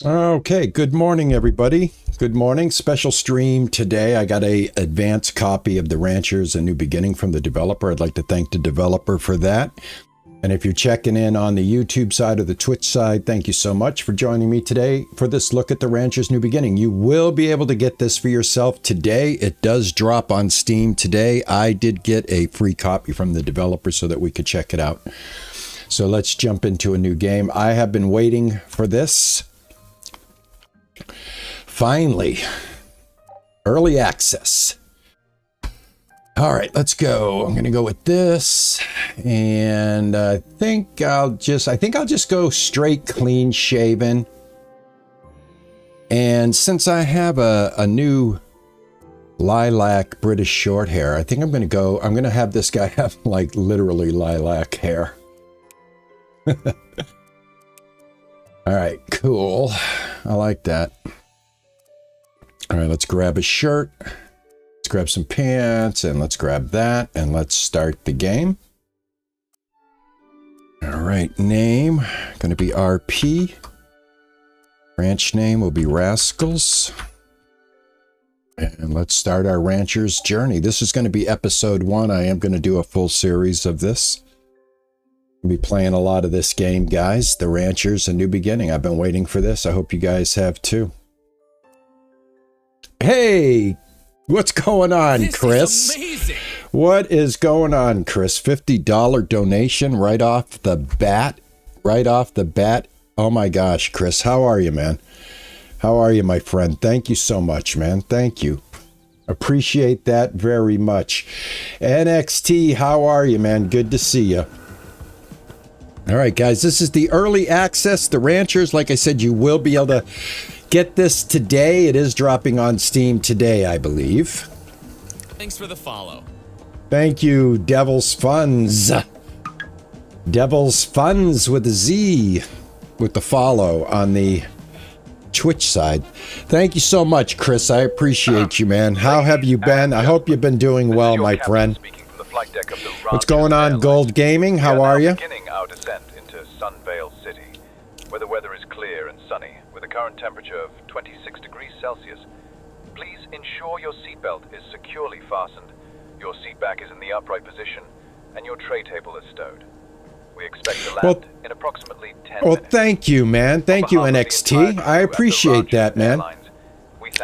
Okay, good morning, everybody. Good morning. Special stream today. I got a advanced copy of The Ranchers: A New Beginning from the developer. I'd like to thank the developer for that. And if you're checking in on the YouTube side or the Twitch side, thank you so much for joining me today for this look at The Ranchers: New Beginning. You will be able to get this for yourself today. It does drop on Steam today. I did get a free copy from the developer so that we could check it out. So let's jump into a new game. I have been waiting for this. Finally, early access. All right, let's go. I'm going to go with this, and I think I'll just go straight clean shaven. And since I have a new lilac British short hair, I think I'm going to have this guy have like literally lilac hair. All right, cool. I like that. All right, let's grab a shirt. Let's grab some pants, and let's grab that, and let's start the game. All right, name, going to be RP. Ranch name will be Rascals. And let's start our rancher's journey. This is going to be episode 1. I am going to do a full series of this. I'll be playing a lot of this game, guys. The Ranchers: A New Beginning. I've been waiting for this. I hope you guys have too. Hey, what's going on, Chris? This is amazing. What is going on, Chris? $50 donation right off the bat. Right off the bat. Oh my gosh, Chris, how are you, man? How are you, my friend? Thank you so much, man. Thank you. Appreciate that very much. NXT, how are you, man? Good to see you. All right, guys, this is the early access, The Ranchers. Like I said, you will be able to get this today. It is dropping on Steam today, I believe. Thanks for the follow. Thank you, Devil's Funds. Devil's Funds with a Z, with the follow on the Twitch side. Thank you so much, Chris. I appreciate you, man. How have you been? I hope you've been doing well, my friend. What's going on, Gold Gaming? How are you? Beginning our descent into Sunvale City, where the weather is clear and sunny, with a current temperature of 26 degrees Celsius. Please ensure your seatbelt is securely fastened, your seatback is in the upright position, and your tray table is stowed. We expect to land in approximately 10 minutes. Well, thank you, man. Thank you, NXT. I appreciate that, man.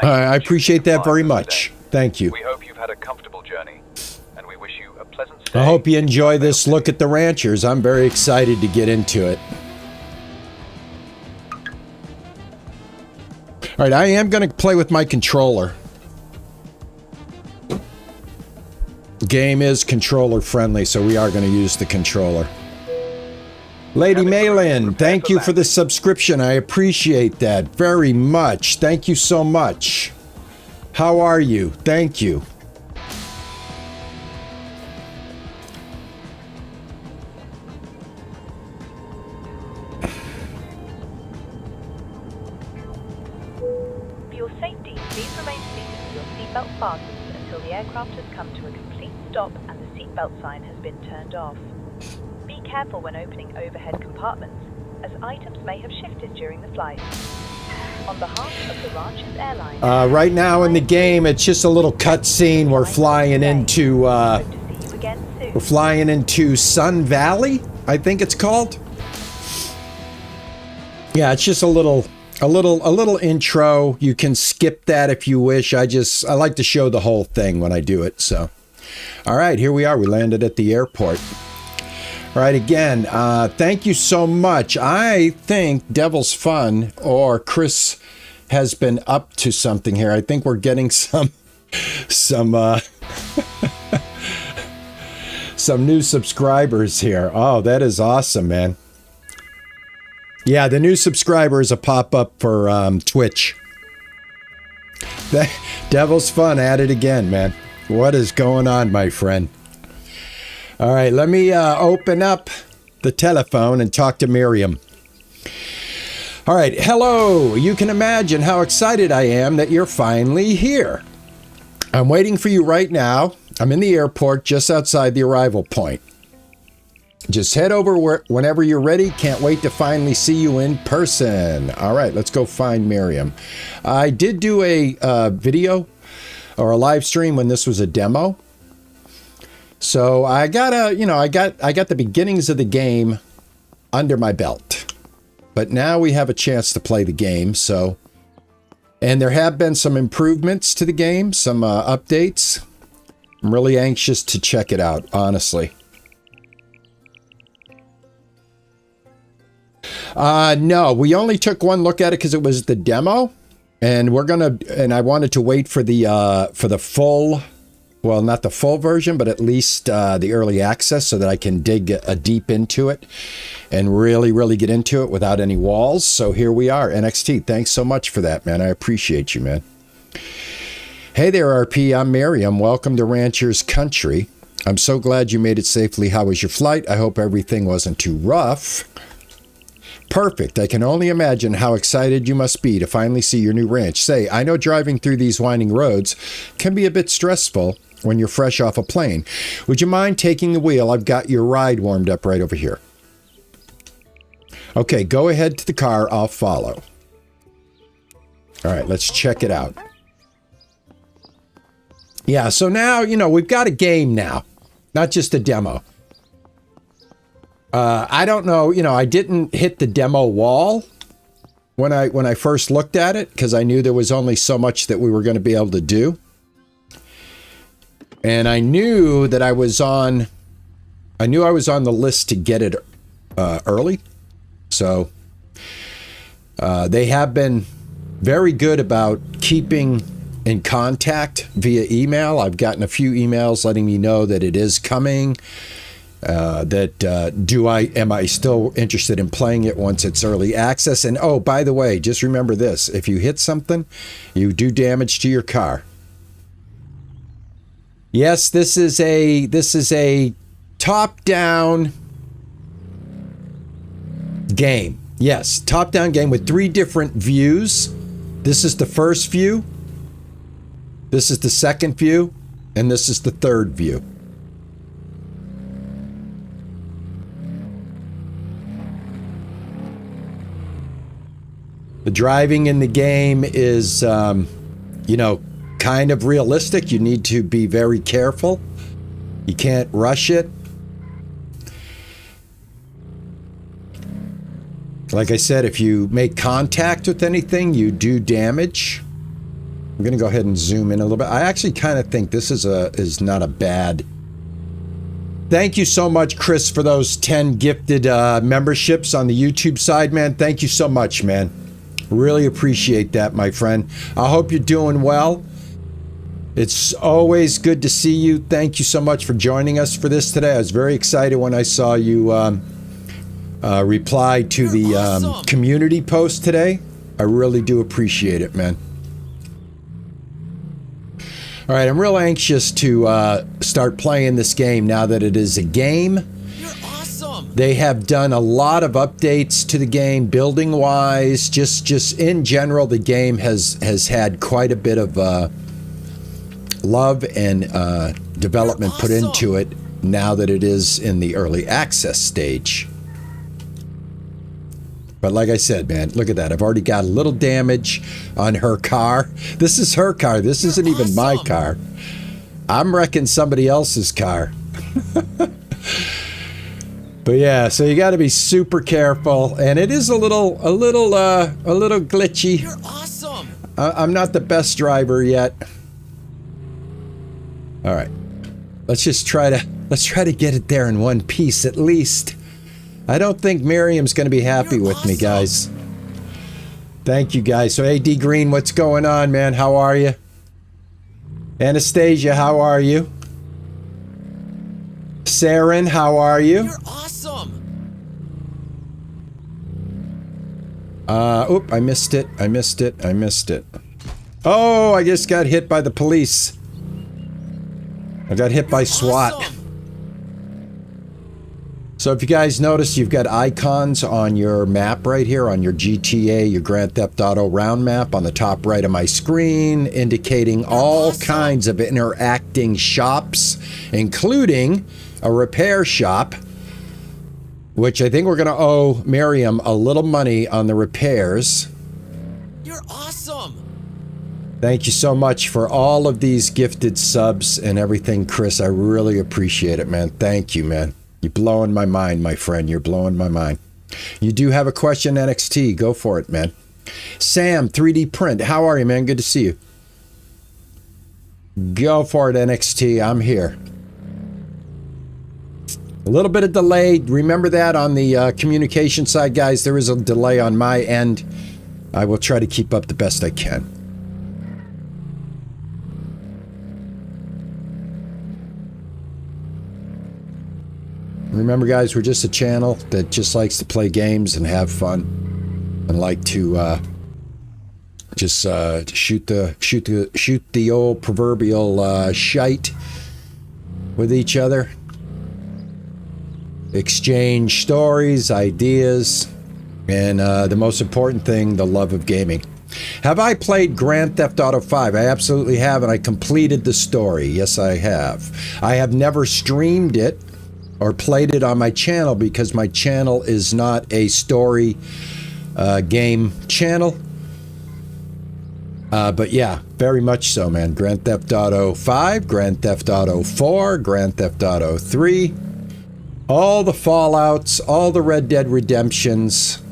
I appreciate that very much. Thank you. We hope you've had a comfortable journey, and we wish you a pleasant stay. I hope you enjoy this look at the Ranchers. I'm very excited to get into it. All right, I am going to play with my controller. The game is controller friendly, so we are going to use the controller. Lady Malin, thank you for the subscription. I appreciate that very much. Thank you so much. How are you? Thank you. For your safety, please remain seated with your seatbelt fastened until the aircraft has come to a complete stop and the seatbelt sign has been turned off. Be careful when opening overhead compartments, as items may have shifted during the flight. On behalf of the Ranchers Airlines... right now in the game, it's just a little cutscene. We're flying into Sun Valley, I think it's called. Yeah, it's just a little intro. You can skip that if you wish. I like to show the whole thing when I do it. So, all right, here we are. We landed at the airport. All right, again, thank you so much. I think Devil's Fun or Chris has been up to something here. I think we're getting some new subscribers here. Oh, that is awesome, man. Yeah, the new subscriber is a pop-up for Twitch. Devil's Fun at it again, man. What is going on, my friend? All right, let me open up the telephone and talk to Miriam. All right, hello. You can imagine how excited I am that you're finally here. I'm waiting for you right now. I'm in the airport just outside the arrival point. Just head over whenever you're ready. Can't wait to finally see you in person. All right, let's go find Miriam. I did do a video or a live stream when this was a demo. So I got I got the beginnings of the game under my belt. But now we have a chance to play the game, so. And there have been some improvements to the game, some updates. I'm really anxious to check it out, honestly. No, we only took one look at it because it was the demo, and I wanted to wait for the full. Well, not the full version, but at least the early access so that I can dig deep into it and really, really get into it without any walls. So here we are. NXT, thanks so much for that, man. I appreciate you, man. Hey there, RP. I'm Miriam. Welcome to Rancher's Country. I'm so glad you made it safely. How was your flight? I hope everything wasn't too rough. Perfect. I can only imagine how excited you must be to finally see your new ranch. Say, I know driving through these winding roads can be a bit stressful when you're fresh off a plane. Would you mind taking the wheel? I've got your ride warmed up right over here. Okay, go ahead to the car. I'll follow. All right, let's check it out. Yeah, so now, we've got a game now, not just a demo. I don't know, I didn't hit the demo wall when I first looked at it because I knew there was only so much that we were going to be able to do. And I knew that I was on the list to get it early. So they have been very good about keeping in contact via email. I've gotten a few emails letting me know that it is coming. Am I still interested in playing it once it's early access? And oh, by the way, just remember this: if you hit something, you do damage to your car. Yes, this is a top-down game. Yes, top-down game with 3 different views. This is the first view. This is the second view, and this is the third view. The driving in the game is, kind of realistic. You need to be very careful. You can't rush it. Like I said, if you make contact with anything, you do damage. I'm going to go ahead and zoom in a little bit. I actually kind of think this is not a bad. Thank you so much, Chris, for those 10 gifted memberships on the YouTube side, man. Thank you so much, man. Really appreciate that, my friend. I hope you're doing well. It's always good to see you. Thank you so much for joining us for this today. I was very excited when I saw you reply to the community post today. I really do appreciate it, man. All right, I'm real anxious to start playing this game now that it is a game. You're awesome. They have done a lot of updates to the game, building-wise. Just in general, the game has had quite a bit of love and development put into it now that it is in the early access stage. But like I said, man, look at that. I've already got a little damage on her car. This is her car. This isn't even my car. I'm wrecking somebody else's car. But yeah, so you got to be super careful, and it is a little glitchy. You're awesome. I'm not the best driver yet. All right, let's try to get it there in one piece at least. I don't think Miriam's going to be happy with me, guys. Thank you, guys. So, AD Green, what's going on, man? How are you? Anastasia, how are you? Saren, how are you? You're awesome. Oop, I missed it. Oh, I just got hit by the police. I got hit by SWAT. Awesome. So if you guys notice, you've got icons on your map right here, on your GTA, your Grand Theft Auto round map on the top right of my screen, indicating all kinds of interacting shops, including a repair shop which I think we're going to owe Miriam a little money on the repairs. You're awesome! Thank you so much for all of these gifted subs and everything, Chris. I really appreciate it, man. Thank you, man. You're blowing my mind, my friend. You're blowing my mind. You do have a question, NXT. Go for it, man. Sam, 3D Print. How are you, man? Good to see you. Go for it, NXT. I'm here. A little bit of delay. Remember that on the communication side, guys. There is a delay on my end. I will try to keep up the best I can. Remember, guys, we're just a channel that just likes to play games and have fun, and like to just shoot the old proverbial shite with each other, exchange stories, ideas, and the most important thing, the love of gaming. Have I played Grand Theft Auto 5? I absolutely have, and I completed the story. Yes, I have. I have never streamed it or played it on my channel because my channel is not a story game channel. But yeah, very much so, man. Grand Theft Auto 5, Grand Theft Auto 4, Grand Theft Auto 3, all the Fallouts, all the Red Dead Redemptions.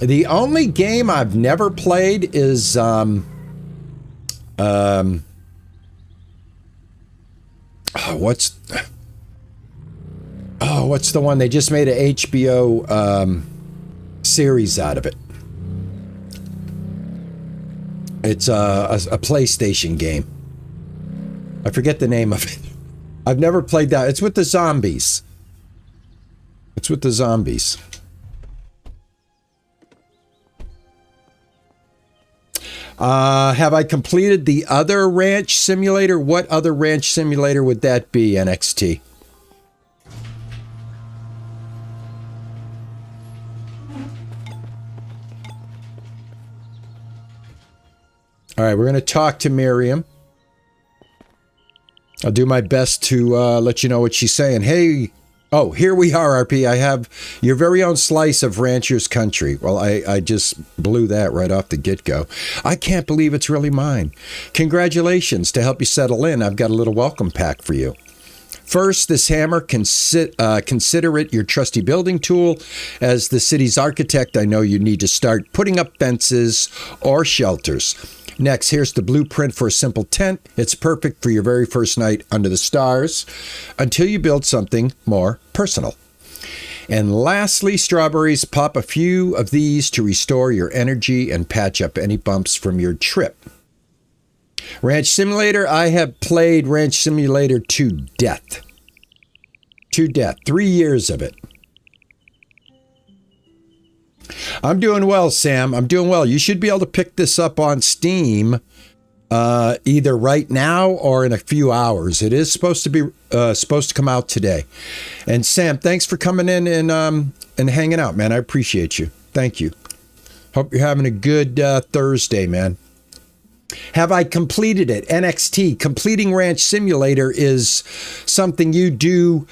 The only game I've never played is what's the one they just made an HBO series out of it? It's a PlayStation game. I forget the name of it. I've never played that. It's with the zombies. It's with the zombies. Have I completed the other ranch simulator? What other ranch simulator would that be, NXT? All right, we're going to talk to Miriam. I'll do my best to let you know what she's saying. Hey, oh, here we are, RP. I have your very own slice of Rancher's Country. Well, I just blew that right off the get-go. I can't believe it's really mine. Congratulations. To help you settle in, I've got a little welcome pack for you. First, this hammer, consider it your trusty building tool. As the city's architect, I know you need to start putting up fences or shelters. Next, here's the blueprint for a simple tent. It's perfect for your very first night under the stars until you build something more personal. And lastly, strawberries, pop a few of these to restore your energy and patch up any bumps from your trip. Ranch Simulator, I have played Ranch Simulator to death. To death. 3 years of it. I'm doing well, Sam. I'm doing well. You should be able to pick this up on Steam either right now or in a few hours. It is supposed to come out today. And Sam, thanks for coming in and hanging out, man. I appreciate you. Thank you. Hope you're having a good Thursday, man. Have I completed it? NXT, completing Ranch Simulator is something you do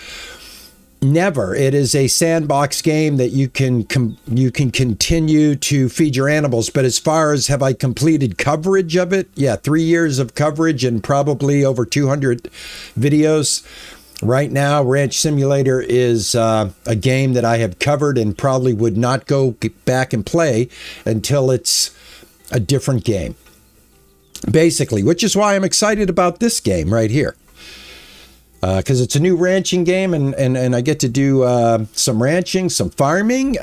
never. It is a sandbox game that you can continue to feed your animals. But as far as have I completed coverage of it? Yeah, 3 years of coverage and probably over 200 videos. Right now, Ranch Simulator is a game that I have covered and probably would not go back and play until it's a different game. Basically, which is why I'm excited about this game right here. Because it's a new ranching game, and I get to do some ranching, some farming,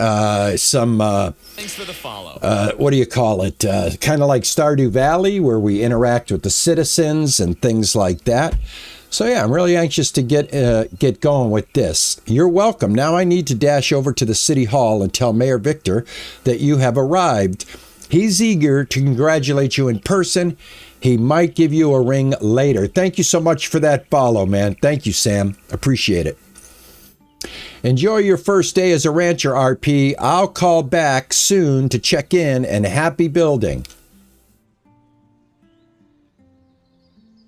some... Thanks for the follow. What do you call it? Kind of like Stardew Valley, where we interact with the citizens and things like that. So yeah, I'm really anxious to get going with this. You're welcome. Now I need to dash over to the City Hall and tell Mayor Victor that you have arrived. He's eager to congratulate you in person. He might give you a ring later. Thank you so much for that follow, man. Thank you, Sam. Appreciate it. Enjoy your first day as a rancher, RP. I'll call back soon to check in, and happy building.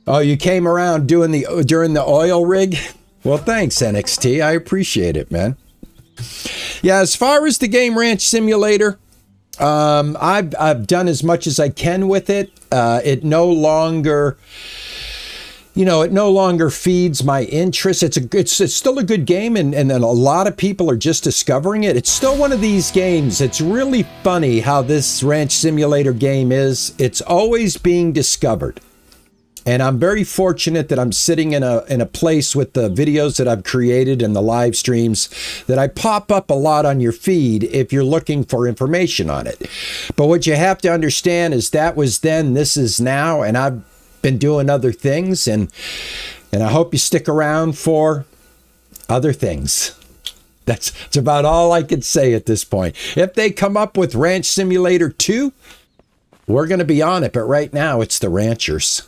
Oh, you came around during the oil rig? Well, thanks, NXT. I appreciate it, man. Yeah, as far as the game Ranch Simulator, I've done as much as I can with it. It no longer, it no longer feeds my interest. It's still a good game, and a lot of people are just discovering it. It's still one of these games. It's really funny how this Ranch Simulator game is. It's always being discovered. And I'm very fortunate that I'm sitting in a place with the videos that I've created and the live streams that I pop up a lot on your feed if you're looking for information on it. But what you have to understand is that was then, this is now, and I've been doing other things, and I hope you stick around for other things. That's about all I can say at this point. If they come up with Ranch Simulator 2, we're going to be on it. But right now, it's the ranchers.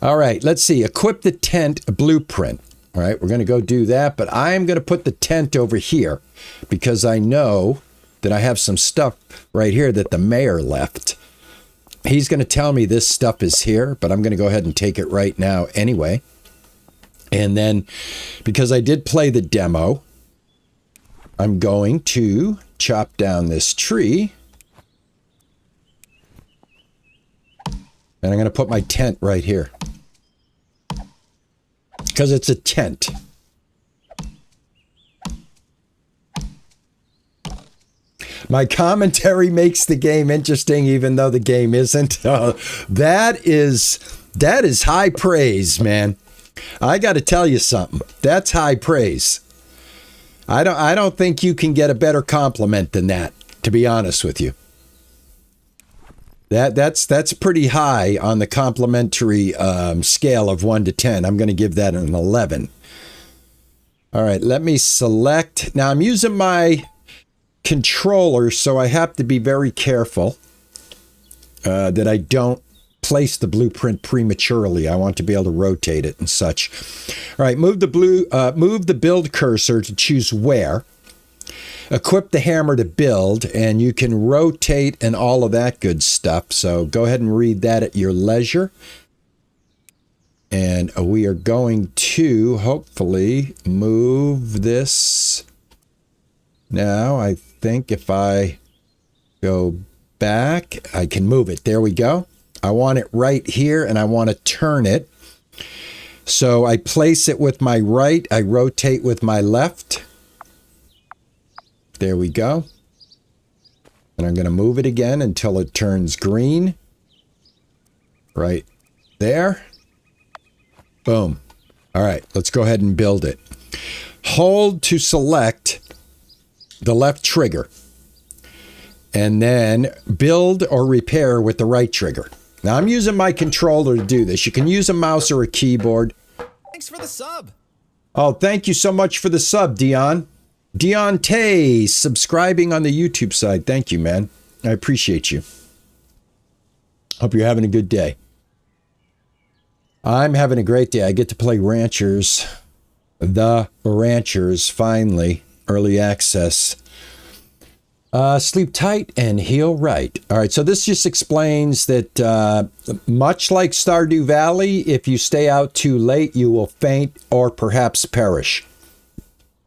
All right, let's see. Equip the tent blueprint. All right, we're going to go do that, but I'm going to put the tent over here because I know that I have some stuff right here that the mayor left. He's going to tell me this stuff is here, but I'm going to go ahead and take it right now anyway. And then, because I did play the demo, I'm going to chop down this tree. And I'm going to put my tent right here. Because it's a tent. My commentary makes the game interesting, even though the game isn't. That is high praise, man. I got to tell you something. That's high praise. I don't think you can get a better compliment than that, to be honest with you. That's pretty high on the complimentary scale of 1 to 10. I'm going to give that an 11. All right, let me select. Now I'm using my controller, so I have to be very careful that I don't place the blueprint prematurely. I want to be able to rotate it and such. All right, move the build cursor to choose where. Equip the hammer to build, and you can rotate and all of that good stuff. So go ahead and read that at your leisure. And we are going to hopefully move this. Now, I think if I go back, I can move it. There we go. I want it right here, and I want to turn it. So I place it with my right. I rotate with my left. There we go. And I'm going to move it again until it turns green. Right there. Boom. All right, let's go ahead and build it. Hold to select the left trigger. And then build or repair with the right trigger. Now, I'm using my controller to do this. You can use a mouse or a keyboard. Thanks for the sub. Oh, thank you so much for the sub, Dion. Deontay, subscribing on the YouTube side. Thank you, man. I appreciate you. Hope you're having a good day. I'm having a great day. I get to play Ranchers. The Ranchers, finally. Early access. Sleep tight and heal right. All right, so this just explains that much like Stardew Valley, if you stay out too late, you will faint or perhaps perish.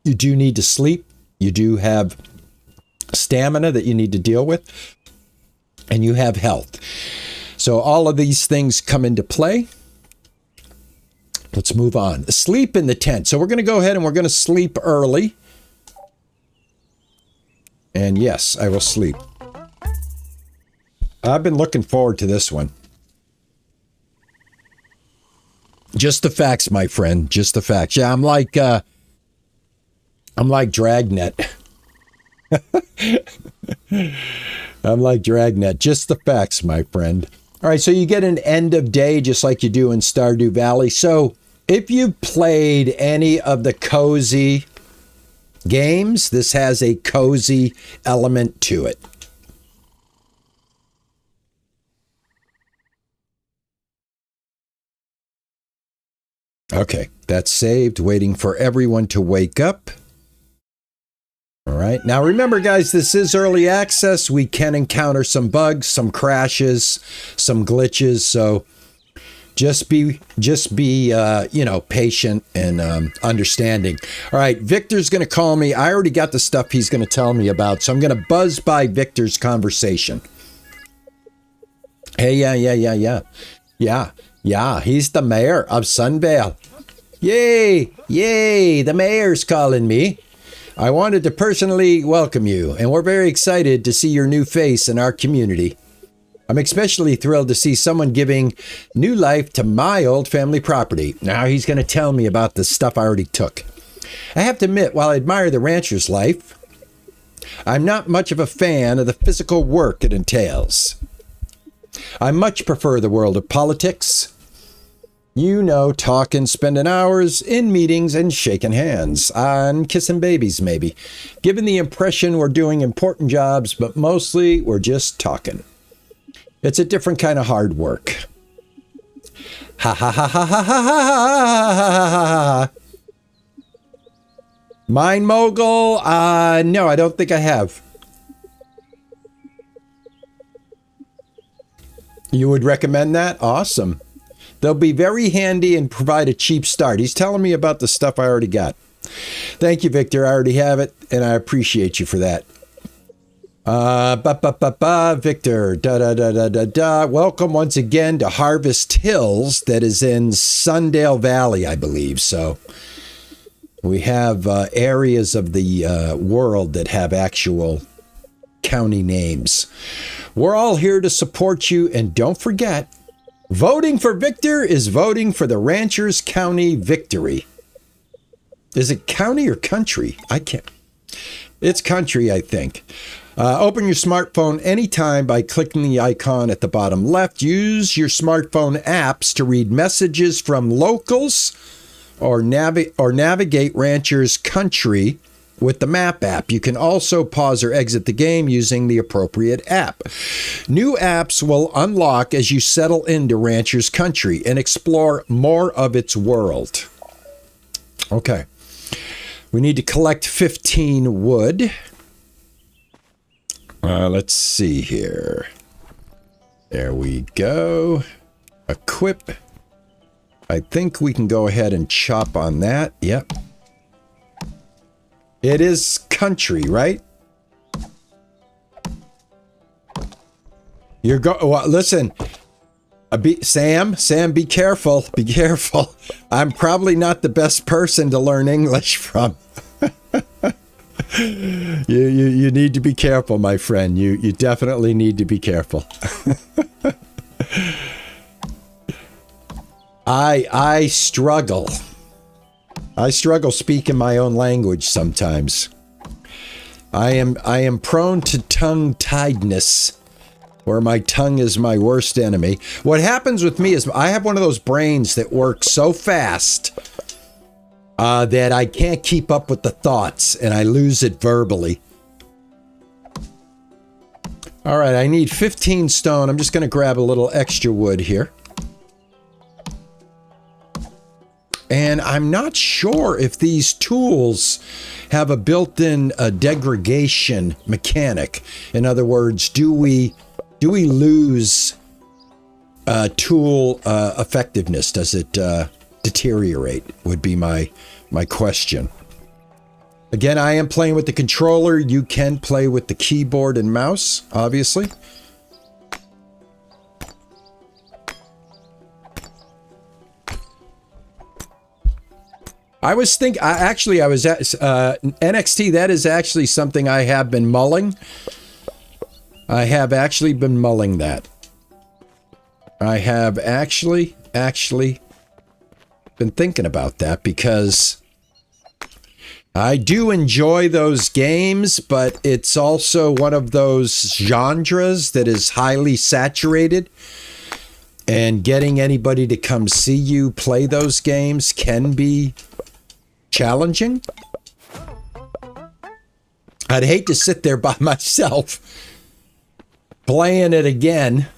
You do need to sleep. You do have stamina that you need to deal with. And you have health. So all of these things come into play. Let's move on. Sleep in the tent. So we're going to go ahead and we're going to sleep early. And yes, I will sleep. I've been looking forward to this one. Just the facts, my friend. Just the facts. Yeah, I'm like Dragnet. I'm like Dragnet. Just the facts, my friend. All right, so you get an end of day just like you do in Stardew Valley. So if you've played any of the cozy games, this has a cozy element to it. Okay, that's saved, waiting for everyone to wake up. All right, now remember, guys, this is early access. We can encounter some bugs, some crashes, some glitches, so Just be, patient and understanding. All right, Victor's going to call me. I already got the stuff he's going to tell me about, so I'm going to buzz by Victor's conversation. Hey, yeah. He's the mayor of Sunvale. Yay, the mayor's calling me. I wanted to personally welcome you, and we're very excited to see your new face in our community. I'm especially thrilled to see someone giving new life to my old family property. Now he's going to tell me about the stuff I already took. I have to admit, while I admire the rancher's life, I'm not much of a fan of the physical work it entails. I much prefer the world of politics. Talking, spending hours in meetings and shaking hands, and kissing babies maybe, giving the impression we're doing important jobs, but mostly we're just talking. It's a different kind of hard work. Ha ha ha ha ha ha ha ha. Mind Mogul? No, I don't think I have. You would recommend that? Awesome. They'll be very handy and provide a cheap start. He's telling me about the stuff I already got. Thank you, Victor. I already have it, and I appreciate you for that. Victor, welcome once again to Harvest Hills, that is in Sundale Valley, I believe. So we have areas of the world that have actual county names. We're all here to support you, and don't forget, voting for Victor is voting for the Ranchers County victory. Is it county or country? I can't. It's country, I think. Open your smartphone anytime by clicking the icon at the bottom left. Use your smartphone apps to read messages from locals or navigate Ranchers Country with the map app. You can also pause or exit the game using the appropriate app. New apps will unlock as you settle into Ranchers Country and explore more of its world. Okay. We need to collect 15 wood. Let's see here. There we go. Equip. I think we can go ahead and chop on that. Yep. It is country, right? Listen. Sam, be careful. Be careful. I'm probably not the best person to learn English from. You need to be careful, my friend. You definitely need to be careful. I struggle. I struggle speaking my own language sometimes. I am prone to tongue-tiedness, where my tongue is my worst enemy. What happens with me is I have one of those brains that works so fast that I can't keep up with the thoughts, and I lose it verbally. All right, I need 15 stone. I'm just going to grab a little extra wood here. And I'm not sure if these tools have a built-in degradation mechanic. In other words, do we lose tool effectiveness? Does it deteriorate? Would be my question. Again, I am playing with the controller. You can play with the keyboard and mouse, obviously. I was at NXT. That is actually something I have been mulling. I have actually been mulling that. I have actually been thinking about that because I do enjoy those games, but it's also one of those genres that is highly saturated. And getting anybody to come see you play those games can be challenging. I'd hate to sit there by myself playing it again,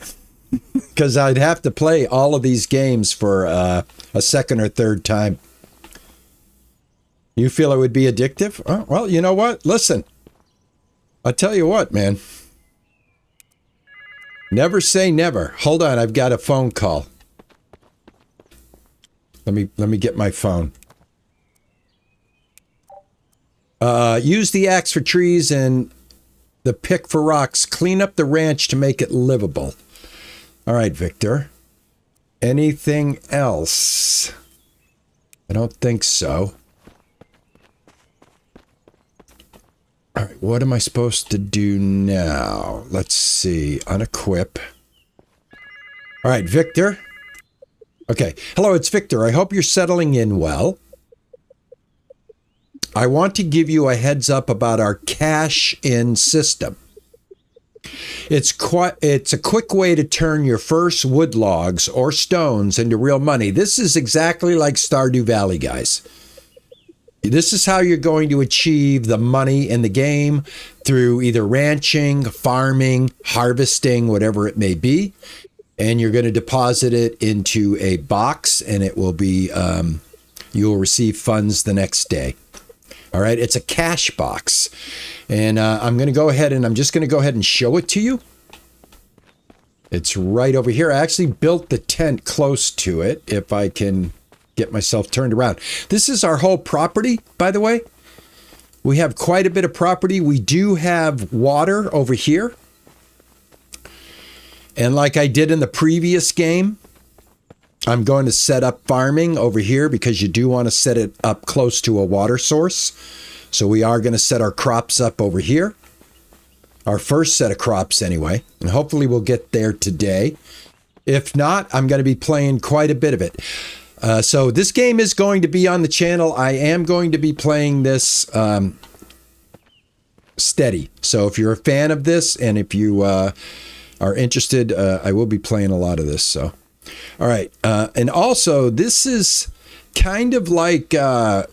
because I'd have to play all of these games for a second or third time. You feel it would be addictive? Oh, well, you know what? Listen, I'll tell you what, man. Never say never. Hold on, I've got a phone call. Let me get my phone. Use the axe for trees and the pick for rocks. Clean up the ranch to make it livable. All right, Victor. Anything else? I don't think so. All right, what am I supposed to do now? Let's see. Unequip. All right, Victor. Okay. Hello, it's Victor. I hope you're settling in well. I want to give you a heads up about our cash-in system. It's a quick way to turn your first wood logs or stones into real money. This is exactly like Stardew Valley, guys. This is how you're going to achieve the money in the game through either ranching, farming, harvesting, whatever it may be. And you're going to deposit it into a box, and it will be, you will receive funds the next day. All right, it's a cash box. And I'm going to go ahead and I'm just going to go ahead and show it to you. It's right over here. I actually built the tent close to it, if I can get myself turned around. This is our whole property, by the way. We have quite a bit of property. We do have water over here. And like I did in the previous game, I'm going to set up farming over here because you do want to set it up close to a water source. So we are going to set our crops up over here. Our first set of crops anyway. And hopefully we'll get there today. If not, I'm going to be playing quite a bit of it. So this game is going to be on the channel. I am going to be playing this steady. So if you're a fan of this and if you are interested, I will be playing a lot of this. So. All right. And also, this is kind of like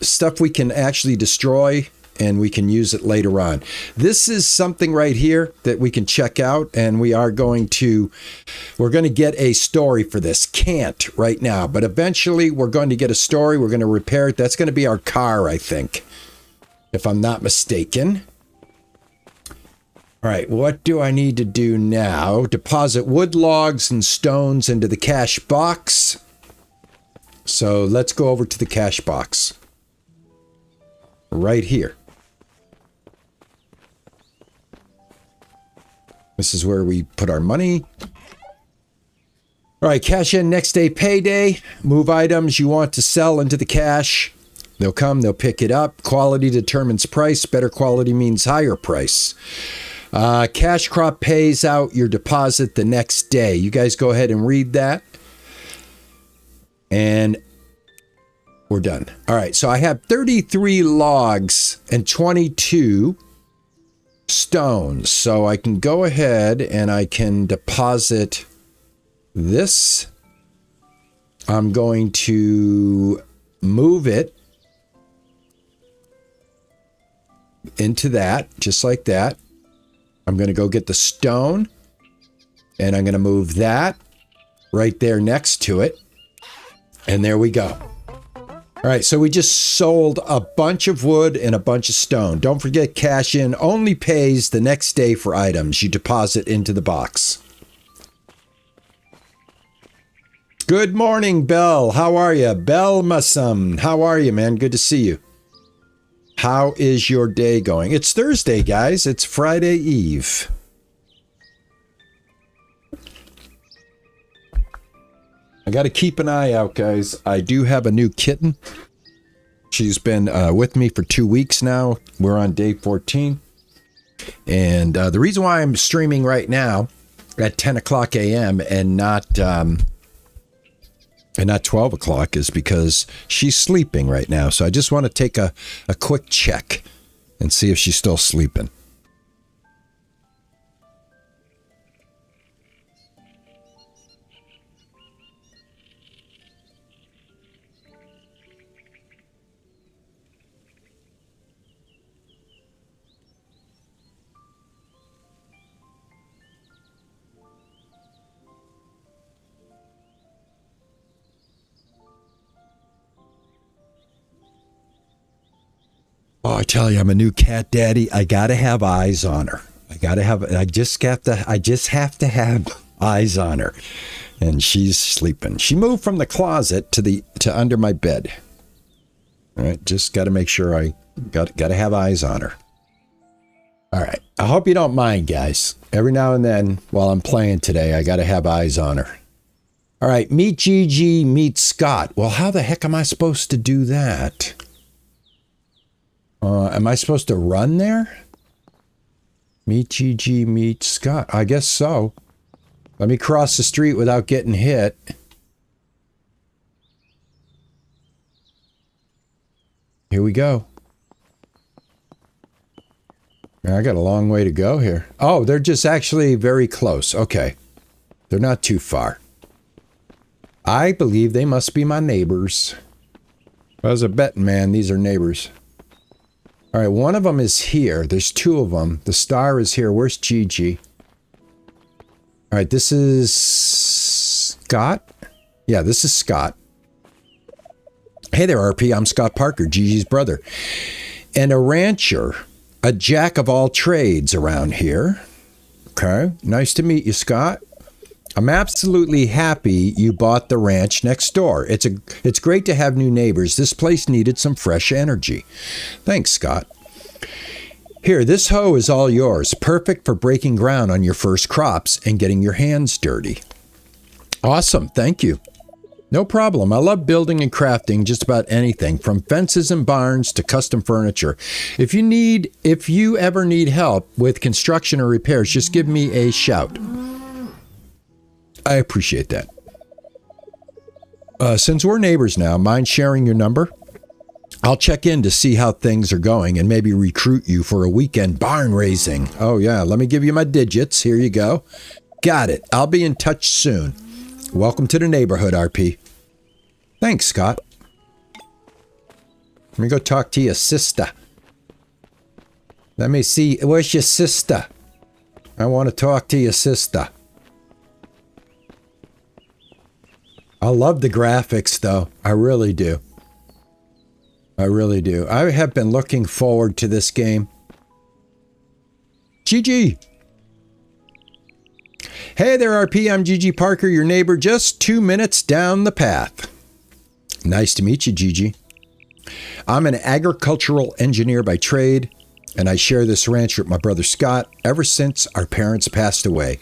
stuff we can actually destroy and we can use it later on. This is something right here that we can check out, and we're going to get a story for this. Can't right now, but eventually we're going to get a story. We're going to repair it. That's going to be our car, I think, if I'm not mistaken. All right, what do I need to do now? Deposit wood logs and stones into the cash box. So let's go over to the cash box. Right here. This is where we put our money. All right, cash in next day payday. Move items you want to sell into the cash. They'll come, they'll pick it up. Quality determines price. Better quality means higher price. Cash crop pays out your deposit the next day. You guys go ahead and read that. And we're done. All right, so I have 33 logs and 22 stones. So I can go ahead and I can deposit this. I'm going to move it into that, just like that. I'm going to go get the stone, and I'm going to move that right there next to it. And there we go. All right, so we just sold a bunch of wood and a bunch of stone. Don't forget, cash in only pays the next day for items you deposit into the box. Good morning, Bell. How are you? Bell Masum. How are you, man? Good to see you. How is your day going? It's Thursday, guys. It's Friday Eve. I got to keep an eye out, guys. I do have a new kitten. She's been with me for 2 weeks now. We're on day 14. And the reason why I'm streaming right now at 10 o'clock a.m. and not 12 o'clock is because she's sleeping right now. So I just want to take a quick check and see if she's still sleeping. Oh, I tell you, I'm a new cat daddy. I gotta have eyes on her. I just have to have eyes on her. And she's sleeping. She moved from the closet to under my bed. All right, just got to make sure I got to have eyes on her. All right, I hope you don't mind, guys. Every now and then while I'm playing today, I got to have eyes on her. All right, meet Gigi, meet Scott. Well, how the heck am I supposed to do that? Am I supposed to run there? Meet Gigi, meet Scott. I guess so. Let me cross the street without getting hit. Here we go. I got a long way to go here. Oh, they're just actually very close. Okay. They're not too far. I believe they must be my neighbors. If I was a betting man, these are neighbors. All right, one of them is here. There's two of them. The star is here. Where's Gigi? All right, this is Scott? Yeah, this is Scott. Hey there, RP. I'm Scott Parker, Gigi's brother. And a rancher, a jack of all trades around here. Okay, nice to meet you, Scott. I'm absolutely happy you bought the ranch next door. It's great to have new neighbors. This place needed some fresh energy. Thanks, Scott. Here, this hoe is all yours. Perfect for breaking ground on your first crops and getting your hands dirty. Awesome, thank you. No problem. I love building and crafting just about anything, from fences and barns to custom furniture. If you ever need help with construction or repairs, just give me a shout. I appreciate that. Since we're neighbors now, mind sharing your number? I'll check in to see how things are going and maybe recruit you for a weekend barn raising. Oh yeah, let me give you my digits. Here you go. Got it. I'll be in touch soon. Welcome to the neighborhood, RP. Thanks, Scott. Let me go talk to your sister. Let me see. Where's your sister? I want to talk to your sister. I love the graphics, though. I really do. I really do. I have been looking forward to this game. Gigi! Hey there, RP. I'm Gigi Parker, your neighbor, just 2 minutes down the path. Nice to meet you, Gigi. I'm an agricultural engineer by trade, and I share this ranch with my brother Scott ever since our parents passed away.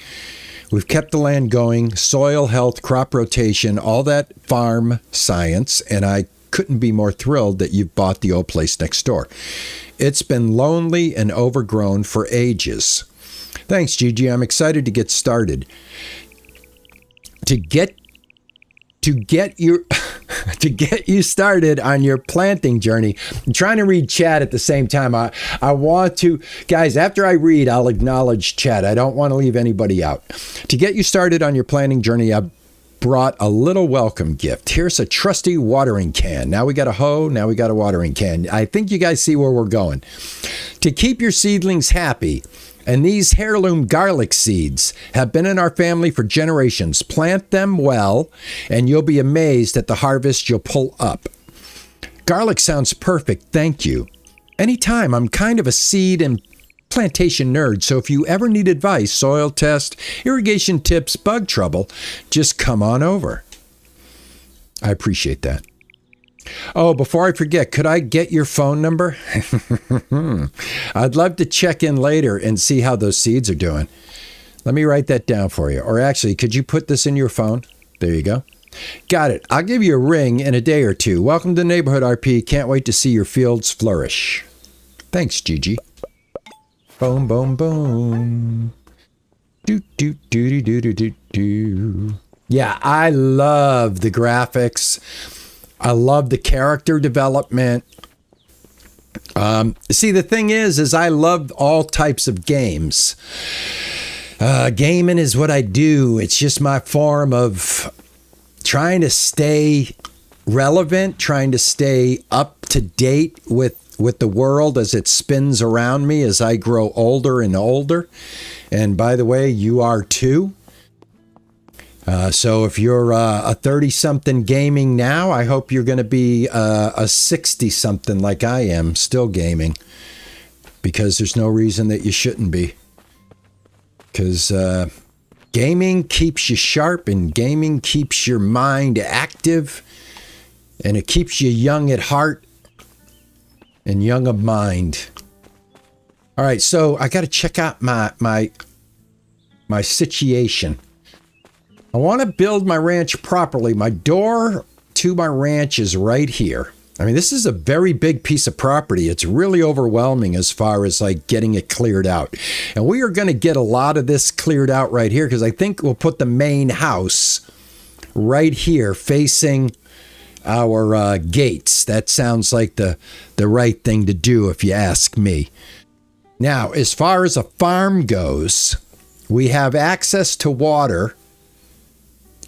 We've kept the land going, soil health, crop rotation, all that farm science, and I couldn't be more thrilled that you've bought the old place next door. It's been lonely and overgrown for ages. Thanks, Gigi. I'm excited to get started. To get you started on your planting journey. I'm trying to read chat at the same time. I want to, guys, after I read, I'll acknowledge chat. I don't want to leave anybody out. To get you started on your planting journey, I brought a little welcome gift. Here's a trusty watering can. Now we got a hoe, now we got a watering can. I think you guys see where we're going. To keep your seedlings happy, and these heirloom garlic seeds have been in our family for generations. Plant them well, and you'll be amazed at the harvest you'll pull up. Garlic sounds perfect, thank you. Anytime, I'm kind of a seed and plantation nerd, so if you ever need advice, soil test, irrigation tips, bug trouble, just come on over. I appreciate that. Oh, before I forget, could I get your phone number? I'd love to check in later and see how those seeds are doing. Let me write that down for you. Or actually, could you put this in your phone? There you go. Got it. I'll give you a ring in a day or two. Welcome to the neighborhood, RP. Can't wait to see your fields flourish. Thanks, Gigi. Boom, boom, boom. Do, do, do, do, do, do, do. Yeah, I love the graphics. I love the character development. See, the thing is I love all types of games. Gaming is what I do. It's just my form of trying to stay relevant, trying to stay up to date with the world as it spins around me as I grow older and older. And by the way, you are too. So if you're a 30-something gaming now, I hope you're going to be a 60-something like I am, still gaming. Because there's no reason that you shouldn't be. Because Gaming keeps you sharp, and gaming keeps your mind active, and it keeps you young at heart and young of mind. All right, so I got to check out my situation. I want to build my ranch properly. My door to my ranch is right here. I mean, this is a very big piece of property. It's really overwhelming as far as like getting it cleared out. And we are going to get a lot of this cleared out right here because I think we'll put the main house right here facing our gates. That sounds like the right thing to do if you ask me. Now, as far as a farm goes, we have access to water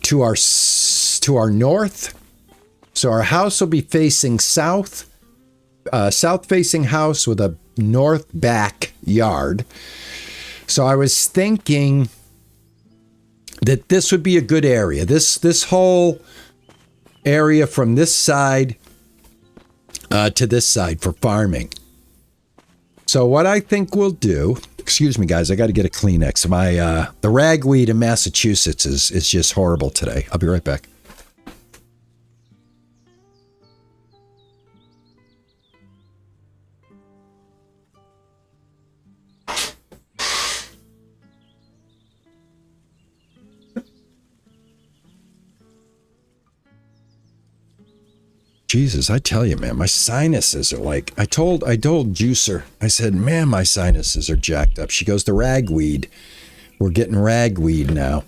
to our north. So our house will be facing south, south-facing house with a north back yard. So I was thinking that this would be a good area. This whole area from this side to this side for farming. So what I think we'll do, excuse me guys, I got to get a Kleenex. The ragweed in Massachusetts is just horrible today. I'll be right back. Jesus, I tell you, man, my sinuses are like, I told Juicer, I said, man, my sinuses are jacked up. She goes, the ragweed. We're getting ragweed now.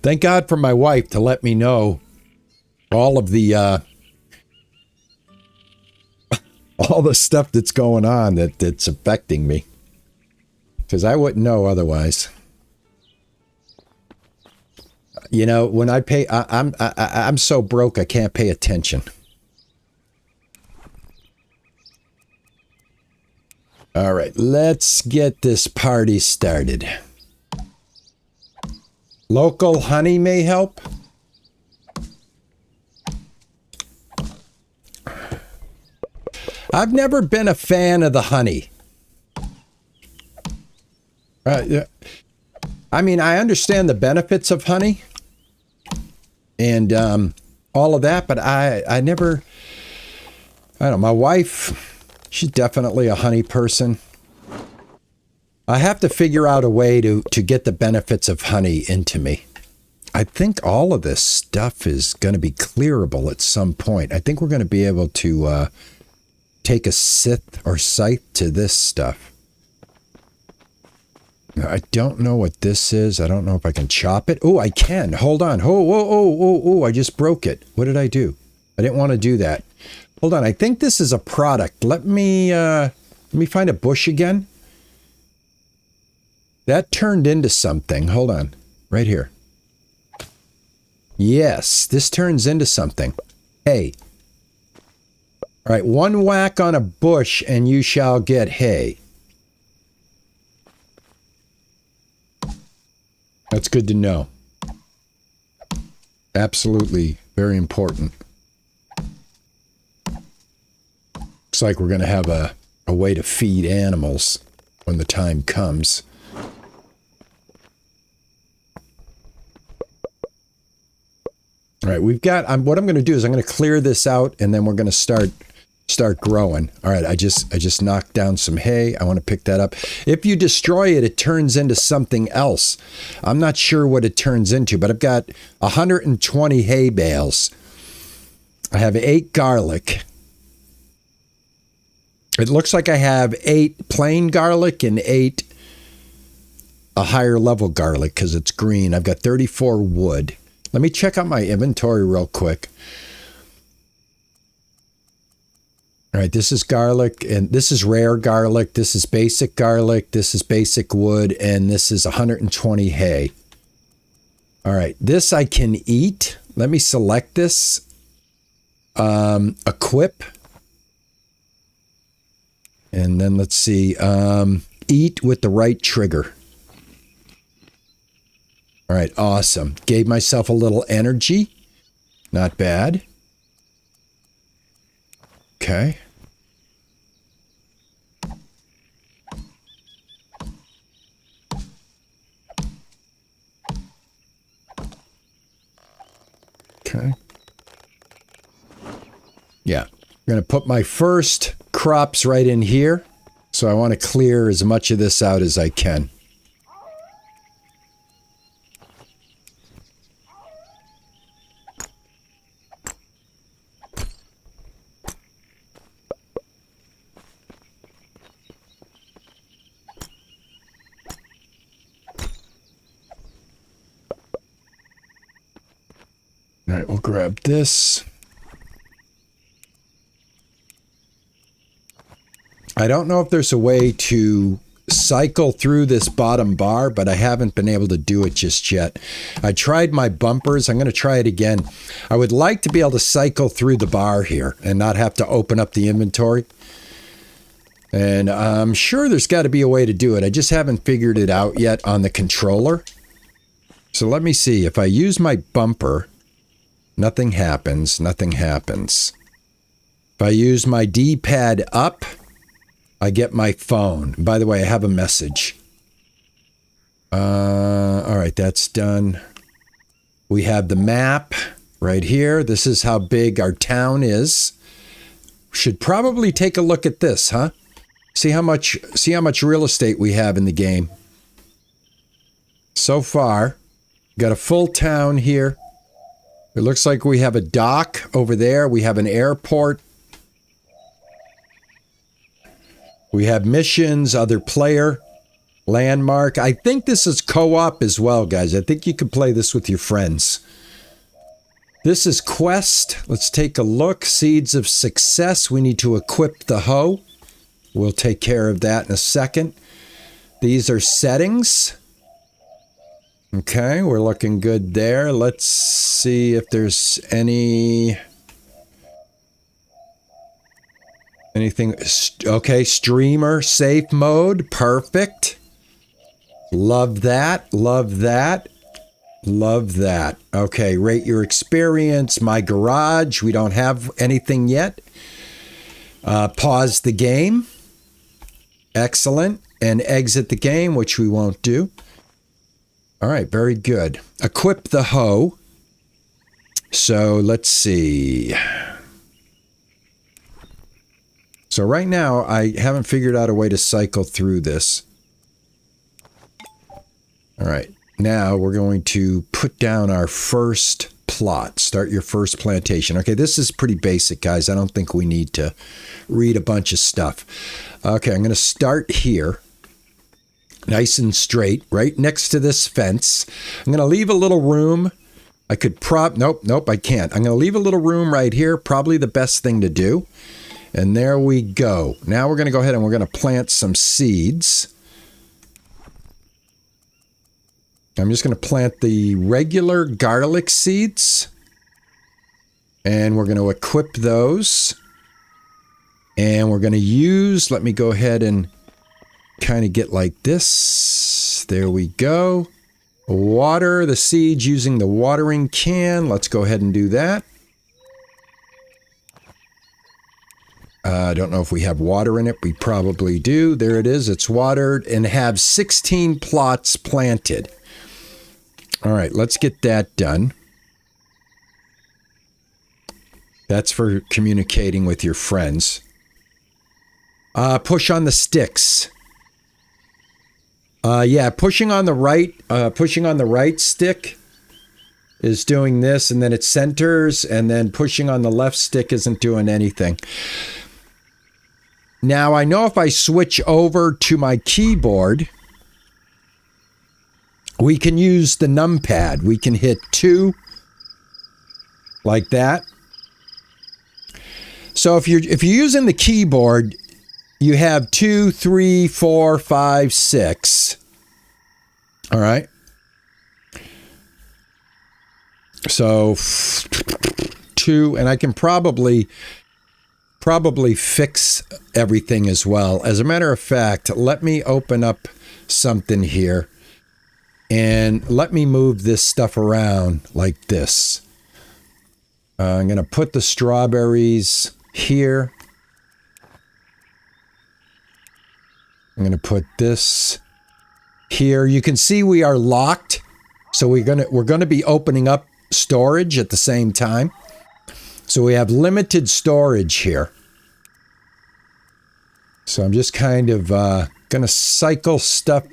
Thank God for my wife to let me know all of the, all the stuff that's going on that's affecting me. Because I wouldn't know otherwise. You know, when I pay, I'm so broke I can't pay attention. All right, let's get this party started. Local honey may help. I've never been a fan of the honey. I mean, I understand the benefits of honey. And all of that, but I don't know, my wife, she's definitely a honey person. I have to figure out a way to get the benefits of honey into me. I think all of this stuff is going to be clearable at some point. I think we're going to be able to take a scythe or scythe to this stuff. I don't know what this is. I don't know if I can chop it. Oh, I can. Hold on. Oh, I just broke it. What did I do? I didn't want to do that. Hold on. I think this is a product. Let me find a bush again. That turned into something. Hold on. Right here. Yes, this turns into something. Hay. All right, one whack on a bush and you shall get hay. That's good to know. Absolutely very important. Looks like we're going to have a way to feed animals when the time comes. All right, we've got, what I'm going to do is I'm going to clear this out and then we're going to start growing. All right, I just knocked down some hay. I want to pick that up. If you destroy it, it turns into something else. I'm not sure what it turns into, but I've got 120 hay bales. I have 8 garlic. It looks like I have 8 plain garlic and 8 a higher level garlic because it's green. I've got 34 wood. Let me check out my inventory real quick. All right, this is garlic, and this is rare garlic. This is basic garlic. This is basic wood, and this is 120 hay. All right, this I can eat. Let me select this. Equip. And then let's see. Eat with the right trigger. All right, awesome. Gave myself a little energy. Not bad. Okay. Okay. Yeah. I'm going to put my first crops right in here. So I want to clear as much of this out as I can. All right, we'll grab this. I don't know if there's a way to cycle through this bottom bar, but I haven't been able to do it just yet. I tried my bumpers. I'm going to try it again. I would like to be able to cycle through the bar here and not have to open up the inventory. And I'm sure there's got to be a way to do it. I just haven't figured it out yet on the controller. So let me see. If I use my bumper, nothing happens. Nothing happens. If I use my D-pad up, I get my phone. By the way, I have a message. All right, that's done. We have the map right here. This is how big our town is. Should probably take a look at this, huh? See how much real estate we have in the game. So far, got a full town here. It looks like we have a dock over there. We have an airport. We have missions, other player, landmark. I think this is co-op as well, guys. I think you can play this with your friends. This is quest. Let's take a look. Seeds of success. We need to equip the hoe. We'll take care of that in a second. These are settings. Okay, we're looking good there. Let's see if there's anything. Okay, streamer safe mode. Perfect. Love that. Love that. Love that. Okay, rate your experience. My garage. We don't have anything yet. Pause the game. Excellent. And exit the game, which we won't do. All right, very good. Equip the hoe. So let's see. So right now, I haven't figured out a way to cycle through this. All right, now we're going to put down our first plot. Start your first plantation. Okay, this is pretty basic, guys. I don't think we need to read a bunch of stuff. Okay, I'm going to start here. Nice and straight, right next to this fence. I'm going to leave a little room. I could nope, I can't. I'm going to leave a little room right here. Probably the best thing to do. And there we go. Now we're going to go ahead and we're going to plant some seeds. I'm just going to plant the regular garlic seeds. And we're going to equip those. And we're going to use, let me go ahead and kind of get like this. There we go. Water the seeds using the watering can. Let's go ahead and do that. I don't know if we have water in it. We probably do. There it is. It's watered and have 16 plots planted. All right, let's get that done. That's for communicating with your friends. Push on the sticks. Yeah, pushing on the right stick is doing this, and then it centers, and then pushing on the left stick isn't doing anything. Now, I know if I switch over to my keyboard, we can use the numpad. We can hit 2 like that. So if you're using the keyboard, you have 2, 3, 4, 5, 6. All right. So 2, and I can probably fix everything as well. As a matter of fact, let me open up something here and let me move this stuff around like this. I'm going to put the strawberries here. I'm going to put this here. You can see we are locked. So we're going to be opening up storage at the same time. So we have limited storage here. So I'm just kind of going to cycle stuff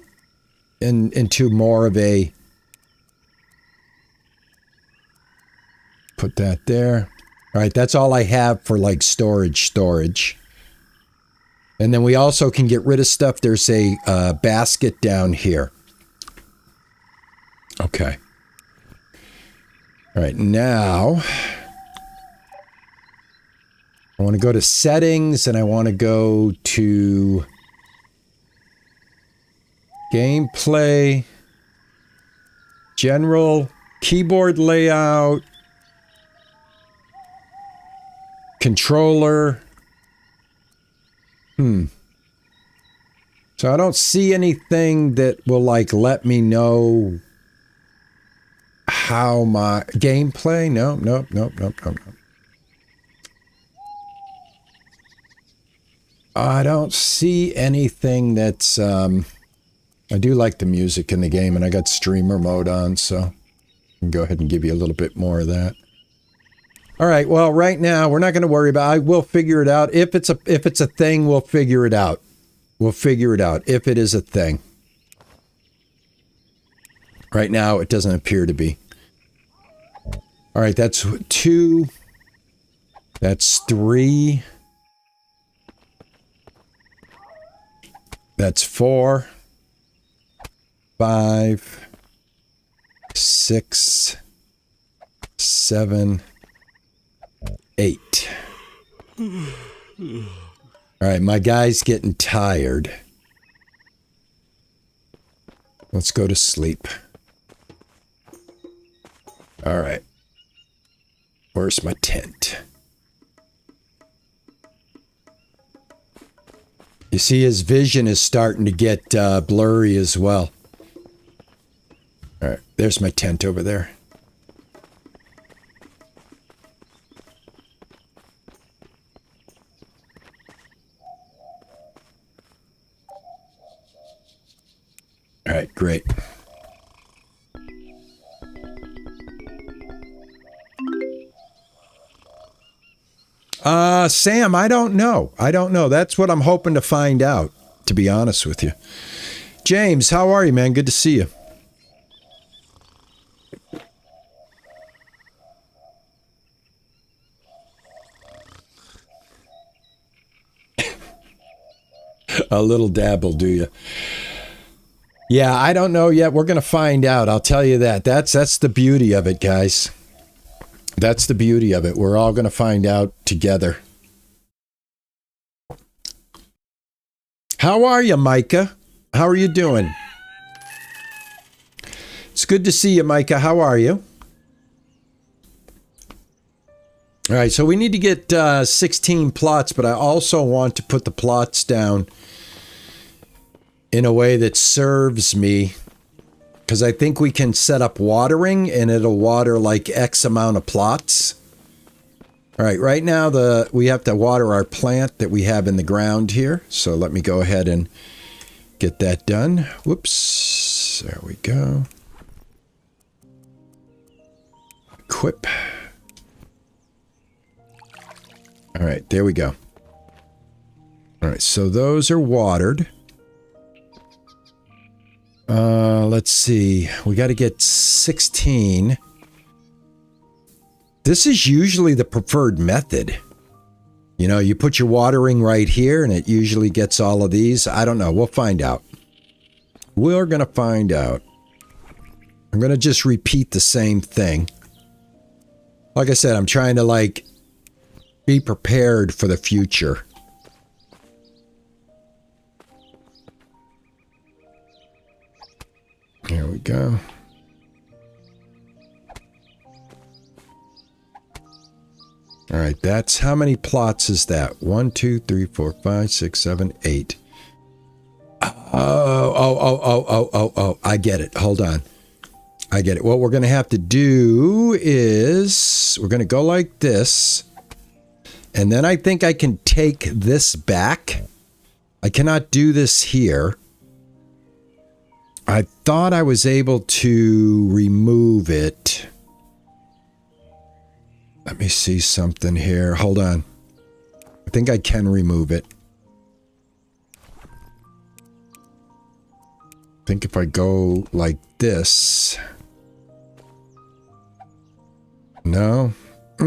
into more of a... Put that there. All right, that's all I have for like storage. And then we also can get rid of stuff. There's a basket down here. Okay. All right, now I want to go to settings and I want to go to gameplay, general, keyboard layout, controller. So I don't see anything that will like let me know how my gameplay. Nope. I don't see anything that's I do like the music in the game, and I got streamer mode on, so I can go ahead and give you a little bit more of that. All right, well, right now we're not going to worry about it. I will figure it out. If it's a thing, we'll figure it out. We'll figure it out if it is a thing. Right now it doesn't appear to be. All right, that's 2. That's 3. That's 4. 5. 6. 7. 8. All right, my guy's getting tired. Let's go to sleep. All right. Where's my tent? You see his vision is starting to get blurry as well. All right, there's my tent over there. All right, great. Sam, I don't know. That's what I'm hoping to find out, to be honest with you. James, how are you, man? Good to see you. A little dabble, do you? Yeah, I don't know yet. We're going to find out. I'll tell you that. That's the beauty of it, guys. That's the beauty of it. We're all going to find out together. How are you, Micah? How are you doing? It's good to see you, Micah. How are you? All right, so we need to get 16 plots, but I also want to put the plots down in a way that serves me, because I think we can set up watering and it'll water like X amount of plots. All right, right now we have to water our plant that we have in the ground here. So let me go ahead and get that done. Whoops, there we go. Equip. All right, there we go. All right, so those are watered. Let's see. We got to get 16. This is usually the preferred method. You know, you put your watering right here and it usually gets all of these. I don't know. We'll find out. We're going to find out. I'm going to just repeat the same thing. Like I said, I'm trying to like be prepared for the future. Here we go. All right, that's how many plots is that? 1, 2, 3, 4, 5, 6, 7, 8. Oh, I get it. Hold on. I get it. What we're going to have to do is we're going to go like this. And then I think I can take this back. I cannot do this here. I thought I was able to remove it. Let me see something here. Hold on. I think I can remove it. I think if I go like this. No? I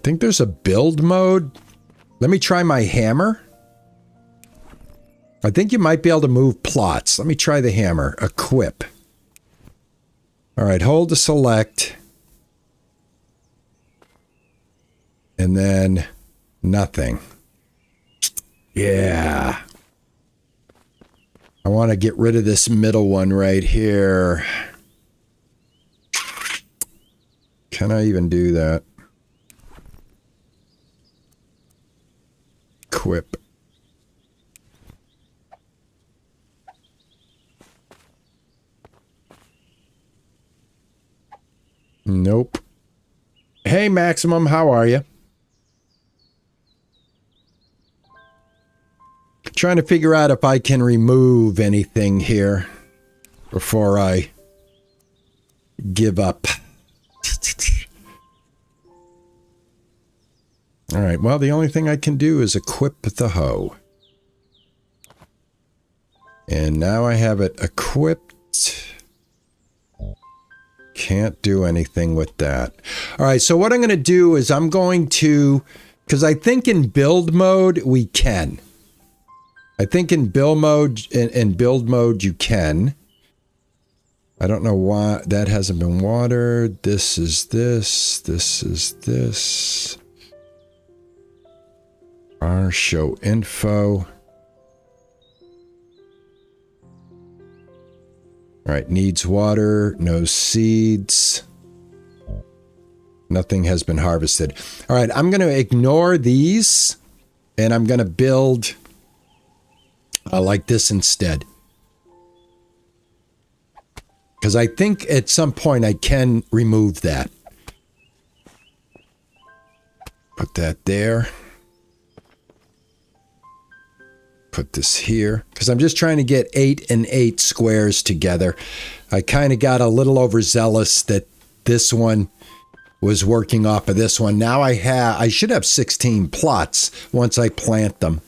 think there's a build mode. Let me try my hammer. I think you might be able to move plots. Let me try the hammer. Equip. All right, hold to select. And then nothing. Yeah. I want to get rid of this middle one right here. Can I even do that? Equip. Nope. Hey, Maximum, how are you? Trying to figure out if I can remove anything here before I give up. All right, well, the only thing I can do is equip the hoe. And now I have it equipped. Can't do anything with that. All right, so what I'm going to do is I'm going to, because I think in build mode we can. I think in build mode, you can. I don't know why that hasn't been watered. This is this. This is this. Our show info. All right, needs water, no seeds. Nothing has been harvested. All right, I'm going to ignore these and I'm going to build like this instead. Because I think at some point I can remove that. Put that there. Put this here. Because I'm just trying to get 8 and 8 squares together. I kind of got a little overzealous that this one was working off of this one. Now I should have 16 plots once I plant them.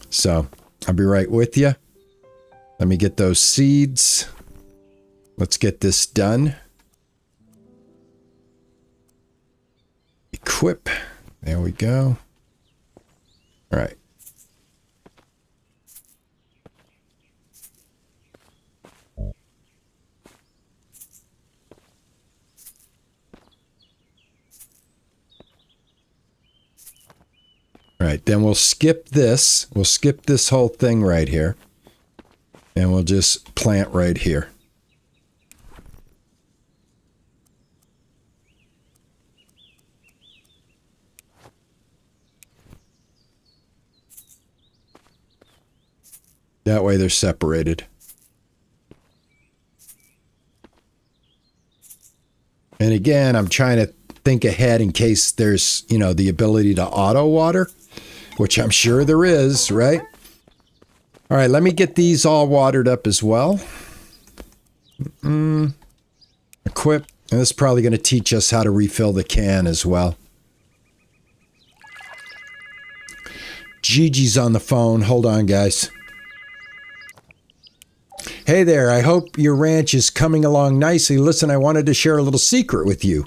So I'll be right with you. Let me get those seeds. Let's get this done. Equip. There we go. All right. All right, then we'll skip this. We'll skip this whole thing right here. And we'll just plant right here. That way they're separated. And again, I'm trying to think ahead in case there's, you know, the ability to auto water, which I'm sure there is, right? All right, let me get these all watered up as well. Equip. And this is probably going to teach us how to refill the can as well. Gigi's on the phone. Hold on, guys. Hey there, I hope your ranch is coming along nicely. Listen, I wanted to share a little secret with you.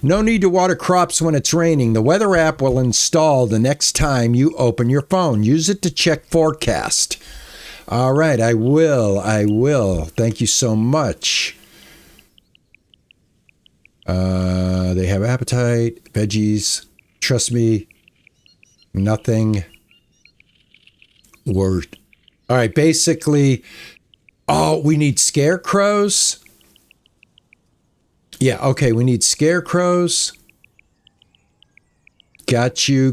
No need to water crops when it's raining. The weather app will install the next time you open your phone. Use it to check forecast. All right, I will. Thank you so much. They have appetite, veggies. Trust me, nothing worth. All right, basically... Oh, we need scarecrows? Yeah, okay, we need scarecrows. Got you.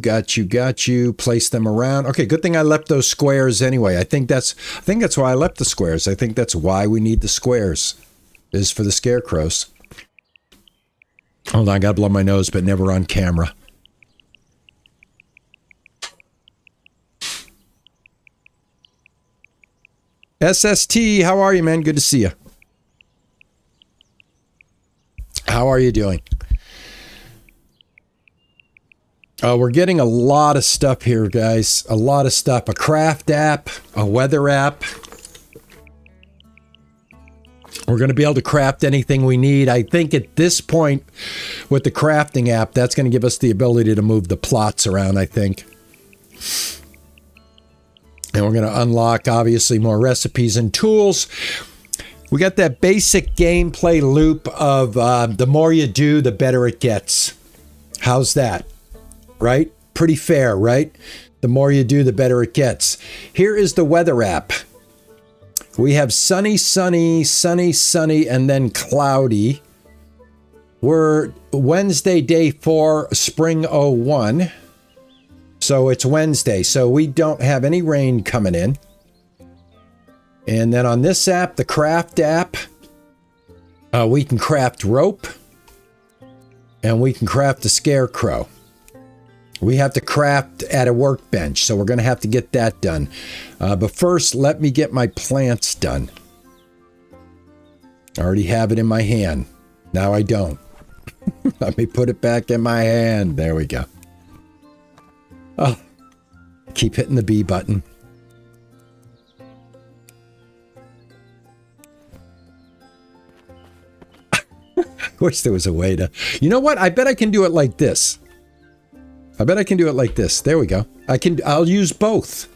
Place them around. Okay, good thing I left those squares anyway. I think that's why I left the squares. I think that's why we need the squares, is for the scarecrows. Hold on, I gotta blow my nose, but never on camera. SST, how are you, man? Good to see you. How are you doing? We're getting a lot of stuff here, guys. A lot of stuff. A craft app, a weather app. We're going to be able to craft anything we need. I think at this point, with the crafting app, that's going to give us the ability to move the plots around, I think. And we're going to unlock, obviously, more recipes and tools. We got that basic gameplay loop of the more you do, the better it gets. How's that? Right? Pretty fair, right? The more you do, the better it gets. Here is the weather app. We have sunny, sunny, sunny, sunny, and then cloudy. We're Wednesday, day 4, spring '01. So it's Wednesday. So we don't have any rain coming in. And then on this app, the craft app, we can craft rope. And we can craft a scarecrow. We have to craft at a workbench, so we're going to have to get that done. But first, let me get my plants done. I already have it in my hand. Now I don't. Let me put it back in my hand. There we go. Oh, keep hitting the B button. Wish there was a way to... You know what? I bet I can do it like this. There we go. I'll use both.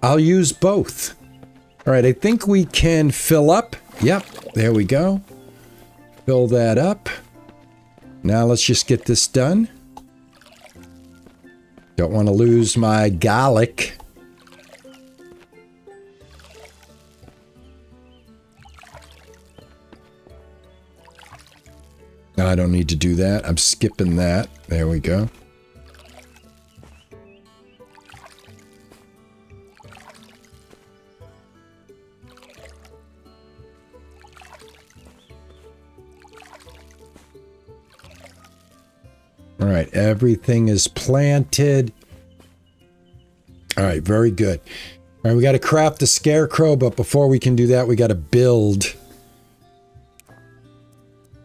All right, I think we can fill up. Yep, there we go. Fill that up. Now let's just get this done. Don't want to lose my garlic. No, I don't need to do that. I'm skipping that. There we go. All right, everything is planted. All right, very good. All right, we got to craft the scarecrow, but before we can do that, we got to build.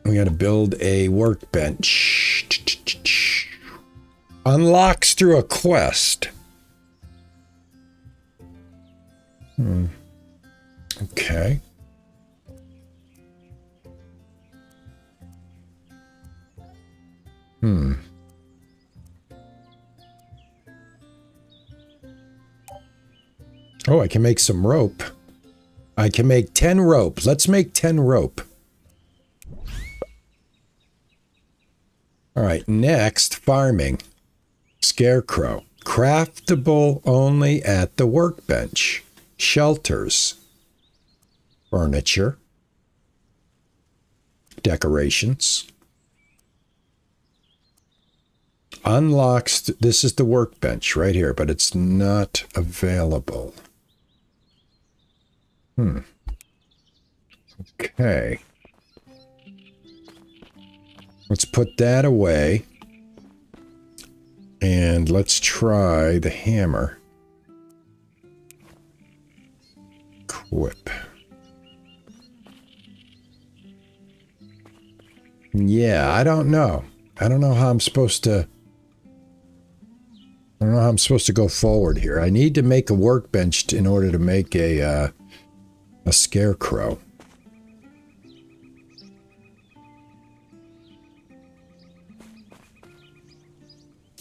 We got to build a workbench. Unlocks through a quest. Okay. Oh, I can make some rope. I can make 10 rope. Let's make 10 rope. All right, next, farming. Scarecrow. Craftable only at the workbench. Shelters. Furniture. Decorations. Unlocks. This is the workbench right here, but it's not available. Okay. Let's put that away. And let's try the hammer. Equip. Yeah, I don't know. I don't know how I'm supposed to... I don't know how I'm supposed to go forward here. I need to make a workbench in order to make a scarecrow.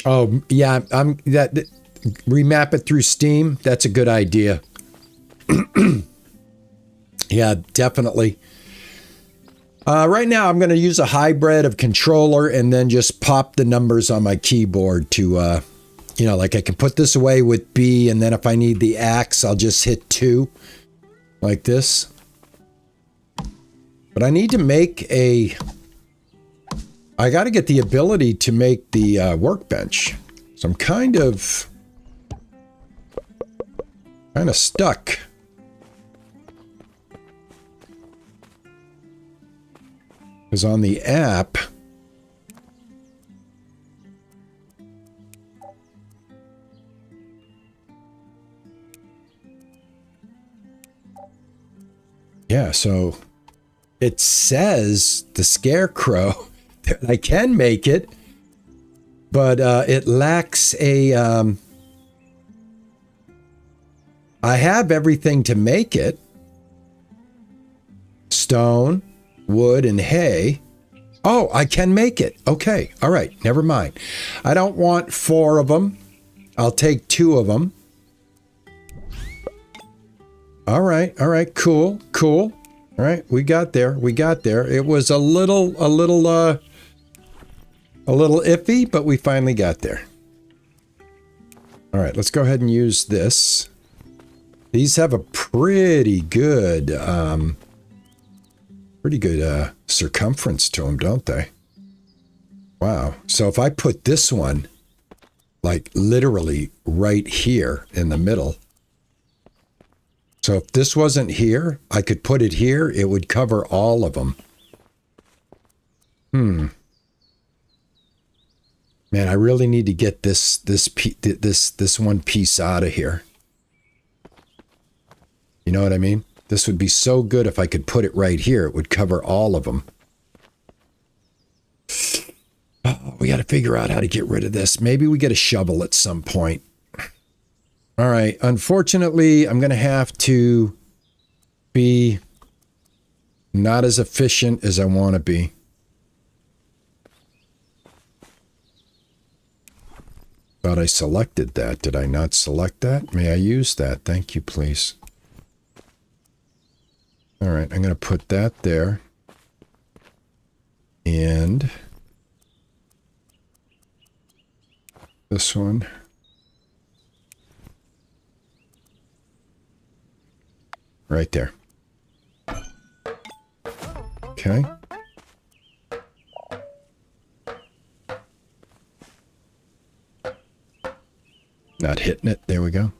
Oh, yeah, remap it through Steam. That's a good idea. Yeah, definitely. Right now, I'm going to use a hybrid of controller and then just pop the numbers on my keyboard to, you know, like I can put this away with B, and then if I need the axe, I'll just hit 2 like this. But I need to make a... I got to get the ability to make the workbench. So I'm kind of stuck. Because on the app, yeah, so it says the scarecrow I can make it, but it lacks a... I have everything to make it. Stone, wood, and hay. Oh, I can make it. Okay, all right, never mind. I don't want 4 of them. I'll take 2 of them. All right, cool. All right, we got there. It was a little iffy, but we finally got there. All right, let's go ahead and use this. These have a pretty good circumference to them, don't they? Wow. So if I put this one, like literally right here in the middle. So if this wasn't here, I could put it here. It would cover all of them. Man, I really need to get this one piece out of here. You know what I mean? This would be so good if I could put it right here. It would cover all of them. Oh, we got to figure out how to get rid of this. Maybe we get a shovel at some point. All right. Unfortunately, I'm going to have to be not as efficient as I want to be. Thought I selected that. Did I not select that? May I use that? Thank you, please. All right, I'm going to put that there. And this one. Right there. Okay. Not hitting it. There we go.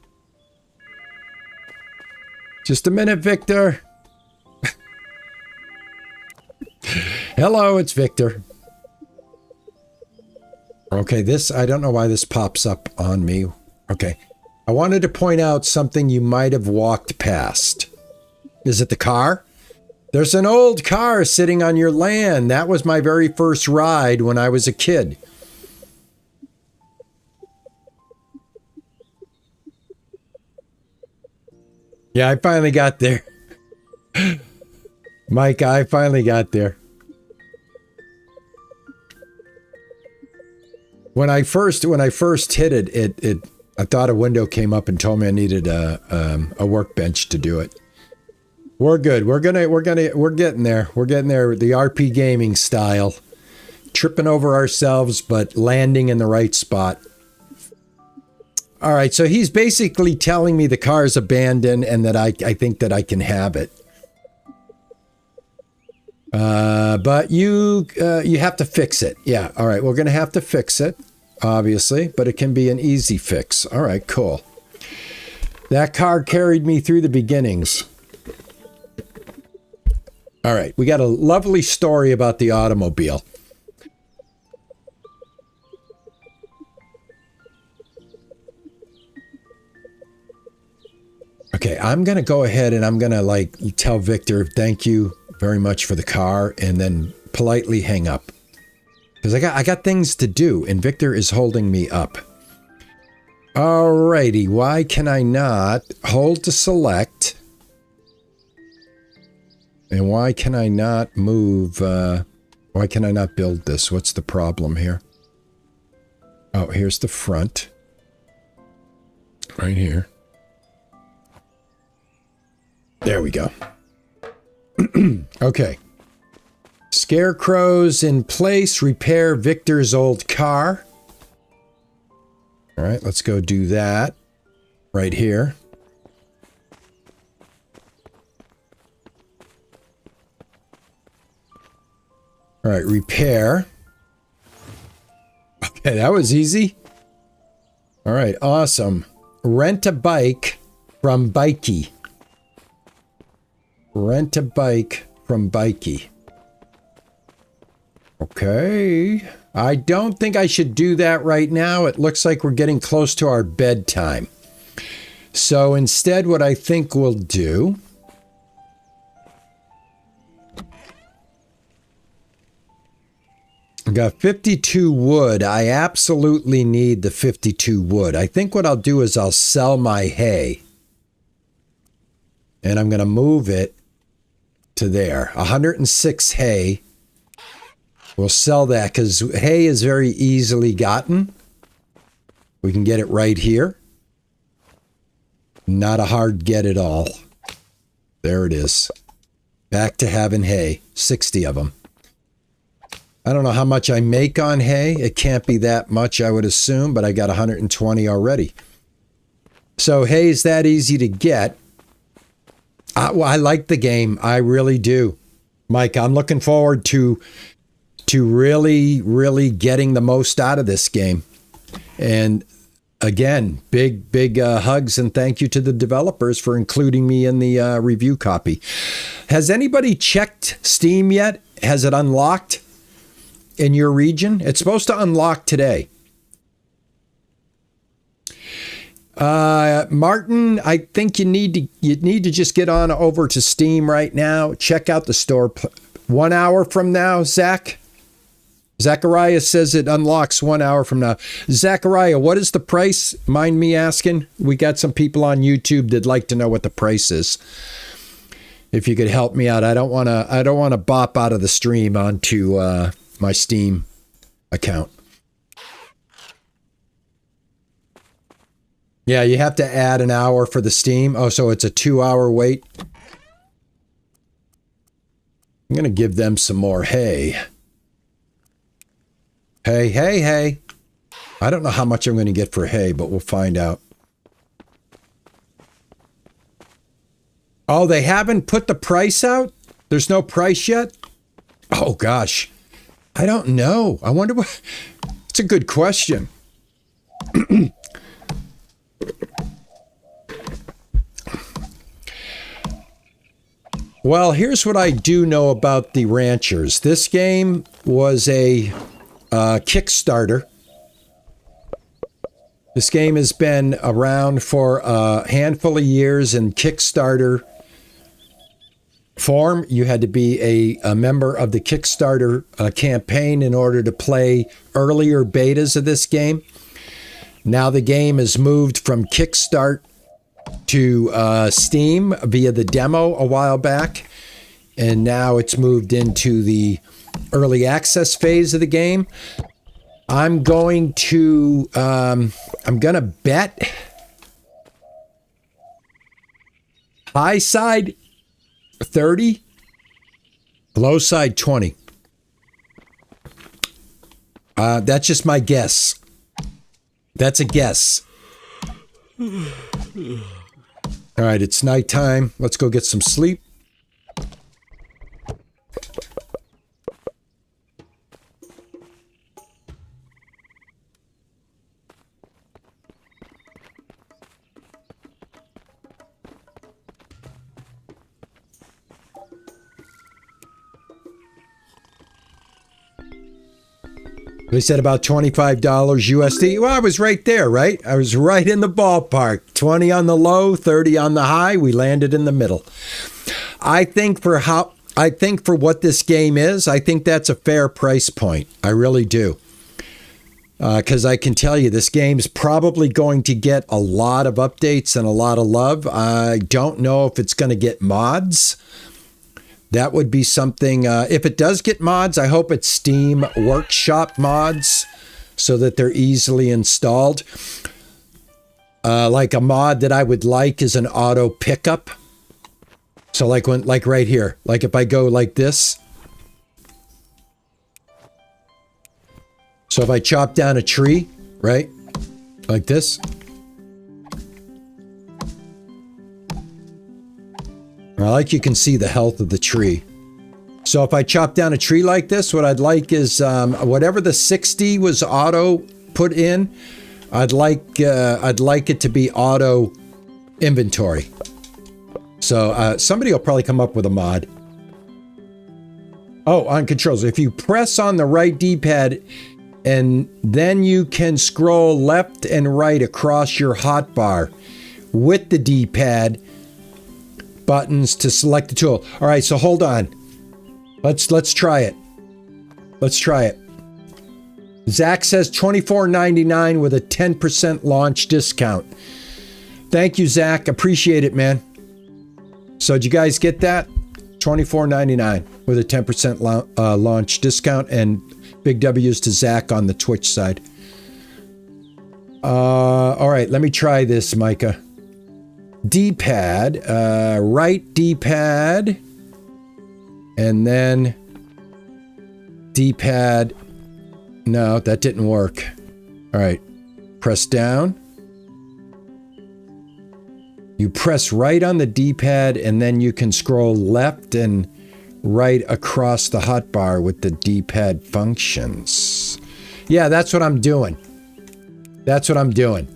Just a minute, Victor. Hello, it's Victor. Okay, I don't know why this pops up on me. Okay. I wanted to point out something you might have walked past. Is it the car? There's an old car sitting on your land. That was my very first ride when I was a kid. Yeah, I finally got there. Mike, I finally got there. When I first hit it, I thought a window came up and told me I needed a workbench to do it. We're good. We're getting there. We're getting there. The RP gaming style, tripping over ourselves but landing in the right spot. All right, so he's basically telling me the car's abandoned and that I think that I can have it. But you have to fix it. Yeah, all right, we're going to have to fix it, obviously, but it can be an easy fix. All right, cool. That car carried me through the beginnings. All right, we got a lovely story about the automobile. Okay, I'm going to go ahead and I'm going to tell Victor, thank you very much for the car, and then politely hang up. Because I got things to do, and Victor is holding me up. Alrighty, why can I not hold to select? And why can I not move, why can I not build this? What's the problem here? Oh, here's the front. Right here. There we go. Okay. Scarecrows in place. Repair Victor's old car. All right, let's go do that. Right here. All right, repair. Okay, that was easy. All right, awesome. Rent a bike from Bikey. Rent a bike from Bikey. Okay. I don't think I should do that right now. It looks like we're getting close to our bedtime. So instead, what I think we'll do... I got 52 wood. I absolutely need the 52 wood. I think what I'll do is I'll sell my hay. And I'm going to move it to there. 106 hay. We'll sell that because hay is very easily gotten. We can get it right here. Not a hard get at all. There it is. Back to having hay. 60 of them. I don't know how much I make on hay. It can't be that much, I would assume, but I got 120 already. So hay's that easy to get. Well, I like the game. I really do. Mike, I'm looking forward to really getting the most out of this game. And again, big hugs and thank you to the developers for including me in the review copy. Has anybody checked Steam yet? Has it unlocked in your region? It's supposed to unlock today. Martin, I think you need to just get on over to Steam right now. Check out the store. 1 hour from now, Zachariah says it unlocks 1 hour from now. Zachariah, what is the price? Mind me asking? We got some people on YouTube that'd like to know what the price is. If you could help me out, I don't want to bop out of the stream onto my Steam account. Yeah, you have to add an hour for the Steam. Oh, so it's a 2-hour wait. I'm going to give them some more hay. Hey. I don't know how much I'm going to get for hay, but we'll find out. Oh, they haven't put the price out? There's no price yet? Oh, gosh. I don't know. I wonder what... It's a good question. Well, here's what I do know about the Ranchers. This game was a Kickstarter. This game has been around for a handful of years in Kickstarter form. You had to be a member of the Kickstarter campaign in order to play earlier betas of this game. Now the game has moved from Kickstart to Steam via the demo a while back, and now it's moved into the early access phase of the game. I'm going to bet high side 30, low side 20. That's just my guess. That's a guess. All right, it's nighttime. Let's go get some sleep. They said about $25 USD. Well, I was right there, right? I was right in the ballpark. 20 on the low, 30 on the high. We landed in the middle. I think for what this game is, I think that's a fair price point. I really do. Because I can tell you this game's probably going to get a lot of updates and a lot of love. I don't know if it's going to get mods. That would be something, if it does get mods, I hope it's Steam Workshop mods so that they're easily installed. Like a mod that I would like is an auto pickup. So like right here, like if I go like this. So if I chop down a tree, right? Like this. I like you can see the health of the tree. So if I chop down a tree like this, what I'd like is whatever the 60 was auto put in, I'd like it to be auto inventory. So somebody will probably come up with a mod. Oh, on controls. If you press on the right D-pad and then you can scroll left and right across your hotbar with the D-pad buttons to select the tool. All right, so hold on. Let's try it. Let's try it. Zach says $24.99 with a 10% launch discount. Thank you, Zach. Appreciate it, man. So did you guys get that? $24.99 with a 10% launch discount, and big W's to Zach on the Twitch side. All right, let me try this, Micah. D-pad, right D-pad, and then D-pad. No, that didn't work. All right, press down. You press right on the D-pad, and then you can scroll left and right across the hotbar with the D-pad functions. Yeah, that's what I'm doing. That's what I'm doing.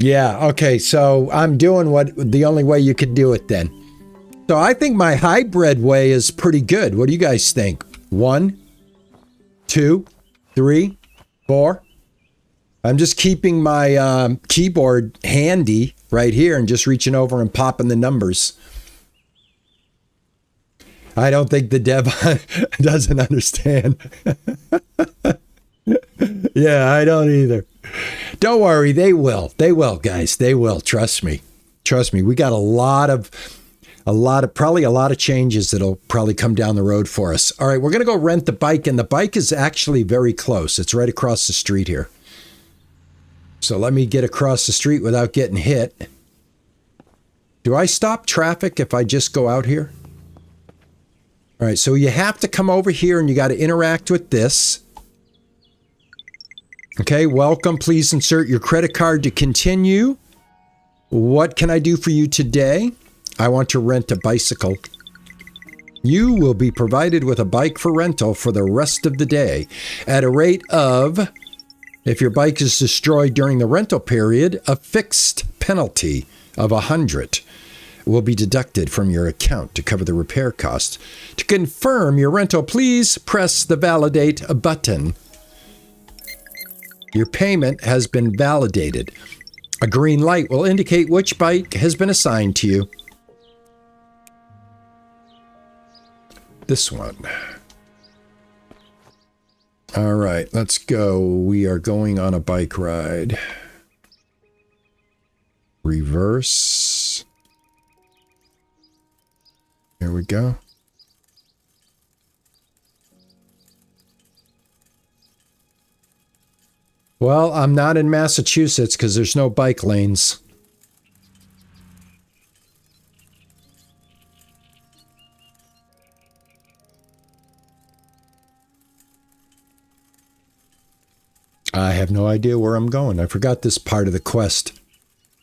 Yeah, okay, so I'm doing the only way you could do it then. So I think my hybrid way is pretty good. What do you guys think? 1, 2, 3, 4. I'm just keeping my keyboard handy right here and just reaching over and popping the numbers. I don't think the dev doesn't understand. Yeah, I don't either. Don't worry, they will. They will, guys. They will. Trust me. Trust me. We got probably a lot of changes that'll probably come down the road for us. All right, we're going to go rent the bike, and the bike is actually very close. It's right across the street here. So let me get across the street without getting hit. Do I stop traffic if I just go out here? All right, so you have to come over here and you got to interact with this. Okay, welcome. Please insert your credit card to continue. What can I do for you today? I want to rent a bicycle. You will be provided with a bike for rental for the rest of the day at a rate of, if your bike is destroyed during the rental period, a fixed penalty of $100 will be deducted from your account to cover the repair cost. To confirm your rental, please press the validate button. Your payment has been validated. A green light will indicate which bike has been assigned to you. This one. All right, let's go. We are going on a bike ride. Reverse. Here we go. Well, I'm not in Massachusetts because there's no bike lanes. I have no idea where I'm going. I forgot this part of the quest.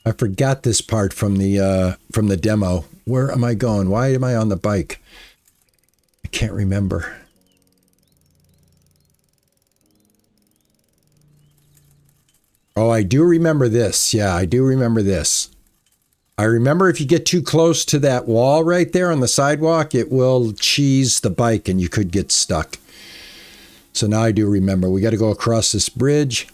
I forgot this part from the demo. Where am I going? Why am I on the bike? I can't remember. Oh, I do remember this. Yeah, I do remember this. I remember if you get too close to that wall right there on the sidewalk, it will cheese the bike and you could get stuck. So now I do remember. We got to go across this bridge.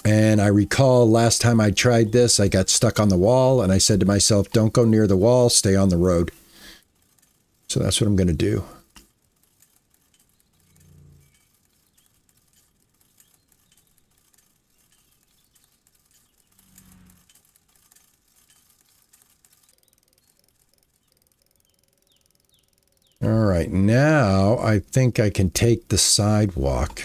And I recall last time I tried this, I got stuck on the wall and I said to myself, don't go near the wall, stay on the road. So that's what I'm going to do. All right, now I think I can take the sidewalk.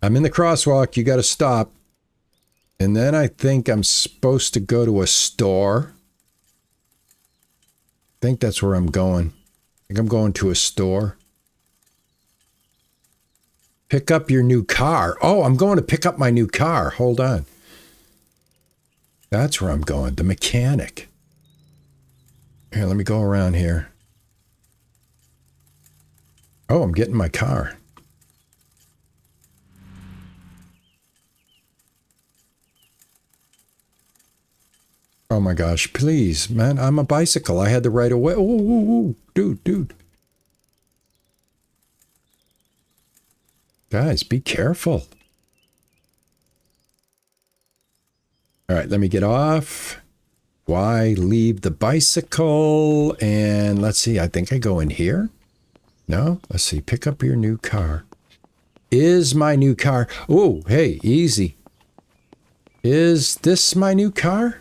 I'm in the crosswalk, you got to stop. And then I think I'm supposed to go to a store. I think that's where I'm going. I think I'm going to a store. Pick up your new car. Oh, I'm going to pick up my new car. Hold on. That's where I'm going. The mechanic. Here, let me go around here. Oh, I'm getting my car. Oh my gosh, please, man, I'm a bicycle. I had the right of way. Oh, dude. Guys, be careful. All right, let me get off. Why leave the bicycle? And let's see, I think I go in here. No? Let's see, pick up your new car. Is my new car... Oh, hey, easy. Is this my new car?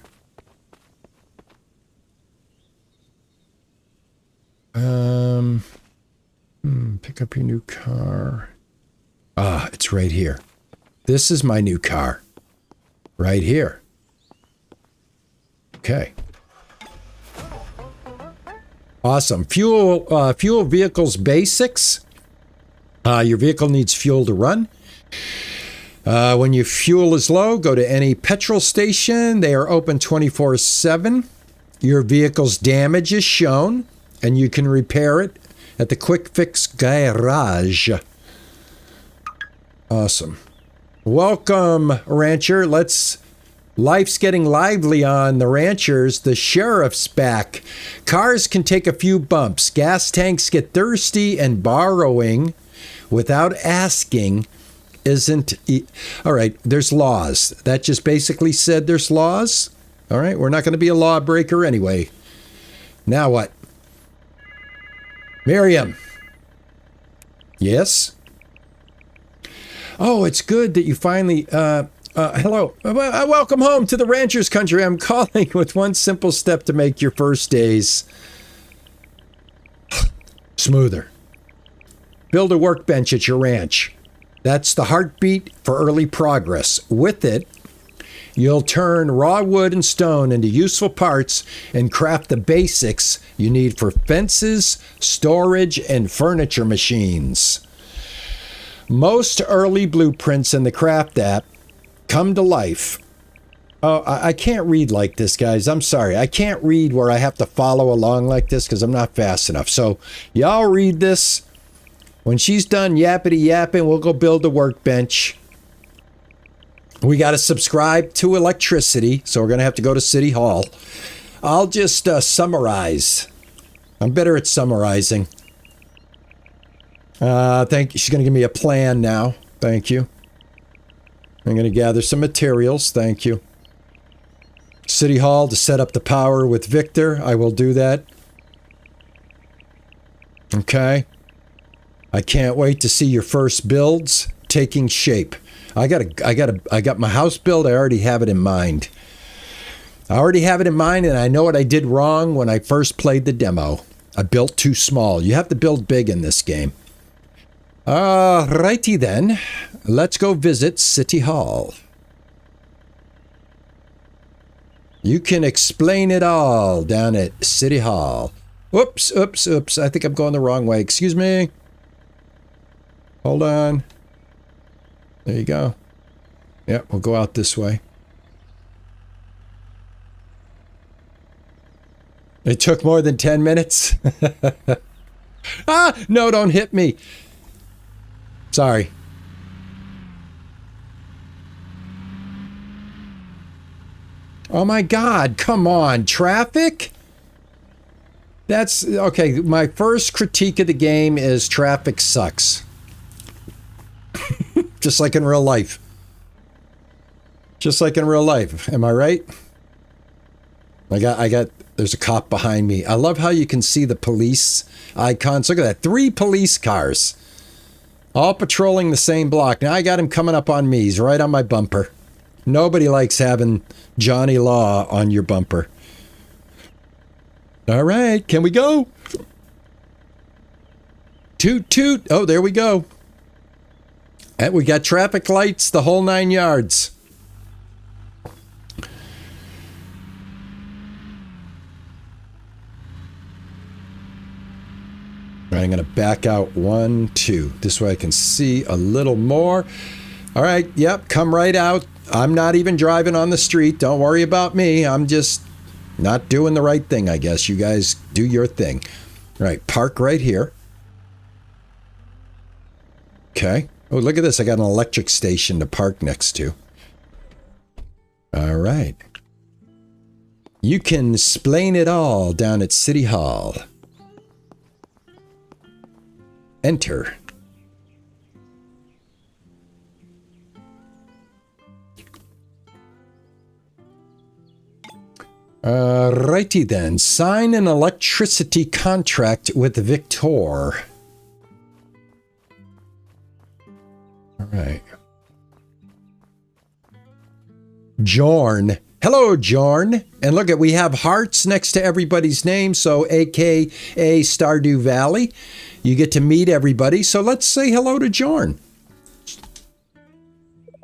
Pick up your new car. Ah, it's right here. This is my new car. Right here. Okay. Awesome. Fuel vehicles basics. Your vehicle needs fuel to run. When your fuel is low, go to any petrol station. They are open 24/7. Your vehicle's damage is shown, and you can repair it at the Quick Fix Garage. Awesome. Welcome, Rancher. Life's getting lively on the Ranchers. The sheriff's back. Cars can take a few bumps. Gas tanks get thirsty, and borrowing without asking isn't... All right, there's laws. That just basically said there's laws. All right, we're not going to be a lawbreaker anyway. Now what? Miriam. Yes? Oh, it's good that you finally... hello. Welcome home to the Rancher's Country. I'm calling with one simple step to make your first days smoother. Build a workbench at your ranch. That's the heartbeat for early progress. With it, you'll turn raw wood and stone into useful parts and craft the basics you need for fences, storage, and furniture machines. Most early blueprints in the Craft app come to life. Oh, I can't read like this, guys. I'm sorry. I can't read where I have to follow along like this because I'm not fast enough. So y'all read this. When she's done yappity yapping, we'll go build a workbench. We got to subscribe to electricity, so we're going to have to go to City Hall. I'll just summarize. I'm better at summarizing. Thank you. She's going to give me a plan now. Thank you. I'm going to gather some materials. Thank you. City Hall to set up the power with Victor. I will do that. Okay. I can't wait to see your first builds taking shape. I got my house built. I already have it in mind. And I know what I did wrong when I first played the demo. I built too small. You have to build big in this game. Righty then. Let's go visit City Hall. You can explain it all down at City Hall. Oops. I think I'm going the wrong way. Excuse me. Hold on. There you go. Yep, we'll go out this way. It took more than 10 minutes. No, don't hit me. Sorry. Oh my God, come on, traffic? That's, okay, my first critique of the game is traffic sucks. Just like in real life. Just like in real life. Am I right? There's a cop behind me. I love how you can see the police icons. Look at that. 3 police cars. All patrolling the same block. Now I got him coming up on me. He's right on my bumper. Nobody likes having Johnny Law on your bumper. All right. Can we go? Toot, toot. Oh, there we go. And we got traffic lights, the whole 9 yards. All right, I'm going to back out 1, 2. This way I can see a little more. All right, yep, come right out. I'm not even driving on the street. Don't worry about me. I'm just not doing the right thing, I guess. You guys do your thing. All right, park right here. Okay. Oh, look at this. I got an electric station to park next to. All right. You can explain it all down at City Hall. Enter. Righty then. Sign an electricity contract with Victor. All right. Jorn. Hello, Jorn. And look at, we have hearts next to everybody's name. So AKA Stardew Valley. You get to meet everybody. So let's say hello to Jorn.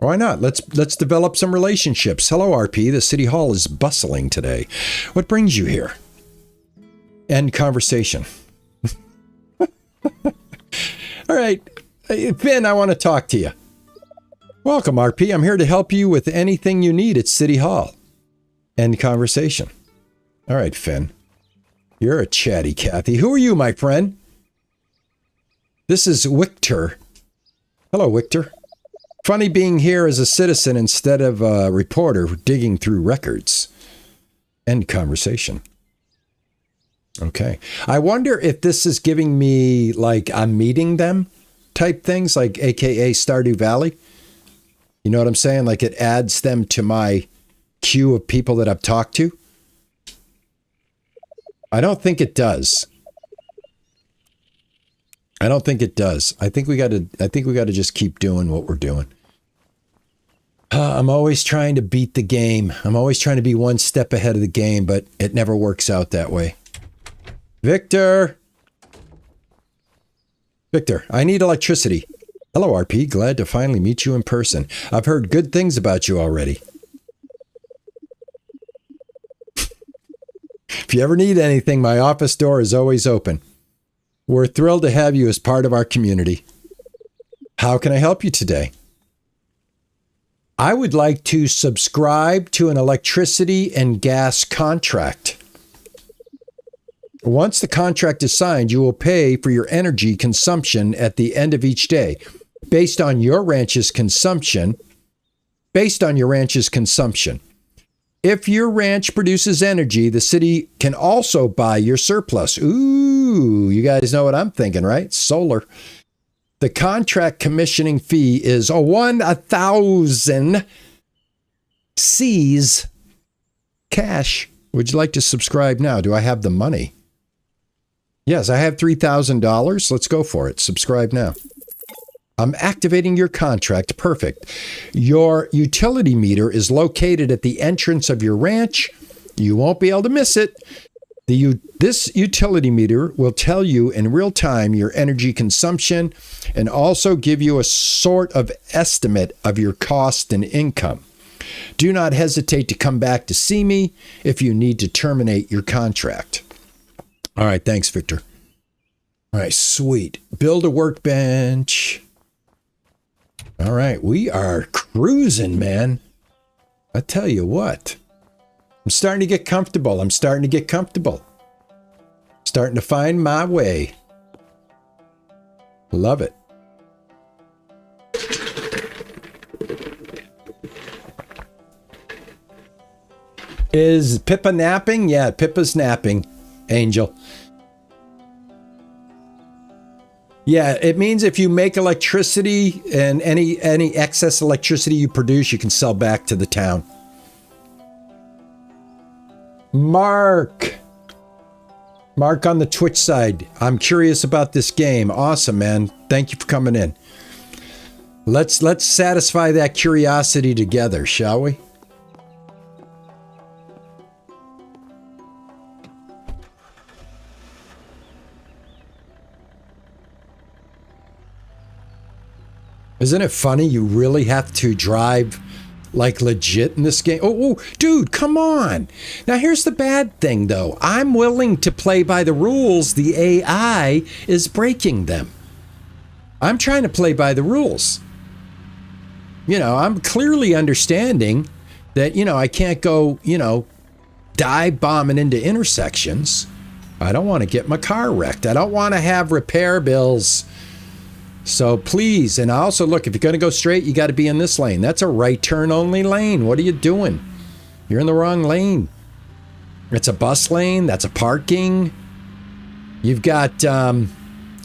Why not? Let's develop some relationships. Hello, RP. The city hall is bustling today. What brings you here? End conversation. All right. Finn, I want to talk to you. Welcome, RP. I'm here to help you with anything you need at City Hall. End conversation. All right, Finn. You're a chatty Cathy. Who are you, my friend? This is Victor. Hello, Victor. Funny being here as a citizen instead of a reporter digging through records. End conversation. Okay. I wonder if this is giving me, like, I'm meeting them type things, like AKA Stardew Valley. You know what I'm saying? Like, it adds them to my queue of people that I've talked to. I don't think it does. I don't think it does. I think we got to just keep doing what we're doing. I'm always trying to beat the game. I'm always trying to be one step ahead of the game, but it never works out that way. Victor! Victor, I need electricity. Hello, RP. Glad to finally meet you in person. I've heard good things about you already. If you ever need anything, my office door is always open. We're thrilled to have you as part of our community. How can I help you today? I would like to subscribe to an electricity and gas contract. Once the contract is signed, you will pay for your energy consumption at the end of each day, based on your ranch's consumption. If your ranch produces energy, the city can also buy your surplus. Ooh, you guys know what I'm thinking, right? Solar. The contract commissioning fee is 1,000 C's cash. Would you like to subscribe now? Do I have the money? Yes, I have $3,000. Let's go for it. Subscribe now. I'm activating your contract. Perfect. Your utility meter is located at the entrance of your ranch. You won't be able to miss it. This utility meter will tell you in real time your energy consumption and also give you a sort of estimate of your cost and income. Do not hesitate to come back to see me if you need to terminate your contract. All right, thanks, Victor. All right, sweet. Build a workbench. All right, we are cruising, man. I tell you what. I'm starting to get comfortable. Starting to find my way. Love it. Is Pippa napping? Yeah, Pippa's napping, Angel. Yeah, it means if you make electricity and any excess electricity you produce, you can sell back to the town. Mark on the Twitch side. I'm curious about this game. Awesome, man. Thank you for coming in. Let's satisfy that curiosity together, shall we? Isn't it funny? You really have to drive like legit in this game. Oh, dude, come on. Now, here's the bad thing, though. I'm willing to play by the rules. The AI is breaking them. I'm trying to play by the rules. You know, I'm clearly understanding that, you know, I can't go, you know, dive bombing into intersections. I don't want to get my car wrecked. I don't want to have repair bills. So please, and also look, if you're going to go straight, you got to be in this lane. That's a right turn only lane. What are you doing? You're in the wrong lane. It's a bus lane. That's a parking. You've got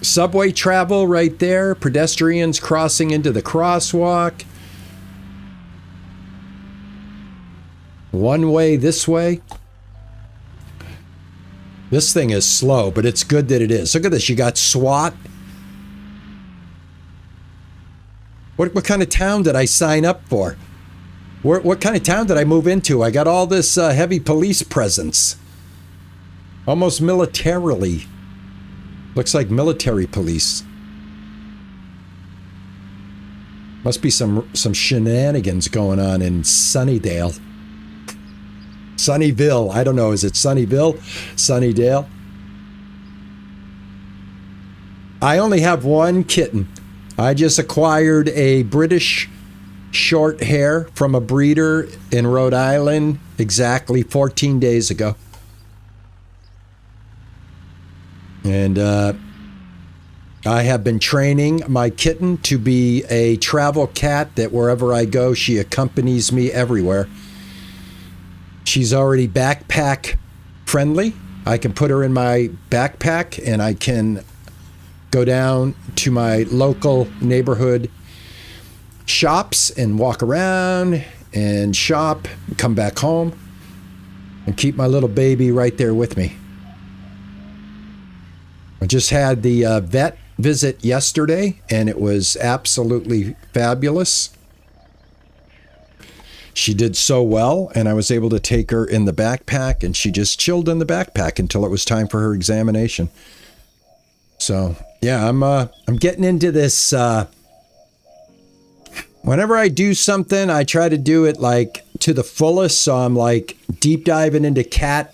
subway travel right there. Pedestrians crossing into the crosswalk. One way this way. This thing is slow, but it's good that it is. Look at this. You got SWAT. What kind of town did I sign up for? What kind of town did I move into? I got all this heavy police presence. Almost militarily. Looks like military police. Must be some shenanigans going on in Sunnydale. Sunnyville. I don't know. Is it Sunnyville? Sunnydale? I only have one kitten. I just acquired a British short hair from a breeder in Rhode Island exactly 14 days ago. And I have been training my kitten to be a travel cat that wherever I go, she accompanies me everywhere. She's already backpack friendly. I can put her in my backpack and I can go down to my local neighborhood shops and walk around and shop, come back home and keep my little baby right there with me. I just had the vet visit yesterday and it was absolutely fabulous. She did so well and I was able to take her in the backpack and she just chilled in the backpack until it was time for her examination. So yeah, I'm getting into this. Whenever I do something, I try to do it like to the fullest. So I'm like deep diving into cat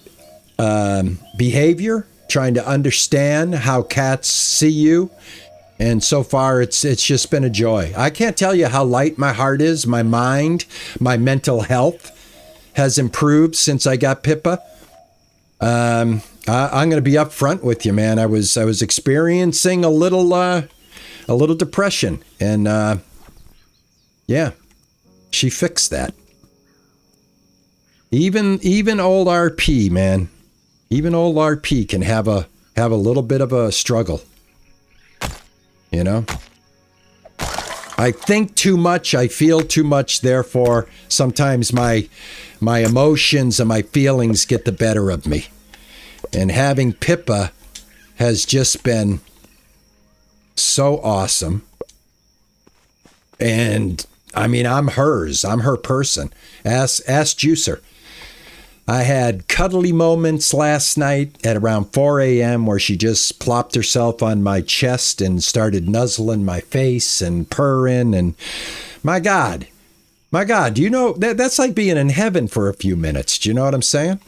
behavior, trying to understand how cats see you. And so far, it's just been a joy. I can't tell you how light my heart is. My mind, my mental health has improved since I got Pippa. I'm going to be upfront with you, man. I was experiencing a little depression, and yeah, she fixed that. Even old RP, man. Even old RP can have a little bit of a struggle. You know? I think too much, I feel too much, therefore sometimes my emotions and my feelings get the better of me. And having Pippa has just been so awesome. And I mean, I'm hers. I'm her person. Ask Juicer. I had cuddly moments last night at around 4 a.m. where she just plopped herself on my chest and started nuzzling my face and purring. And my God, do you know that's like being in heaven for a few minutes? Do you know what I'm saying?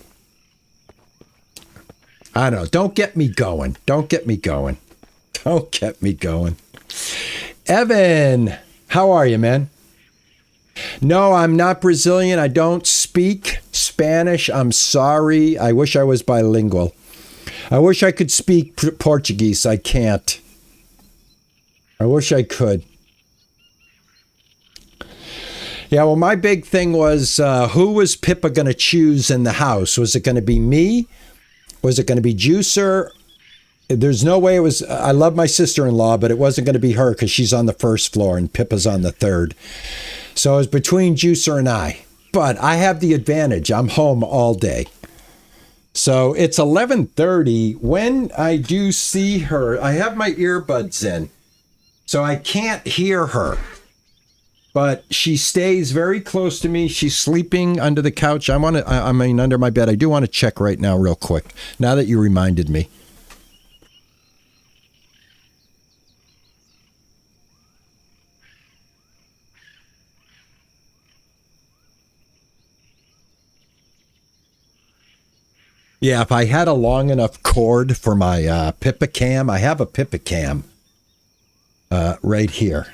I don't know. Don't get me going. Evan, how are you, man? No, I'm not Brazilian. I don't speak Spanish. I'm sorry. I wish I was bilingual. I wish I could speak Portuguese. I can't. I wish I could. Yeah, well, my big thing was who was Pippa going to choose in the house? Was it going to be me? Was it going to be Juicer? There's no way it was. I love my sister-in-law, but it wasn't going to be her because she's on the first floor and Pippa's on the third. So it was between Juicer and I. But I have the advantage. I'm home all day. So it's 11:30. When I do see her, I have my earbuds in. So I can't hear her. But she stays very close to me. She's sleeping under the couch. I mean, under my bed. I do want to check right now real quick. Now that you reminded me. Yeah, if I had a long enough cord for my Pippa cam, I have a Pippa cam right here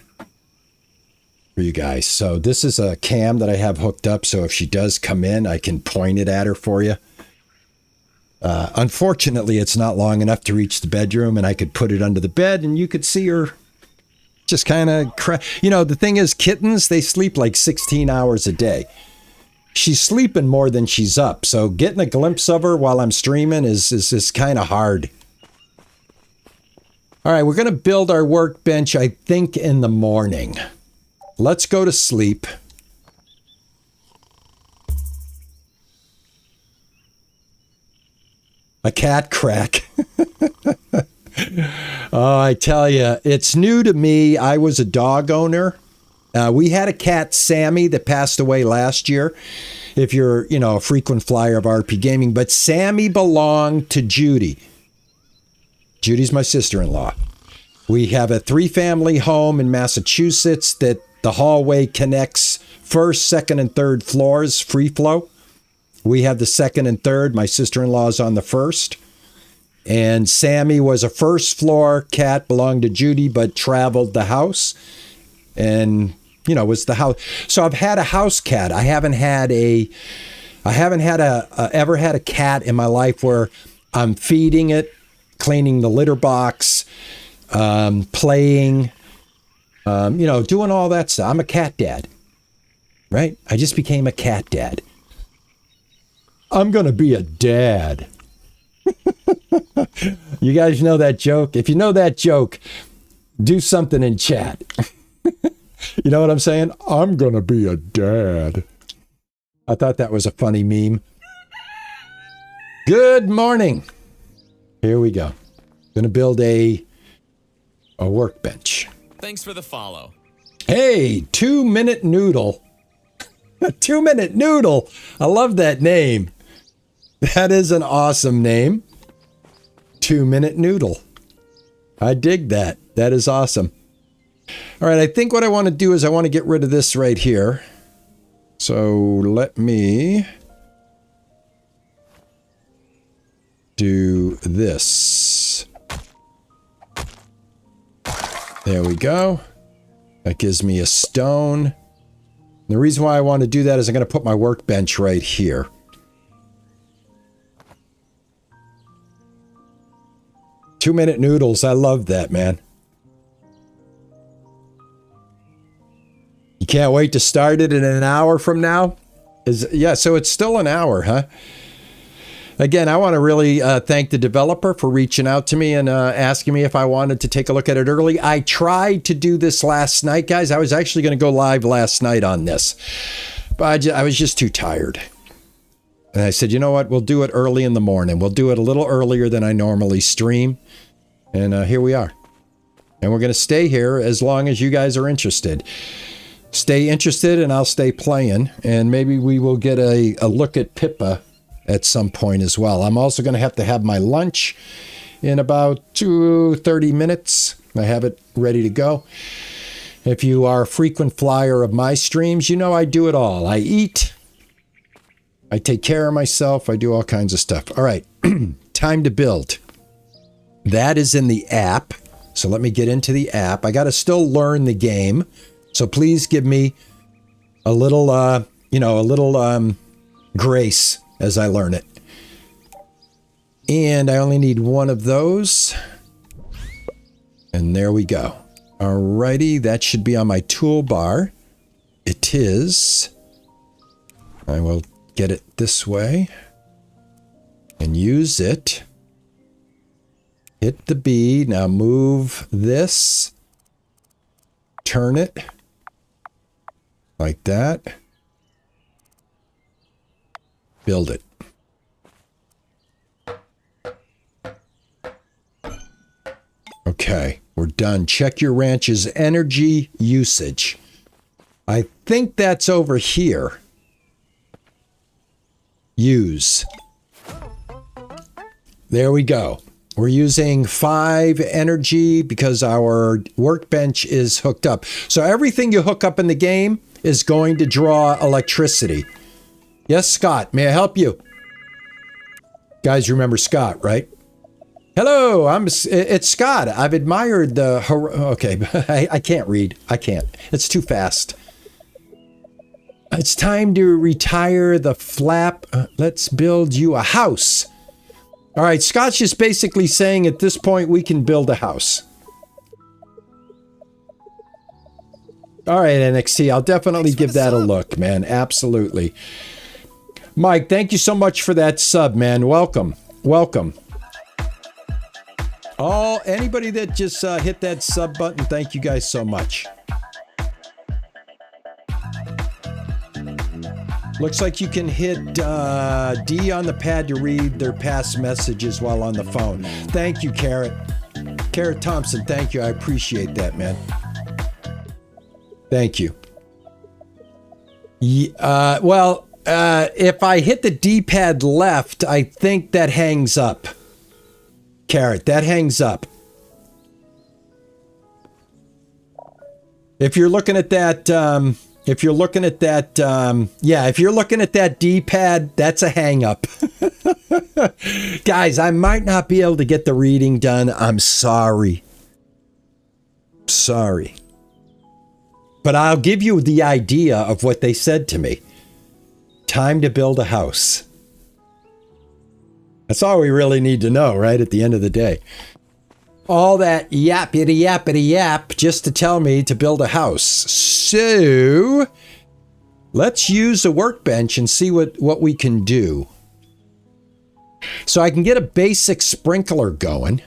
for you guys. So this is a cam that I have hooked up. So if she does come in, I can point it at her for you. Unfortunately, it's not long enough to reach the bedroom, and I could put it under the bed and you could see her just kind of the thing is, kittens, they sleep like 16 hours a day. She's sleeping more than she's up, so getting a glimpse of her while I'm streaming is kind of hard. All right, we're going to build our workbench, I think, in the morning. Let's go to sleep. A cat crack. Oh, I tell you, it's new to me. I was a dog owner. We had a cat, Sammy, that passed away last year. If you're, a frequent flyer of RP Gaming, but Sammy belonged to Judy. Judy's my sister-in-law. We have a 3-family home in Massachusetts that the hallway connects first, second, and third floors, free flow. We have the second and third. My sister-in-law's on the first. And Sammy was a first floor cat, belonged to Judy, but traveled the house and, was the house. So I've had a house cat. I haven't ever had a cat in my life where I'm feeding it, cleaning the litter box, playing, doing all that stuff. I'm a cat dad, right? I just became a cat dad. I'm going to be a dad. You guys know that joke? If you know that joke, do something in chat. You know what I'm saying? I'm going to be a dad. I thought that was a funny meme. Good morning. Here we go. Going to build a workbench. Thanks for the follow. Hey, 2-Minute Noodle. 2-Minute Noodle. I love that name. That is an awesome name. 2-Minute Noodle. I dig that. That is awesome. All right, I think what I want to do is I want to get rid of this right here. So let me do this. There we go. That gives me a stone. The reason why I want to do that is I'm going to put my workbench right here. Two-Minute Noodles. I love that, man. You can't wait to start it in an hour from now? Yeah, so it's still an hour, huh? Again, I want to really thank the developer for reaching out to me and asking me if I wanted to take a look at it early. I tried to do this last night, guys. I was actually going to go live last night on this, but I was just too tired. And I said, you know what? We'll do it early in the morning. We'll do it a little earlier than I normally stream. And here we are. And we're going to stay here as long as you guys are interested. Stay interested and I'll stay playing. And maybe we will get a look at Pippa at some point as well. I'm also going to have my lunch in about 30 minutes. I have it ready to go. If you are a frequent flyer of my streams, you know I do it all. I eat. I take care of myself. I do all kinds of stuff. All right. Time to build. That is in the app. So let me get into the app. I got to still learn the game. So please give me a little, grace as I learn it. And I only need one of those. And there we go. Alrighty, that should be on my toolbar. It is. I will get it this way and use it. Hit the B. Now move this. Turn it like that. Build it. Okay, we're done. Check your ranch's energy usage. I think that's over here. Use. There we go. We're using 5 energy because our workbench is hooked up. So everything you hook up in the game is going to draw electricity. Yes, Scott, may I help you? Guys, remember Scott, right? Hello, it's Scott. I've admired the... Okay, I can't read. I can't. It's too fast. It's time to retire the flap. Let's build you a house. All right, Scott's just basically saying at this point we can build a house. All right, NXT, I'll definitely give that a look, man. Absolutely. Mike, thank you so much for that sub, man. Welcome. Welcome. Anybody that just hit that sub button, thank you guys so much. Looks like you can hit D on the pad to read their past messages while on the phone. Thank you, Carrot. Carrot Thompson, thank you. I appreciate that, man. Thank you. If I hit the D-pad left, I think that hangs up. Carrot, that hangs up. If you're looking at that, if you're looking at that D-pad, that's a hang up. Guys, I might not be able to get the reading done. I'm sorry. Sorry. But I'll give you the idea of what they said to me. Time to build a house. That's all we really need to know, right? At the end of the day. All that yappity yappity yap just to tell me to build a house. So let's use a workbench and see what we can do. So I can get a basic sprinkler going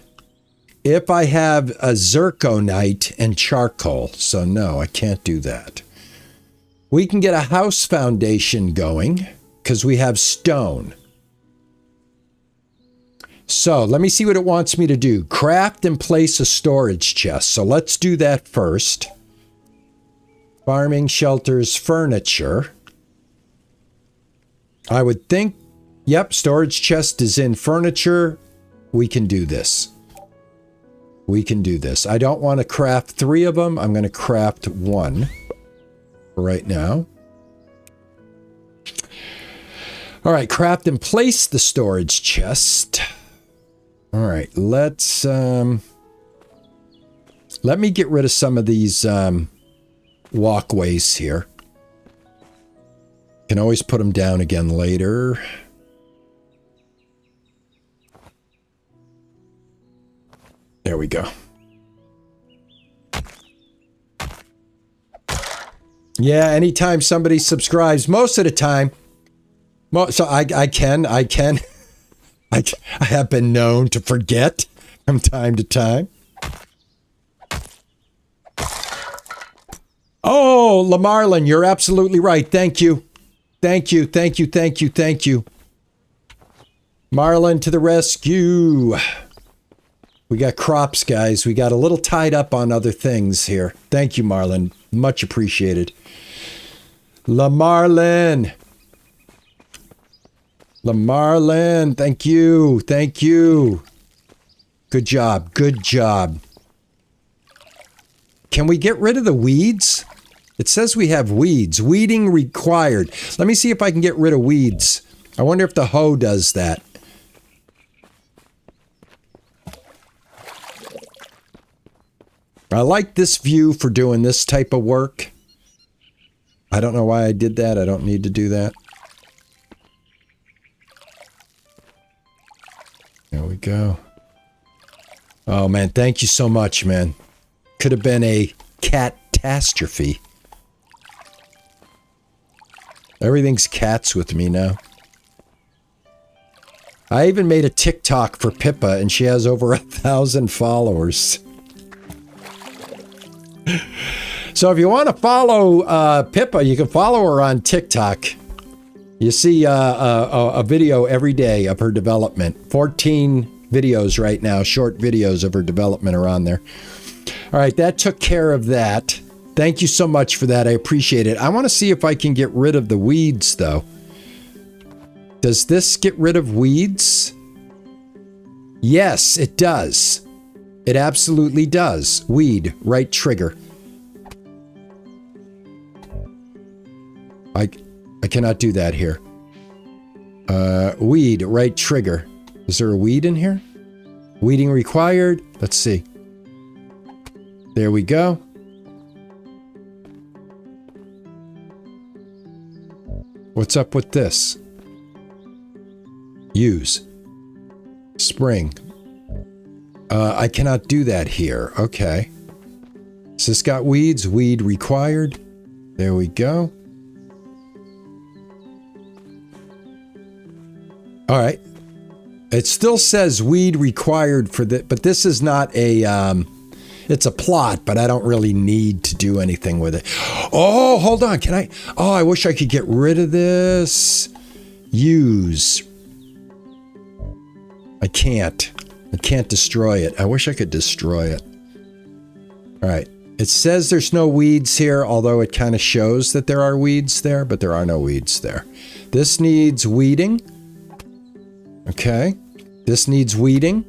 if I have a zirconite and charcoal. So no, I can't do that. We can get a house foundation going because we have stone. So let me see what it wants me to do. Craft and place a storage chest. So let's do that first. Farming, shelters, furniture. I would think, yep, storage chest is in furniture. We can do this. We can do this. I don't want to craft 3 of them. I'm going to craft 1 right now. All right, craft and place the storage chest. All right, let's let me get rid of some of these walkways here. Can always put them down again later. There we go. Yeah, anytime somebody subscribes, most of the time. So I have been known to forget from time to time. Oh, Lamarlin, you're absolutely right. Thank you. Thank you, thank you, thank you, thank you. Marlin to the rescue. We got crops, guys. We got a little tied up on other things here. Thank you, Marlin. Much appreciated. Lamarlin. Lamarlin, thank you. Thank you. Good job. Good job. Can we get rid of the weeds? It says we have weeds. Weeding required. Let me see if I can get rid of weeds. I wonder if the hoe does that. I like this view for doing this type of work. I don't know why I did that. I don't need to do that. There we go. Oh, man. Thank you so much, man. Could have been a catastrophe. Everything's cats with me now. I even made a TikTok for Pippa, and she has over 1,000 followers. So if you want to follow Pippa, you can follow her on TikTok. You see a video every day of her development. 14 videos right now, short videos of her development are on there. All right, that took care of that. Thank you so much for that. I appreciate it. I want to see if I can get rid of the weeds, though. Does this get rid of weeds? Yes, it does. It absolutely does. Weed, right trigger. I cannot do that here. Weed, right trigger. Is there a weed in here? Weeding required. Let's see. There we go. What's up with this? Use. Spring. I cannot do that here. Okay. Has this got weeds? Weed required. There we go. All right. It still says weed required for the, but this is not a, It's a plot, but I don't really need to do anything with it. Oh, hold on. Can I? Oh, I wish I could get rid of this. Use. I can't. I can't destroy it. I wish I could destroy it. All right. It says there's no weeds here, although it kind of shows that there are weeds there, but there are no weeds there. This needs weeding. Okay. This needs weeding.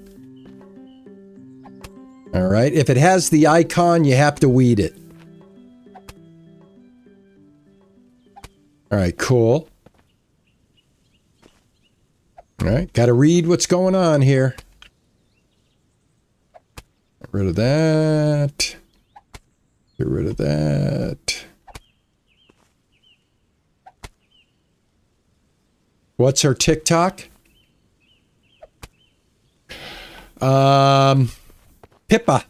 All right. If it has the icon, you have to weed it. All right. Cool. All right. Got to read what's going on here. Get rid of that. Get rid of that. What's her TikTok? Pippa.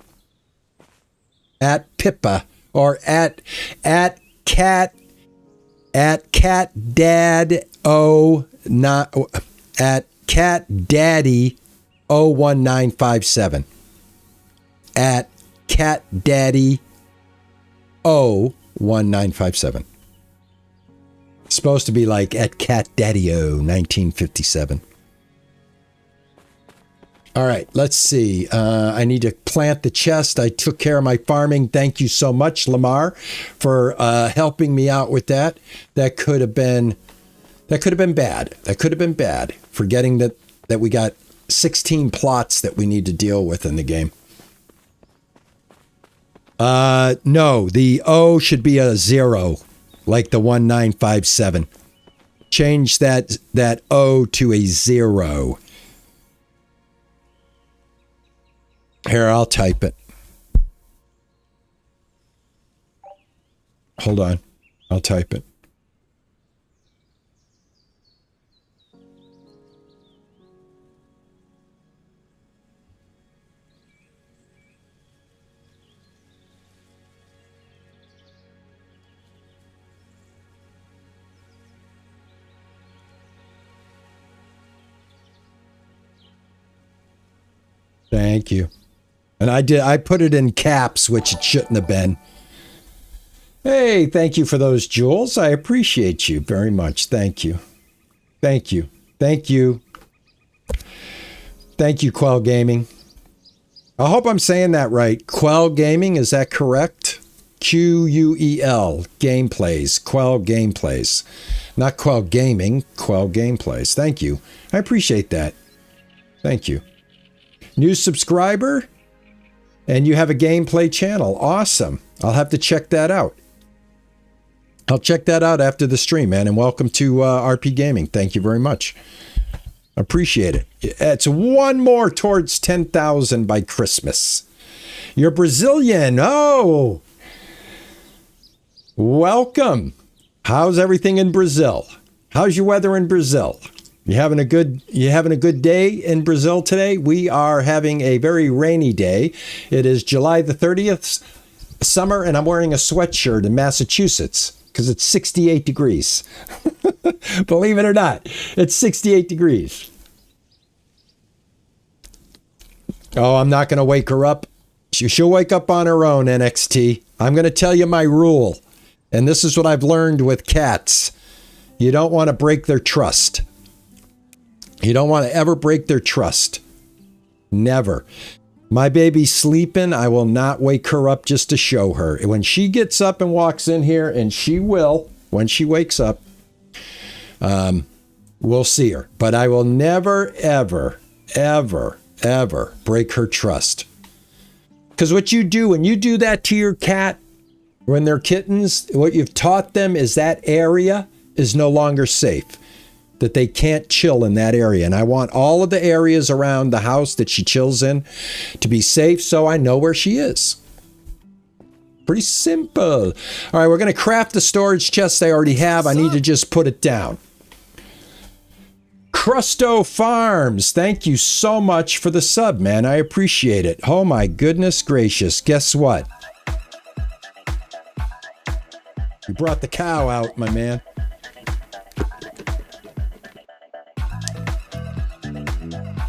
At Pippa. Or at cat dad o not at cat daddy 01957. At cat daddy 01957. It's supposed to be like at cat daddy 1957. All right, let's see. I need to plant the chest. I took care of my farming. Thank you so much, Lamar, for helping me out with that. That could have been bad. That could have been bad. Forgetting that we got 16 plots that we need to deal with in the game. No, the O should be a 0, like the 1957. Change that O to a 0. Here, I'll type it. Hold on. I'll type it. Thank you. And I put it in caps, which it shouldn't have been. Hey, thank you for those jewels. I appreciate you very much. Thank you. Thank you. Thank you. Thank you, Quell Gaming. I hope I'm saying that right. Quell Gaming, is that correct? Quel Gameplays. Quell Gameplays. Not Quell Gaming, Quell Gameplays. Thank you. I appreciate that. Thank you. New subscriber? And you have a gameplay channel. Awesome. I'll have to check that out. I'll check that out after the stream, man. And welcome to RP Gaming. Thank you very much. Appreciate it. It's one more towards 10,000 by Christmas. You're Brazilian. Oh, welcome. How's everything in Brazil? How's your weather in Brazil? You having a good day in Brazil today? We are having a very rainy day. It is July the 30th, summer, and I'm wearing a sweatshirt in Massachusetts because it's 68 degrees. Believe it or not, it's 68 degrees. Oh, I'm not going to wake her up. She'll wake up on her own, NXT. I'm going to tell you my rule, and this is what I've learned with cats. You don't want to break their trust. You don't want to ever break their trust. Never. My baby's sleeping. I will not wake her up just to show her. When she gets up and walks in here, and she will, when she wakes up, we'll see her. But I will never, ever, ever, ever break her trust. Because what you do, when you do that to your cat, when they're kittens, what you've taught them is that area is no longer safe. That they can't chill in that area. And I want all of the areas around the house that she chills in to be safe so I know where she is. Pretty simple. All right, we're going to craft the storage chest I already have. I need to just put it down. Crusto Farms, thank you so much for the sub, man. I appreciate it. Oh my goodness gracious. Guess what? You brought the cow out, my man.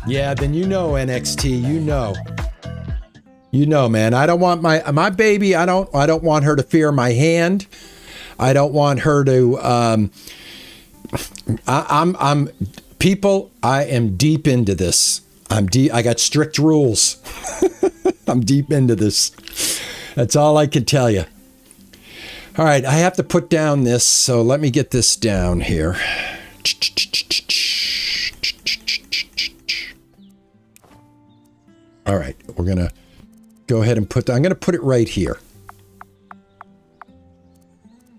Yeah, then you know, NXT, you know. You know, man, I don't want my baby. I don't want her to fear my hand. I don't want her to. I'm people. I am deep into this. I got strict rules. I'm deep into this. That's all I can tell you. All right, I have to put down this, so let me get this down here. All right, we're gonna go ahead and I'm gonna put it right here.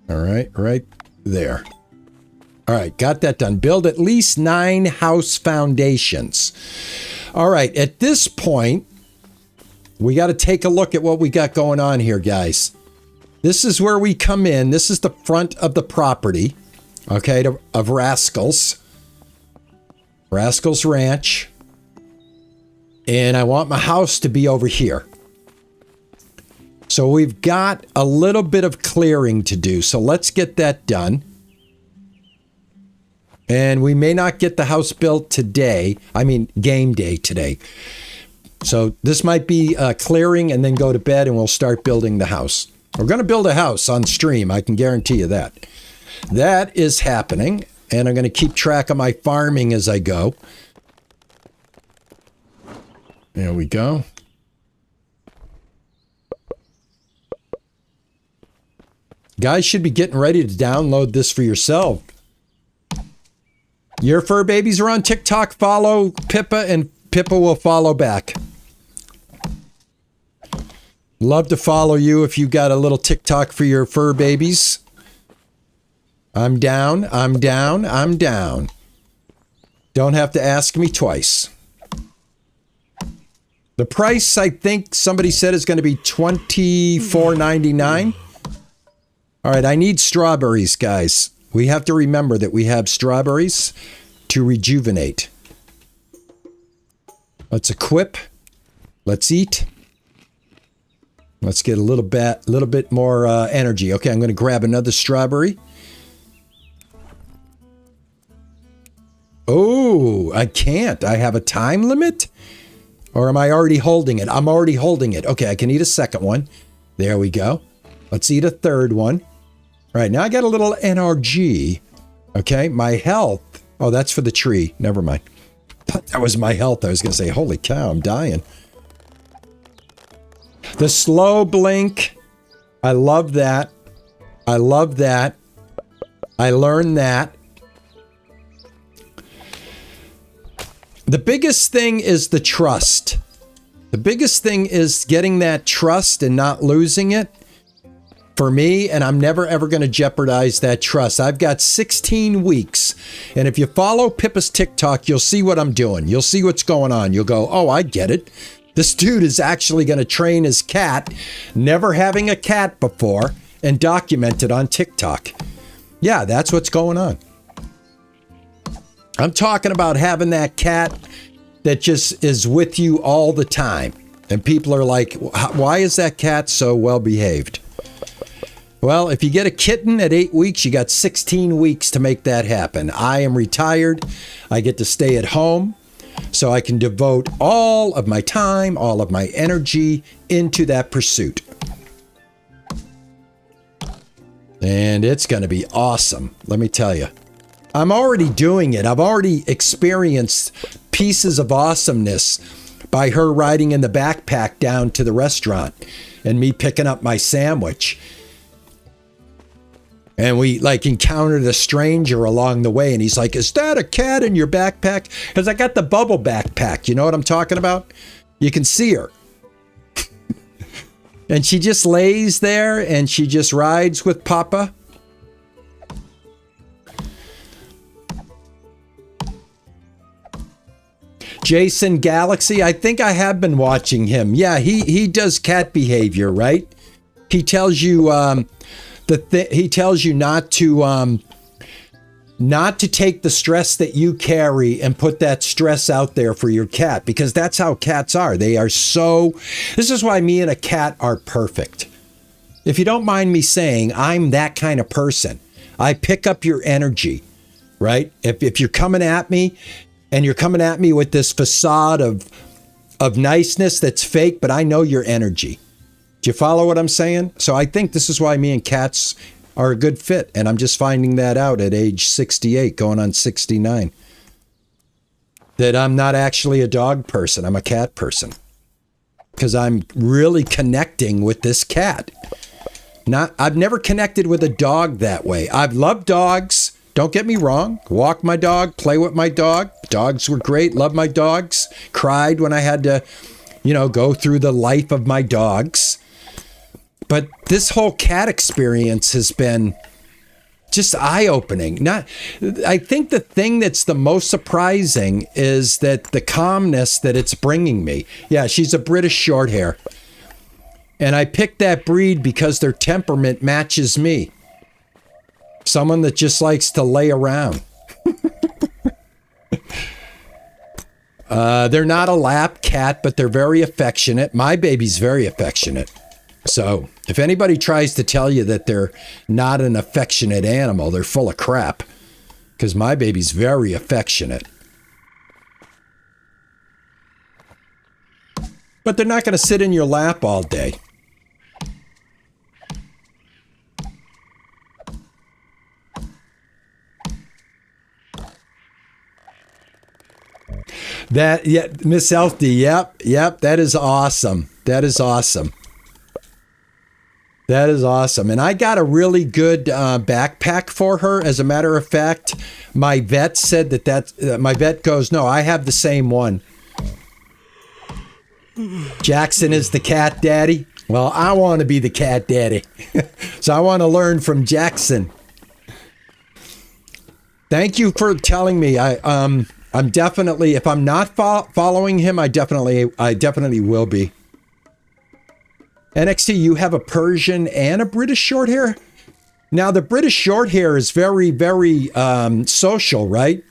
All right, right there. All right, got that done. Build at least 9 house foundations. All right, at this point, we got to take a look at what we got going on here, guys. This is where we come in. This is the front of the property, okay, of Rascals. Rascals Ranch. And I want my house to be over here. So we've got a little bit of clearing to do. So let's get that done. And we may not get the house built today. I mean, game day today. So this might be clearing and then go to bed and we'll start building the house. We're going to build a house on stream. I can guarantee you that. That is happening. And I'm going to keep track of my farming as I go. There we go. Guys should be getting ready to download this for yourself. Your fur babies are on TikTok. Follow Pippa and Pippa will follow back. Love to follow you if you got a little TikTok for your fur babies. I'm down. I'm down. I'm down. Don't have to ask me twice. The price, I think somebody said, is going to be $24.99. All right, I need strawberries, guys. We have to remember that we have strawberries to rejuvenate. Let's equip. Let's eat. Let's get a little bit more energy. Okay, I'm going to grab another strawberry. Oh, I can't. I have a time limit? Or am I already holding it? I'm already holding it. Okay, I can eat a second one. There we go. Let's eat a third one. All right, now I got a little NRG. Okay, my health. Oh, that's for the tree. Never mind. That was my health. I was going to say, holy cow, I'm dying. The slow blink. I love that. I love that. I learned that. The biggest thing is the trust. The biggest thing is getting that trust and not losing it for me, and I'm never ever going to jeopardize that trust. I've got 16 weeks, and if you follow Pippa's TikTok, you'll see what I'm doing. You'll see what's going on. You'll go, oh, I get it. This dude is actually going to train his cat, never having a cat before, and document it on TikTok. Yeah, that's what's going on. I'm talking about having that cat that just is with you all the time. And people are like, why is that cat so well behaved? Well, if you get a kitten at 8 weeks, you got 16 weeks to make that happen. I am retired. I get to stay at home, so I can devote all of my time, all of my energy into that pursuit. And it's going to be awesome, let me tell you. I'm already doing it. I've already experienced pieces of awesomeness by her riding in the backpack down to the restaurant and me picking up my sandwich. And we encountered a stranger along the way, and he's like, is that a cat in your backpack? Because I got the bubble backpack. You know what I'm talking about? You can see her. And she just lays there and she just rides with Papa. Jason Galaxy, I think I have been watching him. Yeah, he does cat behavior, right? He tells you he tells you not to take the stress that you carry and put that stress out there for your cat, because that's how cats are. They are so. This is why me and a cat are perfect. If you don't mind me saying, I'm that kind of person. I pick up your energy, right? If you're coming at me and you're coming at me with this facade of of niceness that's fake, but I know your energy. Do you follow what I'm saying? So I think this is why me and cats are a good fit. And I'm just finding that out at age 68, going on 69. That I'm not actually a dog person. I'm a cat person. Because I'm really connecting with this cat. I've never connected with a dog that way. I've loved dogs. Don't get me wrong. Walk my dog, play with my dog. Dogs were great. Love my dogs. Cried when I had to, go through the life of my dogs. But this whole cat experience has been just eye-opening. I think the thing that's the most surprising is that the calmness that it's bringing me. Yeah, she's a British Shorthair. And I picked that breed because their temperament matches me. Someone that just likes to lay around. They're not a lap cat, but they're very affectionate. My baby's very affectionate. So if anybody tries to tell you that they're not an affectionate animal, they're full of crap. Because my baby's very affectionate. But they're not going to sit in your lap all day. Miss Elfie, yep, that is awesome. That is awesome. And I got a really good backpack for her. As a matter of fact, my vet said my vet goes, no, I have the same one. Jackson is the cat daddy. Well, I want to be the cat daddy. So I want to learn from Jackson. Thank you for telling me. I'm definitely, if I'm not following him, I definitely will be. NXT, you have a Persian and a British Shorthair? Now, the British Shorthair is very, very social, right?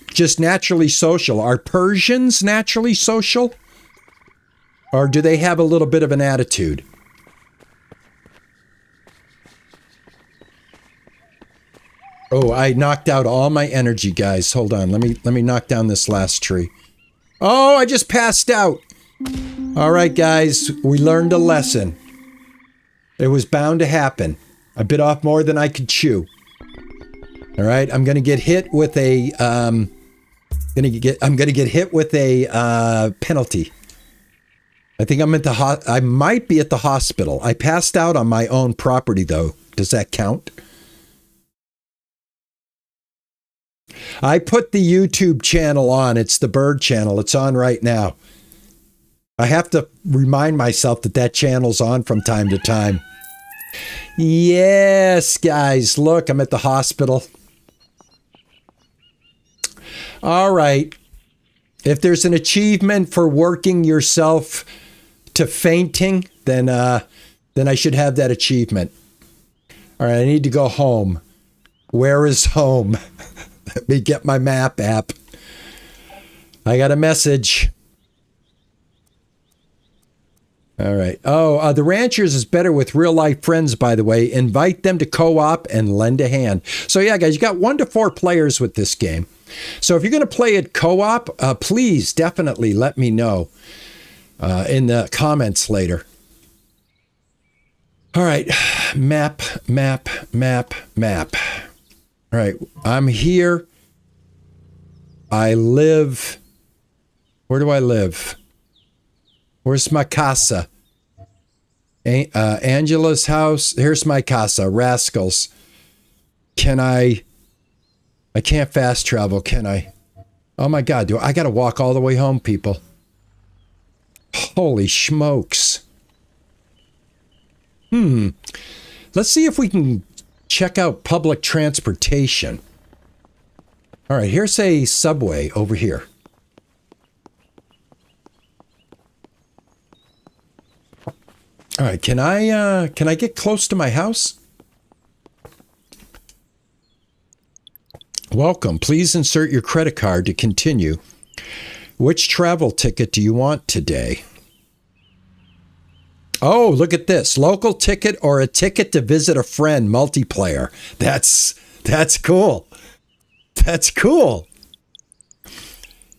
Just naturally social. Are Persians naturally social? Or do they have a little bit of an attitude? Oh, I knocked out all my energy, guys. Hold on. Let me knock down this last tree. Oh, I just passed out. All right, guys. We learned a lesson. It was bound to happen. I bit off more than I could chew. All right. I'm going to get hit with a I'm going to get hit with a penalty. I think I might be at the hospital. I passed out on my own property though. Does that count? I put the YouTube channel on. It's the Bird channel. It's on right now. I have to remind myself that channel's on from time to time. Yes, guys. Look, I'm at the hospital. All right. If there's an achievement for working yourself to fainting, then I should have that achievement. All right, I need to go home. Where is home? Let me get my map app. I got a message. All right. Oh, the Ranchers is better with real life friends, by the way. Invite them to co-op and lend a hand. So yeah, guys, you got 1 to 4 players with this game. So if you're going to play it co-op, please definitely let me know in the comments later. All right. Map. All right. I'm here. I live. Where do I live? Where's my casa? Angela's house. Here's my casa. Rascals. I can't fast travel, can I? Oh my God. I got to walk all the way home, people. Holy smokes. Let's see if we can check out public transportation. All right, here's a subway over here. All right, can I get close to my house? Welcome. Please insert your credit card to continue. Which travel ticket do you want today? Oh, look at this. Local ticket or a ticket to visit a friend multiplayer. That's cool. That's cool.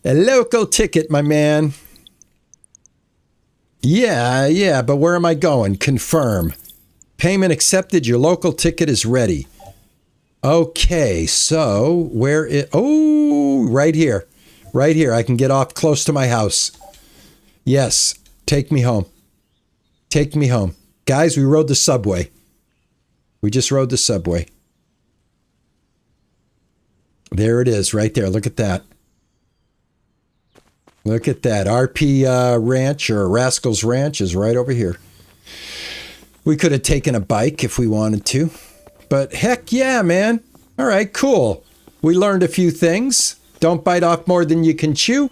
A local ticket, my man. Yeah, but where am I going? Confirm. Payment accepted. Your local ticket is ready. Okay, so where is... Oh, right here. Right here. I can get off close to my house. Yes, take me home. Take me home. Guys, we rode the subway. We just rode the subway. There it is, right there. Look at that. Look at that. RP Ranch or Rascals Ranch is right over here. We could have taken a bike if we wanted to. But heck yeah, man. All right, cool. We learned a few things. Don't bite off more than you can chew.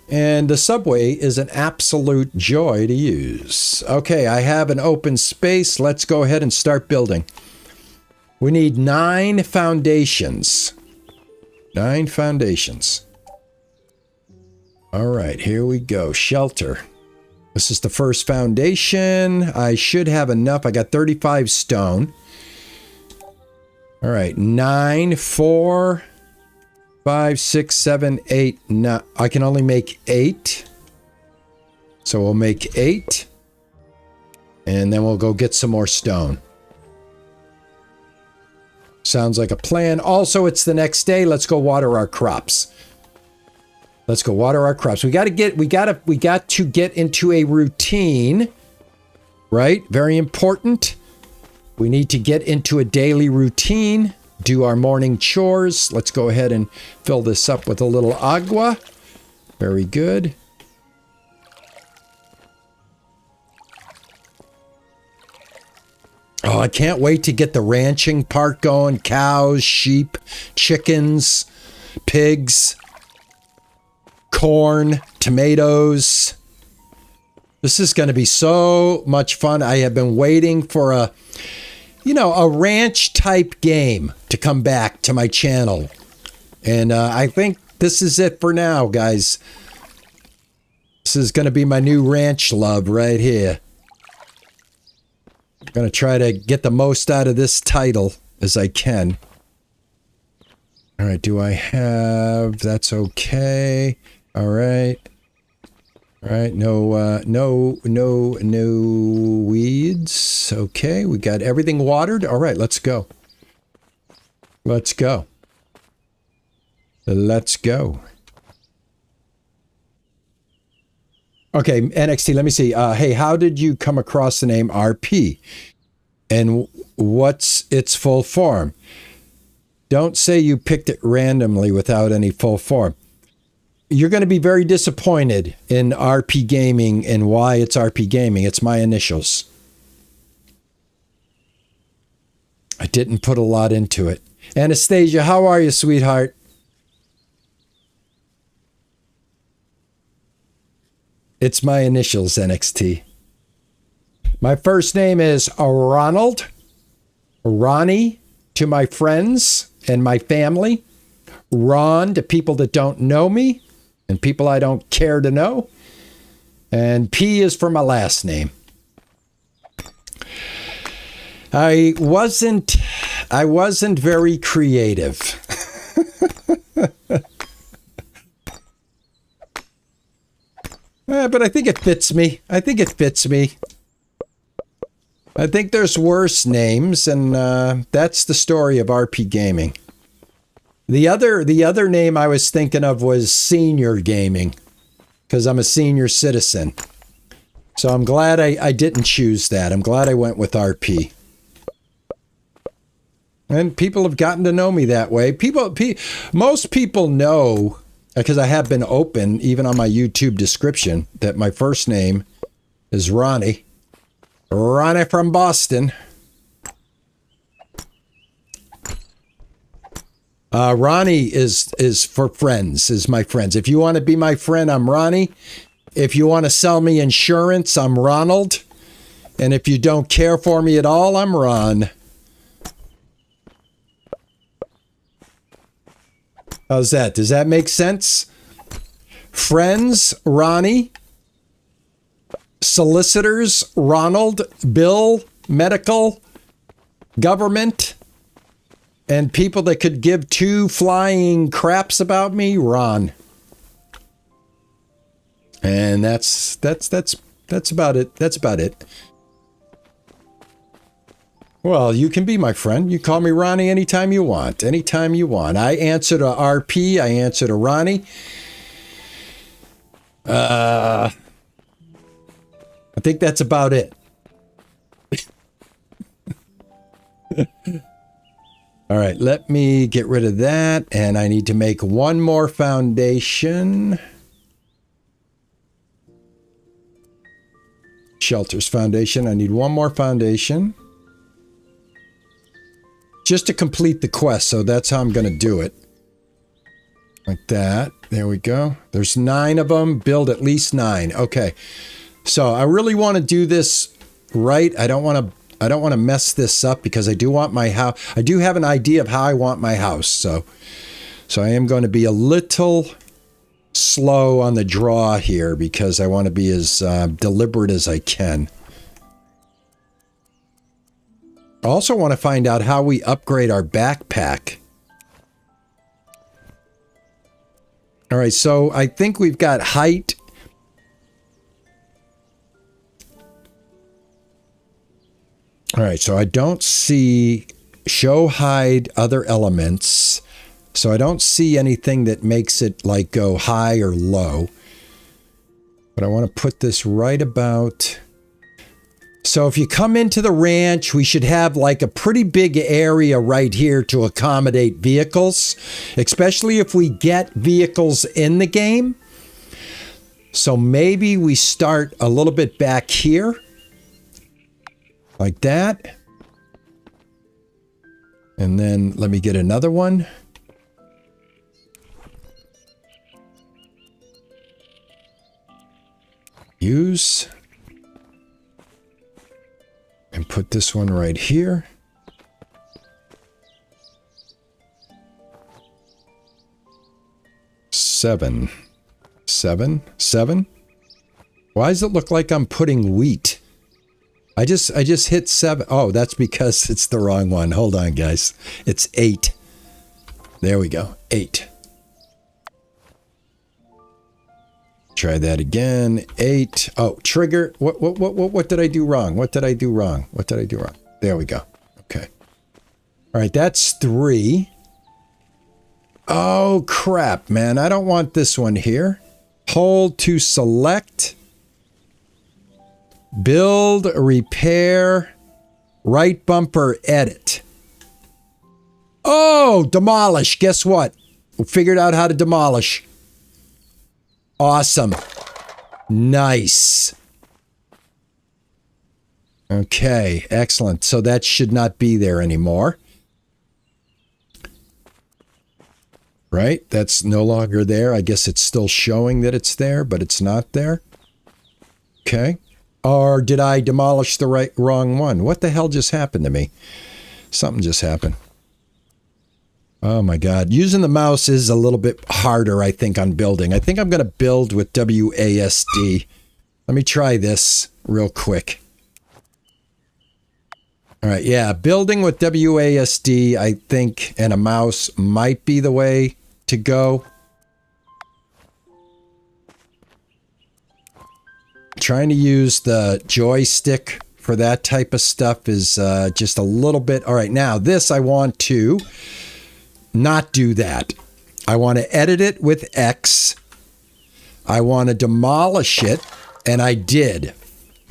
And the subway is an absolute joy to use. Okay, I have an open space. Let's go ahead and start building. We need 9 foundations. 9 foundations. All right, here we go. Shelter. This is the first foundation. I should have enough. I got 35 stone. All right, 9, 4, 5, 6, 7, 8, 9. I can only make 8. So we'll make 8. And then we'll go get some more stone. Sounds like a plan. Also, it's the next day. Let's go water our crops. Let's go water our crops. We got to get into a routine, right? Very important. We need to get into a daily routine, do our morning chores. Let's go ahead and fill this up with a little agua. Very good. Oh, I can't wait to get the ranching part going. Cows, sheep, chickens, pigs, corn, tomatoes. This is going to be so much fun. I have been waiting for a ranch type game to come back to my channel. And I think this is it for now, guys. This is going to be my new ranch love right here. I'm going to try to get the most out of this title as I can. All right, do I have... That's okay. All right. All right, no weeds. Okay, we got everything watered. All right, let's go. Let's go. Let's go. Okay, NXT, let me see. Hey, how did you come across the name RP? And what's its full form? Don't say you picked it randomly without any full form. You're going to be very disappointed in RP Gaming and why it's RP Gaming. It's my initials. I didn't put a lot into it. Anastasia, how are you, sweetheart? It's my initials, NXT. My first name is Ronald. Ronnie to my friends and my family. Ron to people that don't know me and people I don't care to know. And P is for my last name. I wasn't very creative. But I think it fits me. I think there's worse names, and that's the story of RP Gaming. The other name I was thinking of was Senior Gaming, because I'm a senior citizen. So I'm glad I didn't choose that. I'm glad I went with RP. And people have gotten to know me that way. Most people know, because I have been open, even on my YouTube description, that my first name is Ronnie. Ronnie from Boston. Ronnie is for friends, is my friends. If you want to be my friend, I'm Ronnie. If you want to sell me insurance, I'm Ronald. And if you don't care for me at all, I'm Ron. How's that? Does that make sense? Friends, Ronnie. Solicitors, Ronald. Bill, medical, government. And people that could give two flying craps about me, Ron. And that's That's about it. That's about it. Well, you can be my friend. You call me Ronnie anytime you want. Anytime you want. I answer to RP. I answer to Ronnie. I think that's about it. All right, let me get rid of that. And I need to make one more foundation. Shelters foundation. I need one more foundation. Just to complete the quest, so that's how I'm going to do it. Like that. There we go. There's 9 of them. Build at least 9. Okay. So I really want to do this right. I don't want to mess this up because I do want my house. I do have an idea of how I want my house. So I am going to be a little slow on the draw here because I want to be as deliberate as I can. I also want to find out how we upgrade our backpack. All right, so I think we've got height. All right, so I don't see show hide other elements. So I don't see anything that makes it like go high or low. But I want to put this right about... So if you come into the ranch, we should have like a pretty big area right here to accommodate vehicles, especially if we get vehicles in the game. So maybe we start a little bit back here, like that. And then let me get another one. Use. And put this one right here. Seven. Why does it look like I'm putting wheat? I just hit 7. Oh, that's because it's the wrong one. Hold on, guys. It's 8. There we go. 8. Try that again. 8. Oh, trigger. What did I do wrong? What did I do wrong? There we go. Okay. All right, that's 3. Oh, crap, man. I don't want this one here. Hold to select. Build, repair, right bumper, edit. Oh, demolish. Guess what? We figured out how to demolish. Awesome. Nice. Okay, excellent. So that should not be there anymore. Right? That's no longer there. I guess it's still showing that it's there, but it's not there. Okay. Or did I demolish the wrong one? What the hell just happened to me? Something just happened. Oh my God. Using the mouse is a little bit harder, I think, on building. I think I'm going to build with WASD. Let me try this real quick. All right. Yeah. Building with WASD, I think, and a mouse might be the way to go. Trying to use the joystick for that type of stuff is just a little bit. All right. Now, this I want to not do that. I want to edit it with X. I want to demolish it, and I did.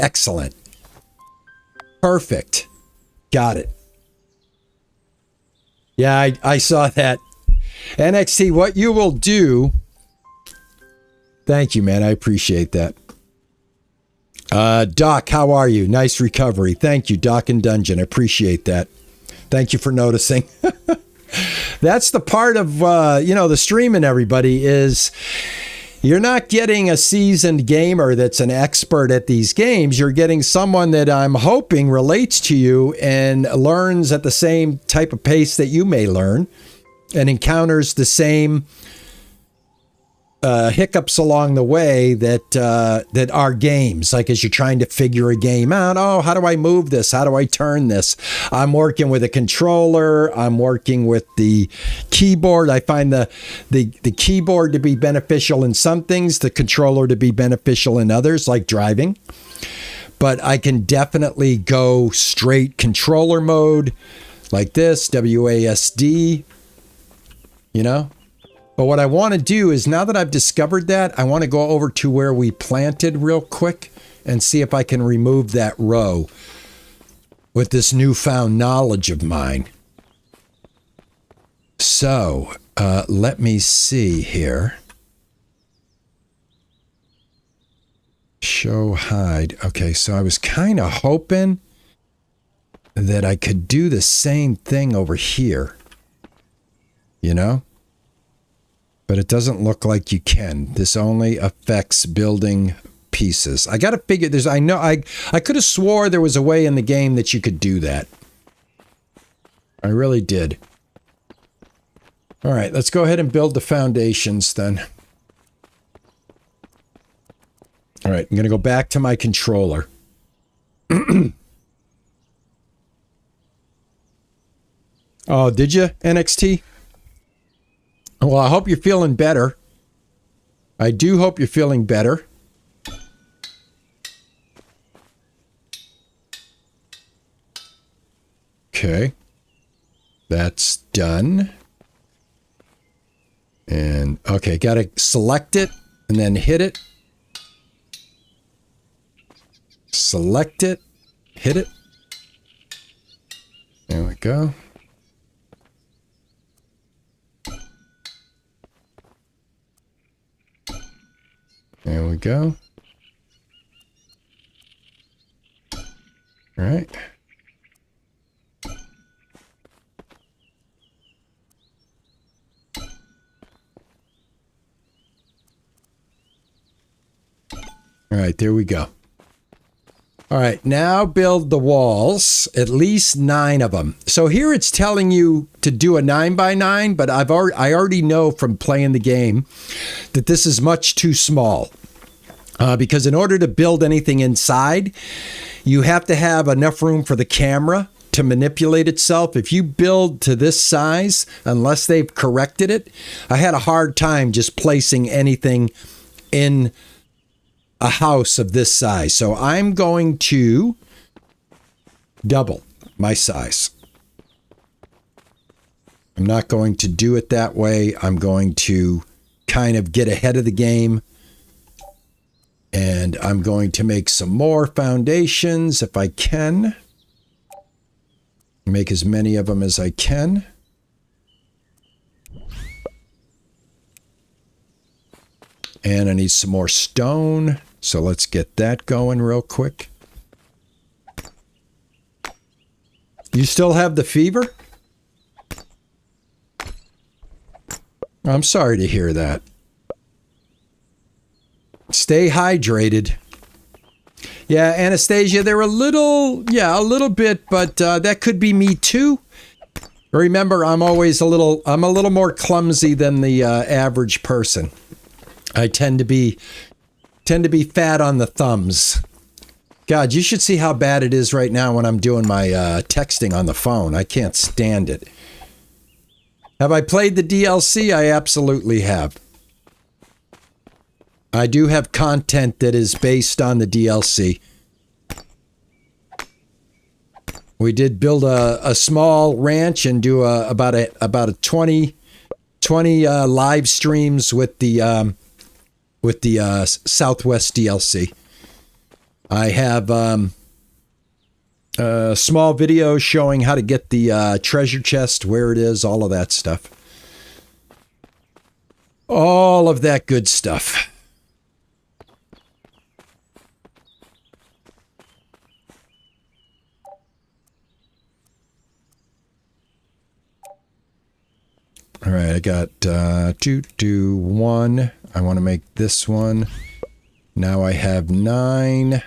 Excellent. Perfect. Got it. Yeah, I saw that. NXT, what you will do... Thank you, man. I appreciate that. Doc, how are you? Nice recovery. Thank you, Doc and Dungeon. I appreciate that. Thank you for noticing. That's the part of, the streaming, everybody, is you're not getting a seasoned gamer that's an expert at these games. You're getting someone that I'm hoping relates to you and learns at the same type of pace that you may learn and encounters the same hiccups along the way that are games. Like as you're trying to figure a game out, oh, how do I move this? How do I turn this? I'm working with a controller. I'm working with the keyboard. I find the keyboard to be beneficial in some things, the controller to be beneficial in others, like driving. But I can definitely go straight controller mode like this, WASD, you know? But what I want to do is, now that I've discovered that, I want to go over to where we planted real quick and see if I can remove that row with this newfound knowledge of mine. So, let me see here. Show hide. Okay, so I was kind of hoping that I could do the same thing over here. You know? But it doesn't look like you can. This only affects building pieces. I got to figure there's, I could have swore there was a way in the game that you could do that. I really did. All right, let's go ahead and build the foundations then. All right, I'm going to go back to my controller. Oh, did you, NXT? Well, I hope you're feeling better. I do hope you're feeling better. Okay. That's done. And, okay, got to select it and then hit it. Select it, hit it. There we go. There we go. All right. All right, there we go. All right, now build the walls, at least 9 of them. So here it's telling you to do a 9x9, but I already know from playing the game that this is much too small. Because in order to build anything inside, you have to have enough room for the camera to manipulate itself. If you build to this size, unless they've corrected it, I had a hard time just placing anything in a house of this size. So I'm going to double my size. I'm not going to do it that way. I'm going to kind of get ahead of the game. And I'm going to make some more foundations if I can. Make as many of them as I can. And I need some more stone. So let's get that going real quick. You still have the fever? I'm sorry to hear that. Stay hydrated. Yeah, Anastasia, they're a little bit, but that could be me too. Remember, I'm a little more clumsy than the average person. I tend to be fat on the thumbs. God, you should see how bad it is right now when I'm doing my texting on the phone. I can't stand it. Have I played the DLC? I absolutely have. I do have content that is based on the DLC. We did build a small ranch and do about a 20 live streams with the Southwest DLC. I have a small video showing how to get the treasure chest, where it is, all of that stuff. All of that good stuff. All right, I got 1. I want to make this one. Now I have 9.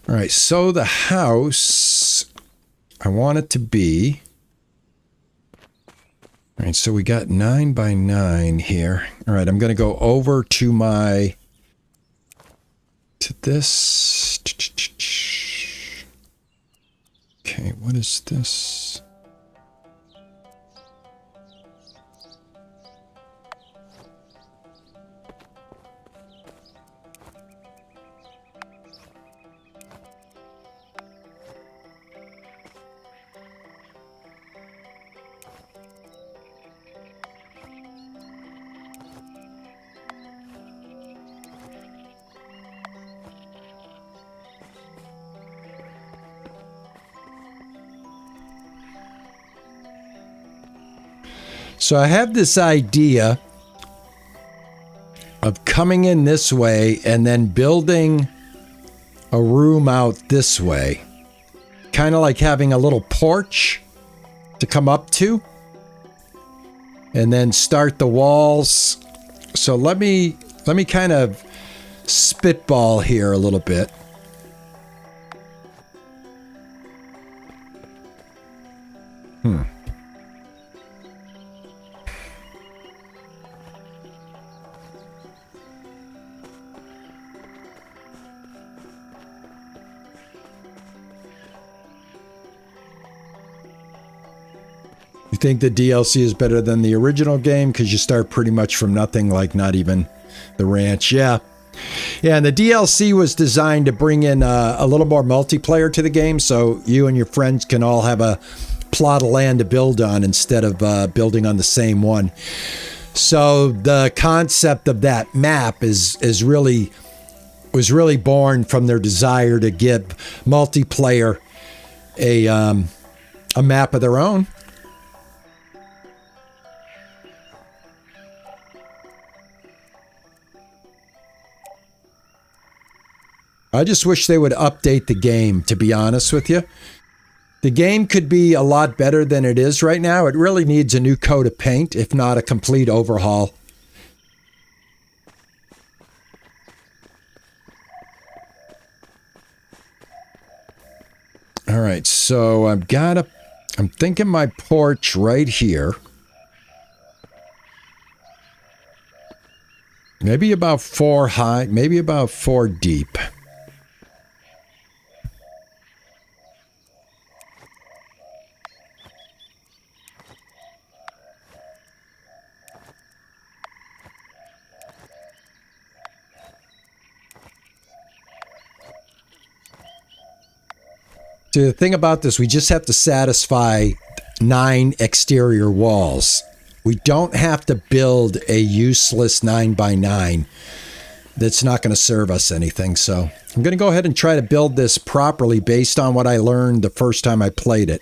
All right, so the house, I want it to be All right, so we got 9 by 9 here. All right, I'm going to go over to this. Okay, what is this? So I have this idea of coming in this way and then building a room out this way. Kind of like having a little porch to come up to. And then start the walls. So let me kind of spitball here a little bit. You think the DLC is better than the original game because you start pretty much from nothing, like not even the ranch. Yeah, and the DLC was designed to bring in a little more multiplayer to the game, so you and your friends can all have a plot of land to build on instead of building on the same one. So the concept of that map was really born from their desire to give multiplayer a map of their own. I just wish they would update the game, to be honest with you. The game could be a lot better than it is right now. It really needs a new coat of paint, if not a complete overhaul. All right, so I'm thinking my porch right here. Maybe about 4 high, maybe about 4 deep. So the thing about this, we just have to satisfy 9 exterior walls. We don't have to build a useless 9 by 9 that's not going to serve us anything. So I'm going to go ahead and try to build this properly based on what I learned the first time I played it.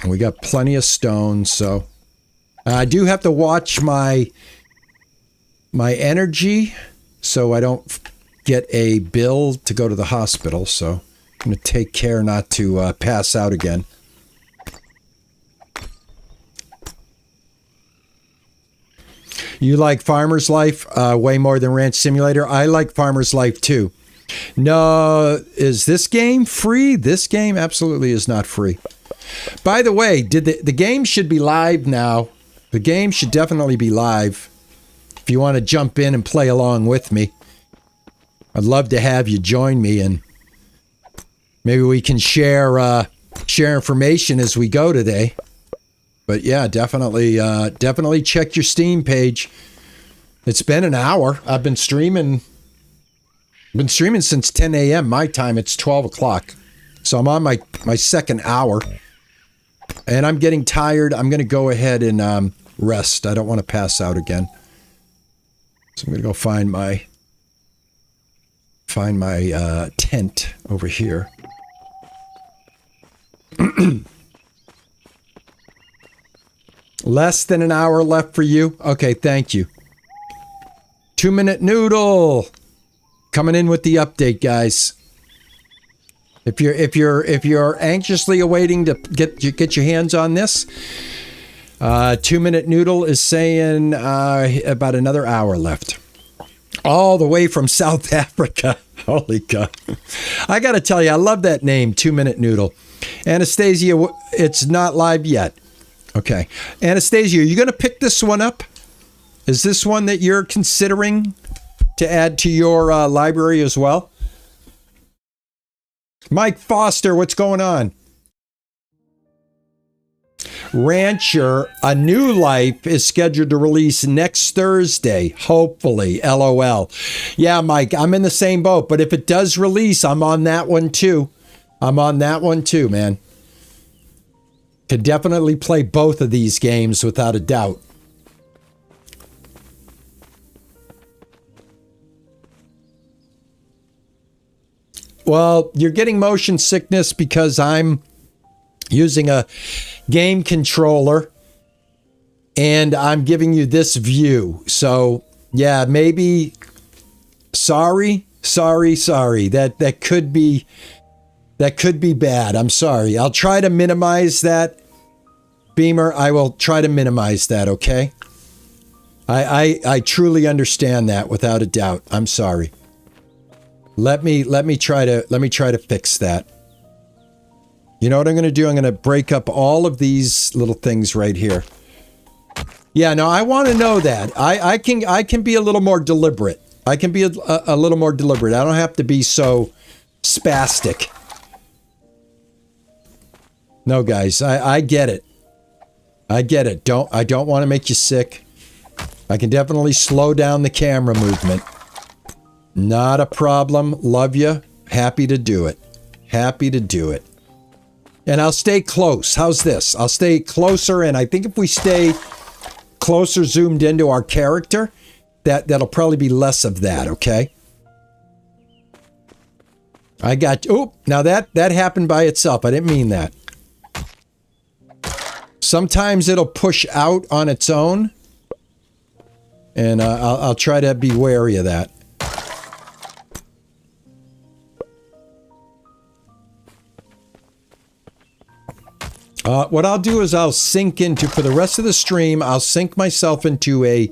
And we got plenty of stone, so I do have to watch my energy so I don't get a bill to go to the hospital, so I'm going to take care not to pass out again. You like Farmer's Life way more than Ranch Simulator? I like Farmer's Life too. No, is this game free? This game absolutely is not free. By the way, the game should be live now. The game should definitely be live. If you want to jump in and play along with me, I'd love to have you join me, and maybe we can share information as we go today. But yeah, definitely check your Steam page. It's been an hour. I've been streaming since 10 a.m. my time. It's 12 o'clock. So I'm on my second hour. And I'm getting tired. I'm going to go ahead and rest. I don't want to pass out again. So I'm going to go find my tent over here. Less than an hour left for you? Okay, thank you. 2-minute noodle coming in with the update, guys. If you're anxiously awaiting to get your hands on this, 2-minute noodle is saying about another hour left. All the way from South Africa. Holy God. I got to tell you, I love that name, 2-minute noodle. Anastasia, it's not live yet. Okay. Anastasia, are you going to pick this one up? Is this one that you're considering to add to your library as well? Mike Foster, what's going on? Rancher, A New Life is scheduled to release next Thursday, hopefully, LOL. Yeah, Mike, I'm in the same boat, but if it does release, I'm on that one too. I'm on that one too, man. Could definitely play both of these games without a doubt. Well, you're getting motion sickness because I'm using a game controller and I'm giving you this view. So, yeah, maybe sorry. That could be bad. I'm sorry. I'll try to minimize that. Beamer, I will try to minimize that, okay? I truly understand that without a doubt. I'm sorry. Let me try to fix that. You know what I'm going to do? I'm going to break up all of these little things right here. Yeah, no, I want to know that. I can be a little more deliberate. I can be a little more deliberate. I don't have to be so spastic. No, guys, I get it. I get it. I don't want to make you sick. I can definitely slow down the camera movement. Not a problem. Love you. Happy to do it. Happy to do it. And I'll stay close. How's this? I'll stay closer, and I think if we stay closer zoomed into our character, that'll probably be less of that, okay? I got you. Oh, now that happened by itself. I didn't mean that. Sometimes it'll push out on its own, and I'll try to be wary of that. What I'll do is I'll sink into, for the rest of the stream, I'll sink myself into a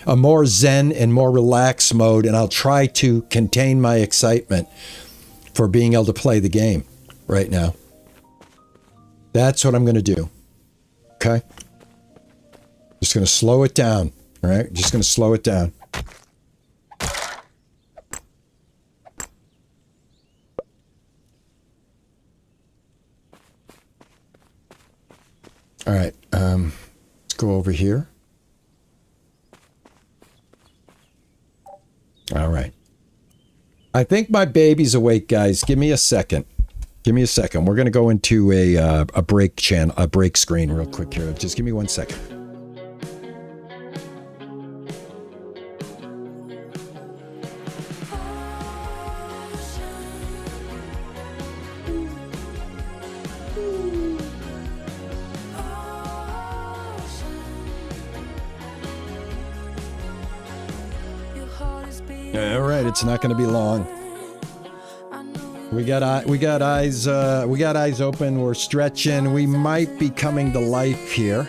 more zen and more relaxed mode, and I'll try to contain my excitement for being able to play the game right now. That's what I'm going to do. Okay? Just going to slow it down. All right? Just going to slow it down. All right, let's go over here. All right. I think my baby's awake, guys. Give me a second. Give me a second. We're going to go into a break screen real quick here. Just give me 1 second. All right, it's not going to be long. We got eyes open. We're stretching. We might be coming to life here,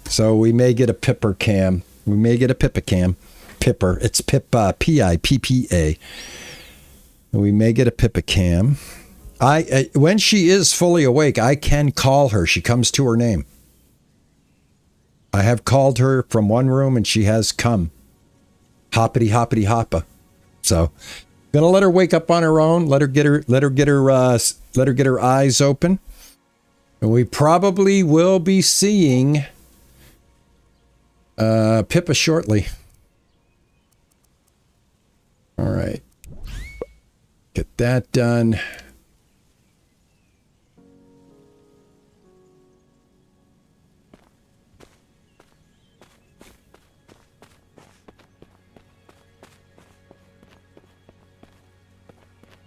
so we may get a Pipper cam. We may get a Pippa cam. Pipper. It's Pippa. Pippa. We may get a Pippa cam. When she is fully awake, I can call her. She comes to her name. I have called her from one room, and she has come. Hoppity hoppity hoppa. So, gonna let her wake up on her own. Let her get her eyes open, and we probably will be seeing Pippa shortly. All right, get that done.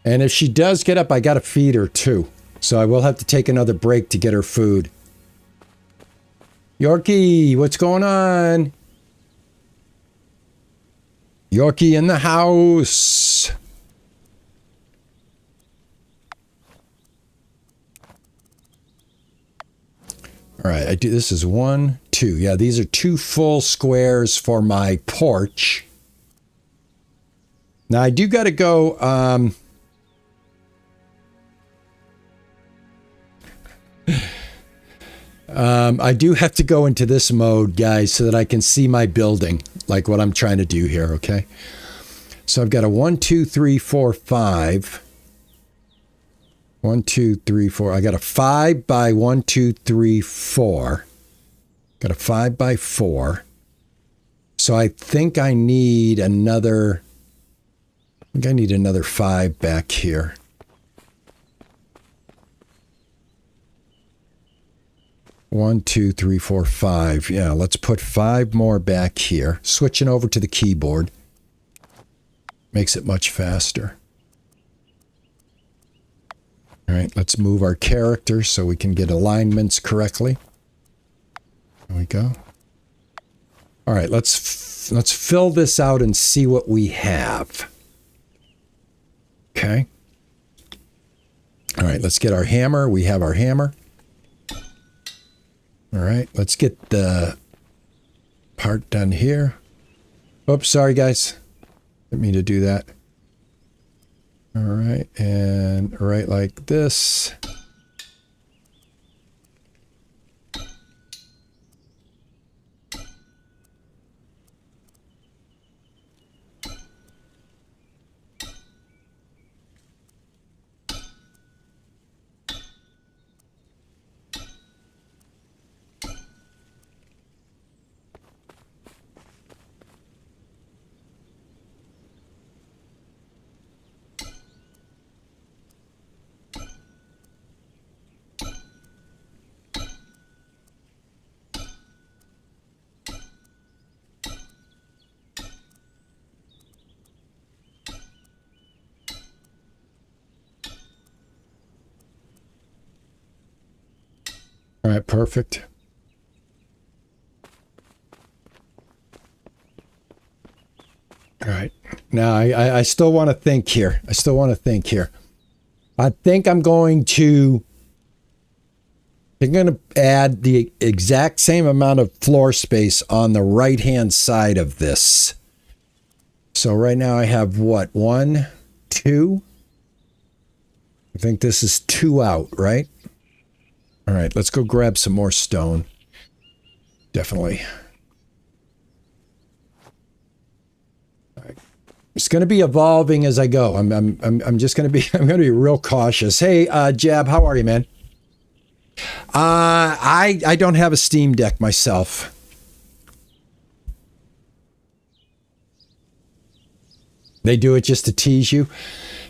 And if she does get up, I got to feed her too. So I will have to take another break to get her food. Yorkie, what's going on? Yorkie in the house. All right, this is 1, 2. Yeah, these are 2 full squares for my porch. Now I do got to go, I do have to go into this mode, guys, so that I can see my building, like what I'm trying to do here, okay? So I've got a 1, 2, 3, 4, 5. 1, 2, 3, 4. I got a 5 by 1, 2, 3, 4. Got a 5 by 4. So I think I need another... I think I need another 5 back here. One, two, three, four, 5. Yeah, let's put 5 more back here. Switching over to the keyboard. Makes it much faster. All right, let's move our character so we can get alignments correctly. There we go. All right, let's fill this out and see what we have. Okay. All right, let's get our hammer. We have our hammer. All right, let's get the part done here. Oops, sorry, guys. Didn't mean to do that. All right, and right like this. All right, perfect. All right. Now, I still want to think here. I think I'm going to add the exact same amount of floor space on the right-hand side of this. So right now I have what? 1, 2? I think this is 2 out, right? All right, let's go grab some more stone. Definitely. All right. It's going to be evolving as I go. I'm just going to be I'm going to be real cautious. Hey, Jab, how are you, man? I don't have a Steam Deck myself. They do it just to tease you.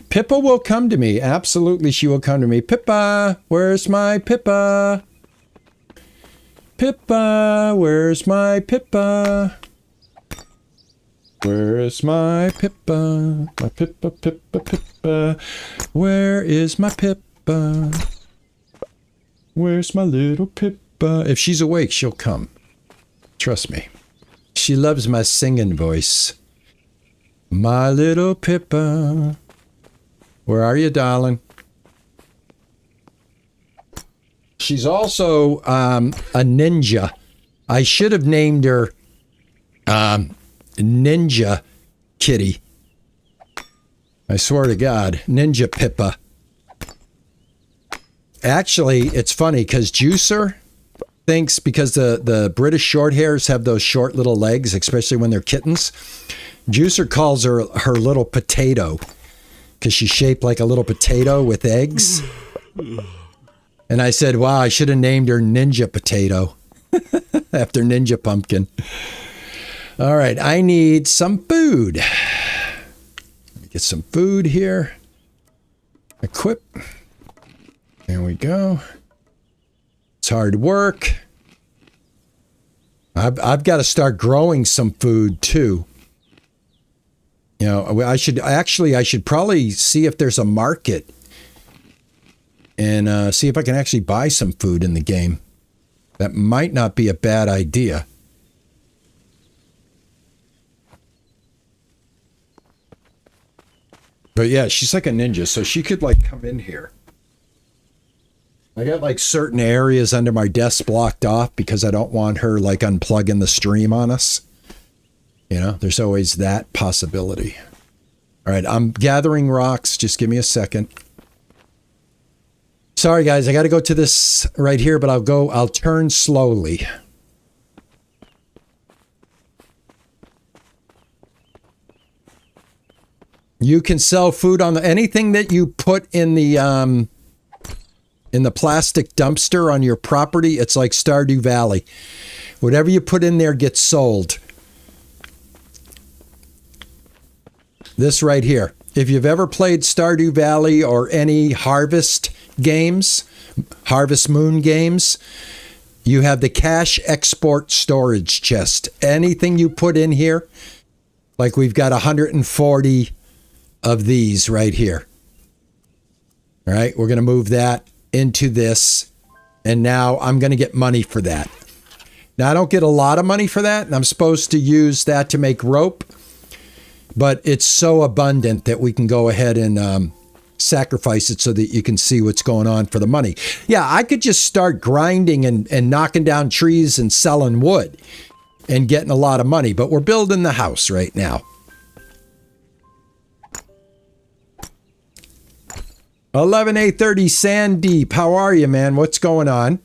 Pippa will come to me. Absolutely, she will come to me. Pippa, where's my Pippa? Pippa, where's my Pippa? Where's my Pippa? My Pippa, Pippa, Pippa. Where is my Pippa? Where's my little Pippa? If she's awake, she'll come. Trust me. She loves my singing voice. My little Pippa. Where are you, darling? She's also a ninja. I should have named her Ninja Kitty. I swear to God, Ninja Pippa. Actually, it's funny because Juicer thinks because the British short hairs have those short little legs, especially when they're kittens. Juicer calls her little potato. Because she's shaped like a little potato with eggs. And I said, wow, I should have named her Ninja Potato. After Ninja Pumpkin. All right, I need some food. Let me get some food here. Equip. There we go. It's hard work. I've got to start growing some food too. You know, I should probably see if there's a market and see if I can actually buy some food in the game. That might not be a bad idea. But yeah, she's like a ninja, so she could like come in here. I got like certain areas under my desk blocked off because I don't want her like unplugging the stream on us. You know, there's always that possibility. All right, I'm gathering rocks. Just give me a second. Sorry, guys. I got to go to this right here, but I'll turn slowly. You can sell food on anything that you put in the plastic dumpster on your property. It's like Stardew Valley. Whatever you put in there gets sold. This right here. If you've ever played Stardew Valley or any Harvest games, Harvest Moon games, you have the cash export storage chest. Anything you put in here, like we've got 140 of these right here. All right, we're going to move that into this, and now I'm going to get money for that. Now, I don't get a lot of money for that, and I'm supposed to use that to make rope, but it's so abundant that we can go ahead and sacrifice it so that you can see what's going on for the money. Yeah, I could just start grinding and knocking down trees and selling wood and getting a lot of money, but we're building the house right now. 11A30 Sandeep, how are you, man? What's going on?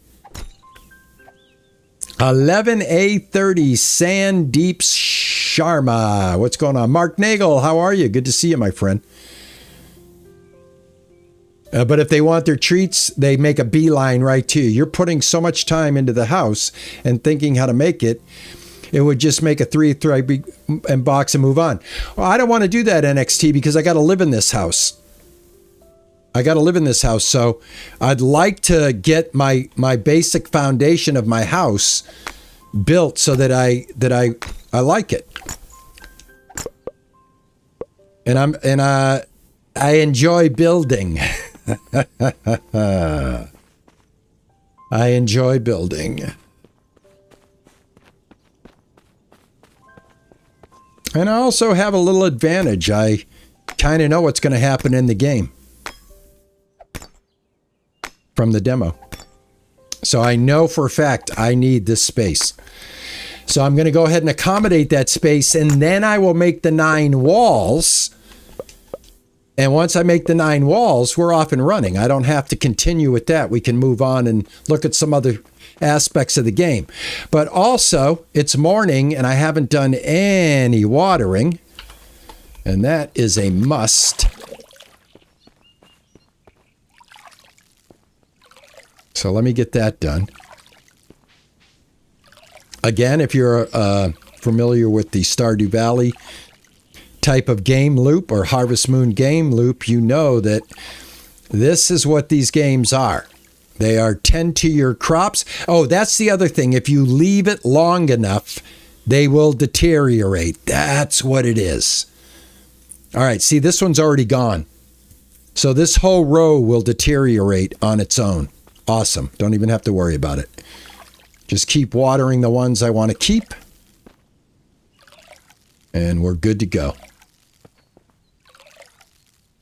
11A30 Sandeep Sharma, what's going on? Mark Nagel, how are you? Good to see you, my friend. But if they want their treats, they make a beeline right to you. You're putting so much time into the house and thinking how to make it. It would just make a 3 and box and move on. Well, I don't want to do that, NXT, because I got to live in this house. So I'd like to get my basic foundation of my house built so that I like it. And I enjoy building. I enjoy building. And I also have a little advantage. I kind of know what's going to happen in the game from the demo. So I know for a fact I need this space. So I'm going to go ahead and accommodate that space, and then I will make the 9 walls. And once I make the 9 walls, we're off and running. I don't have to continue with that. We can move on and look at some other aspects of the game. But also, it's morning, and I haven't done any watering. And that is a must. So let me get that done. Again, if you're familiar with the Stardew Valley type of game loop or Harvest Moon game loop, you know that this is what these games are. They are tend to your crops. Oh, that's the other thing. If you leave it long enough, they will deteriorate. That's what it is. All right, see, this one's already gone. So this whole row will deteriorate on its own. Awesome. Don't even have to worry about it. Just keep watering the ones I want to keep. And we're good to go.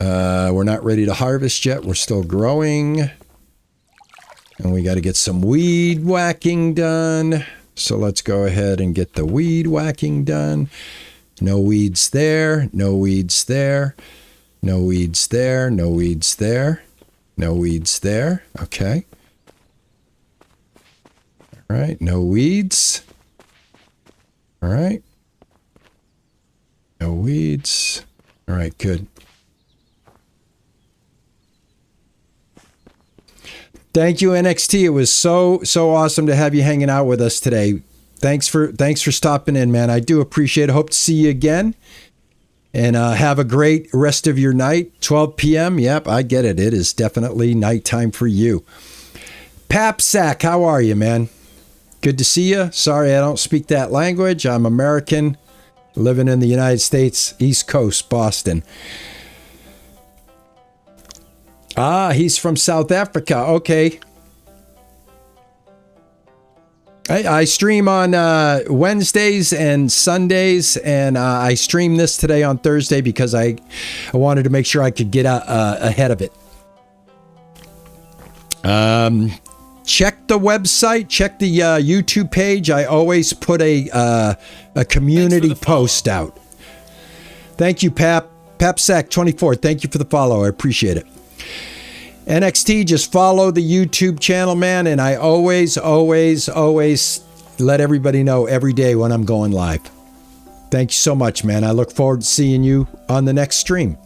We're not ready to harvest yet. We're still growing. And we got to get some weed whacking done. So let's go ahead and get the weed whacking done. No weeds there. No weeds there. No weeds there. No weeds there. No weeds there. Okay. All right. No weeds. All right. No weeds. All right. Good. Thank you, NXT. It was so awesome to have you hanging out with us today. Thanks for stopping in, man. I do appreciate it. Hope to see you again. And have a great rest of your night. 12 p.m. Yep, I get it. It is definitely nighttime for you. Papsack, how are you, man? Good to see you. Sorry I don't speak that language. I'm American, living in the United States, East Coast, Boston. Ah, he's from South Africa. Okay. I stream on Wednesdays and Sundays, and I streamed this today on Thursday because I wanted to make sure I could get ahead of it. Check the website, check the YouTube page. I always put a community post out. Thank you, Papsack24. Thank you for the follow. I appreciate it. NXT, just follow the YouTube channel, man. And I always let everybody know every day when I'm going live. Thank you so much, man. I look forward to seeing you on the next stream.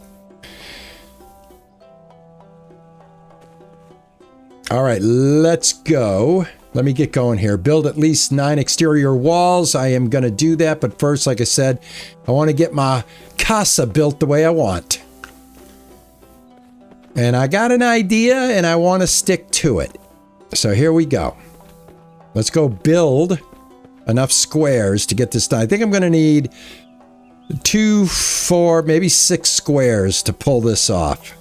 All right, let's go. Let me get going here. Build at least 9 exterior walls. I am going to do that. But first, like I said, I want to get my casa built the way I want. And I got an idea and I want to stick to it. So here we go. Let's go build enough squares to get this done. I think I'm going to need 2, 4, maybe 6 squares to pull this off.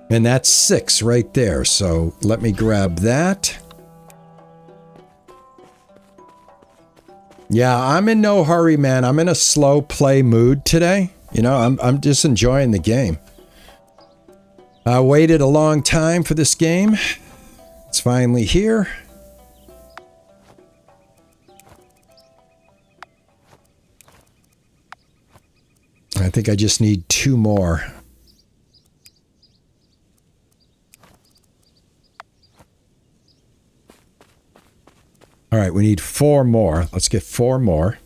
And that's 6 right there. So let me grab that. Yeah, I'm in no hurry, man. I'm in a slow play mood today. You know, I'm just enjoying the game. I waited a long time for this game. It's finally here. I think I just need 2 more. All right, we need 4 more. Let's get 4 more.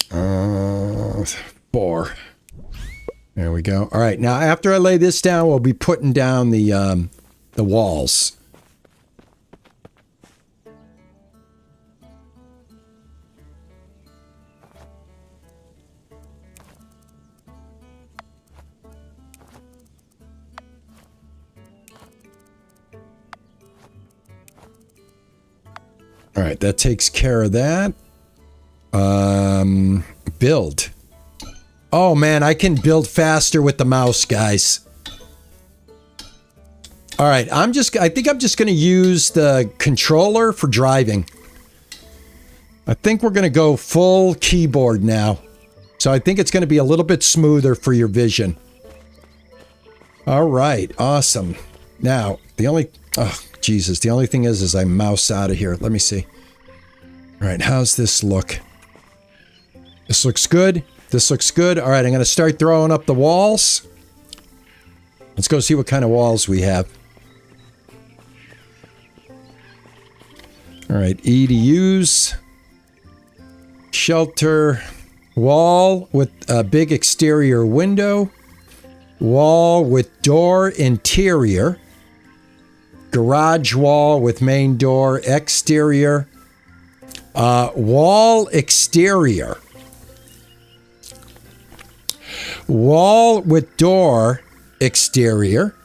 Uh, 4. There we go. All right, now after I lay this down, we'll be putting down the walls. All right, that takes care of that. Build. Oh man, I can build faster with the mouse, guys. All right, I think I'm just going to use the controller for driving. I think we're going to go full keyboard now. So I think it's going to be a little bit smoother for your vision. All right, awesome. Now, the only thing is I mouse out of here. Let me see. All right, how's this look? This looks good. This looks good. All right, I'm going to start throwing up the walls. Let's go see what kind of walls we have. All right, E to use. Shelter. Wall with a big exterior window. Wall with door interior. Garage wall with main door exterior. Wall exterior. Wall with door exterior.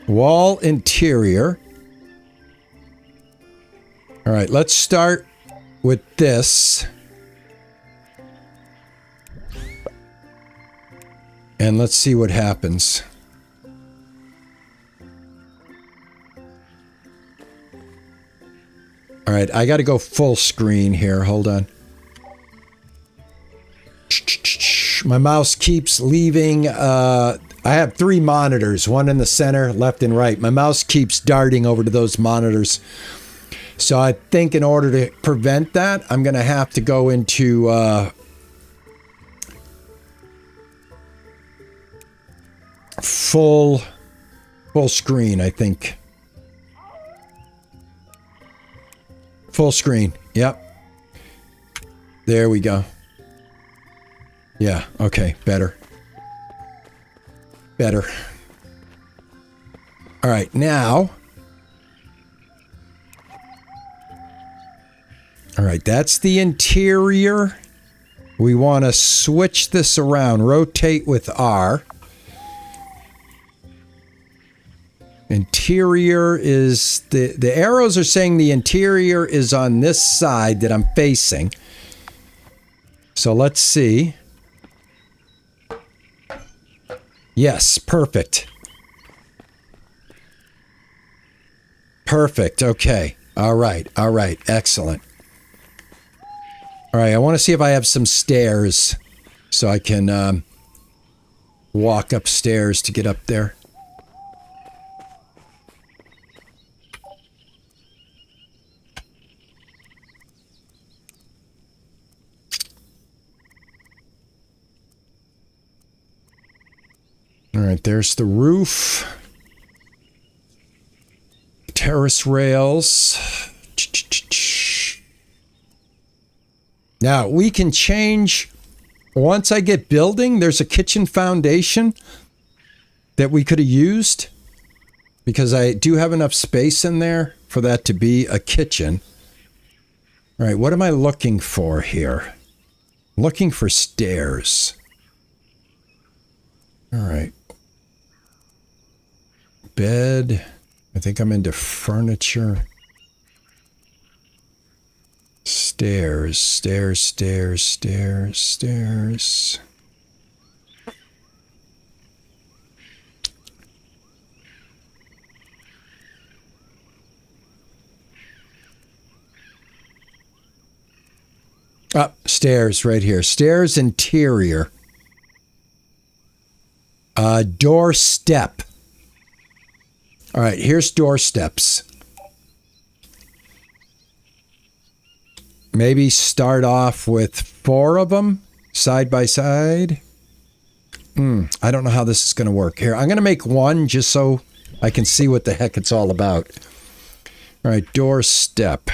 Wall interior. All right, let's start with this. And let's see what happens. All right, I got to go full screen here. Hold on. My mouse keeps leaving. I have 3 monitors, one in the center, left and right. My mouse keeps darting over to those monitors. So I think in order to prevent that, I'm going to have to go into full screen, I think. Full screen. Yep. There we go. Yeah, okay, better. Better. All right, now. All right, that's the interior. We want to switch this around. Rotate with R. Interior is... The arrows are saying the interior is on this side that I'm facing. So let's see. Yes, perfect. Perfect, okay. All right, excellent. All right, I want to see if I have some stairs so I can walk upstairs to get up there. All right, there's the roof. Terrace rails. Now, we can change... Once I get building, there's a kitchen foundation that we could have used. Because I do have enough space in there for that to be a kitchen. All right, what am I looking for here? I'm looking for stairs. All right. Bed. I think I'm into furniture. Stairs, stairs, stairs, stairs, stairs. Stairs right here. Stairs interior. Doorstep. All right, here's doorsteps. Maybe start off with 4 of them side by side. I don't know how this is going to work. Here, I'm going to make 1 just so I can see what the heck it's all about. All right, doorstep.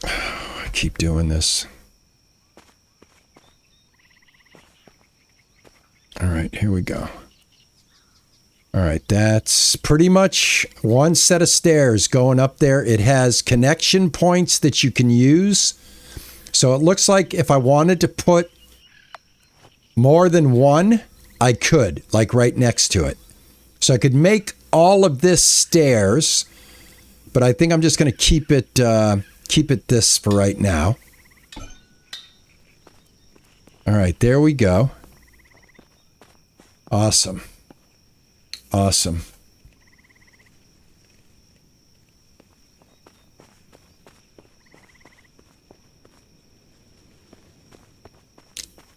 I keep doing this. All right, here we go. All right, that's pretty much 1 set of stairs going up there. It has connection points that you can use. So it looks like if I wanted to put more than 1, I could, like right next to it. So I could make all of this stairs, but I think I'm just going to keep it this for right now. All right, there we go. Awesome. Awesome.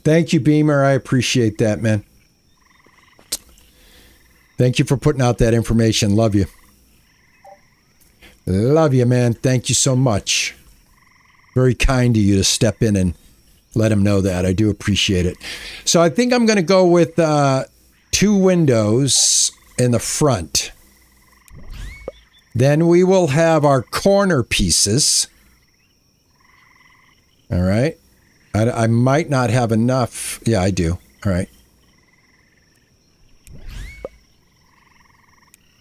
Thank you, Beamer. I appreciate that, man. Thank you for putting out that information. Love you. Love you, man. Thank you so much. Very kind of you to step in and let him know that. I do appreciate it. So I think I'm going to go with 2 windows in the front. Then we will have our corner pieces. All right. I might not have enough. Yeah, I do. All right.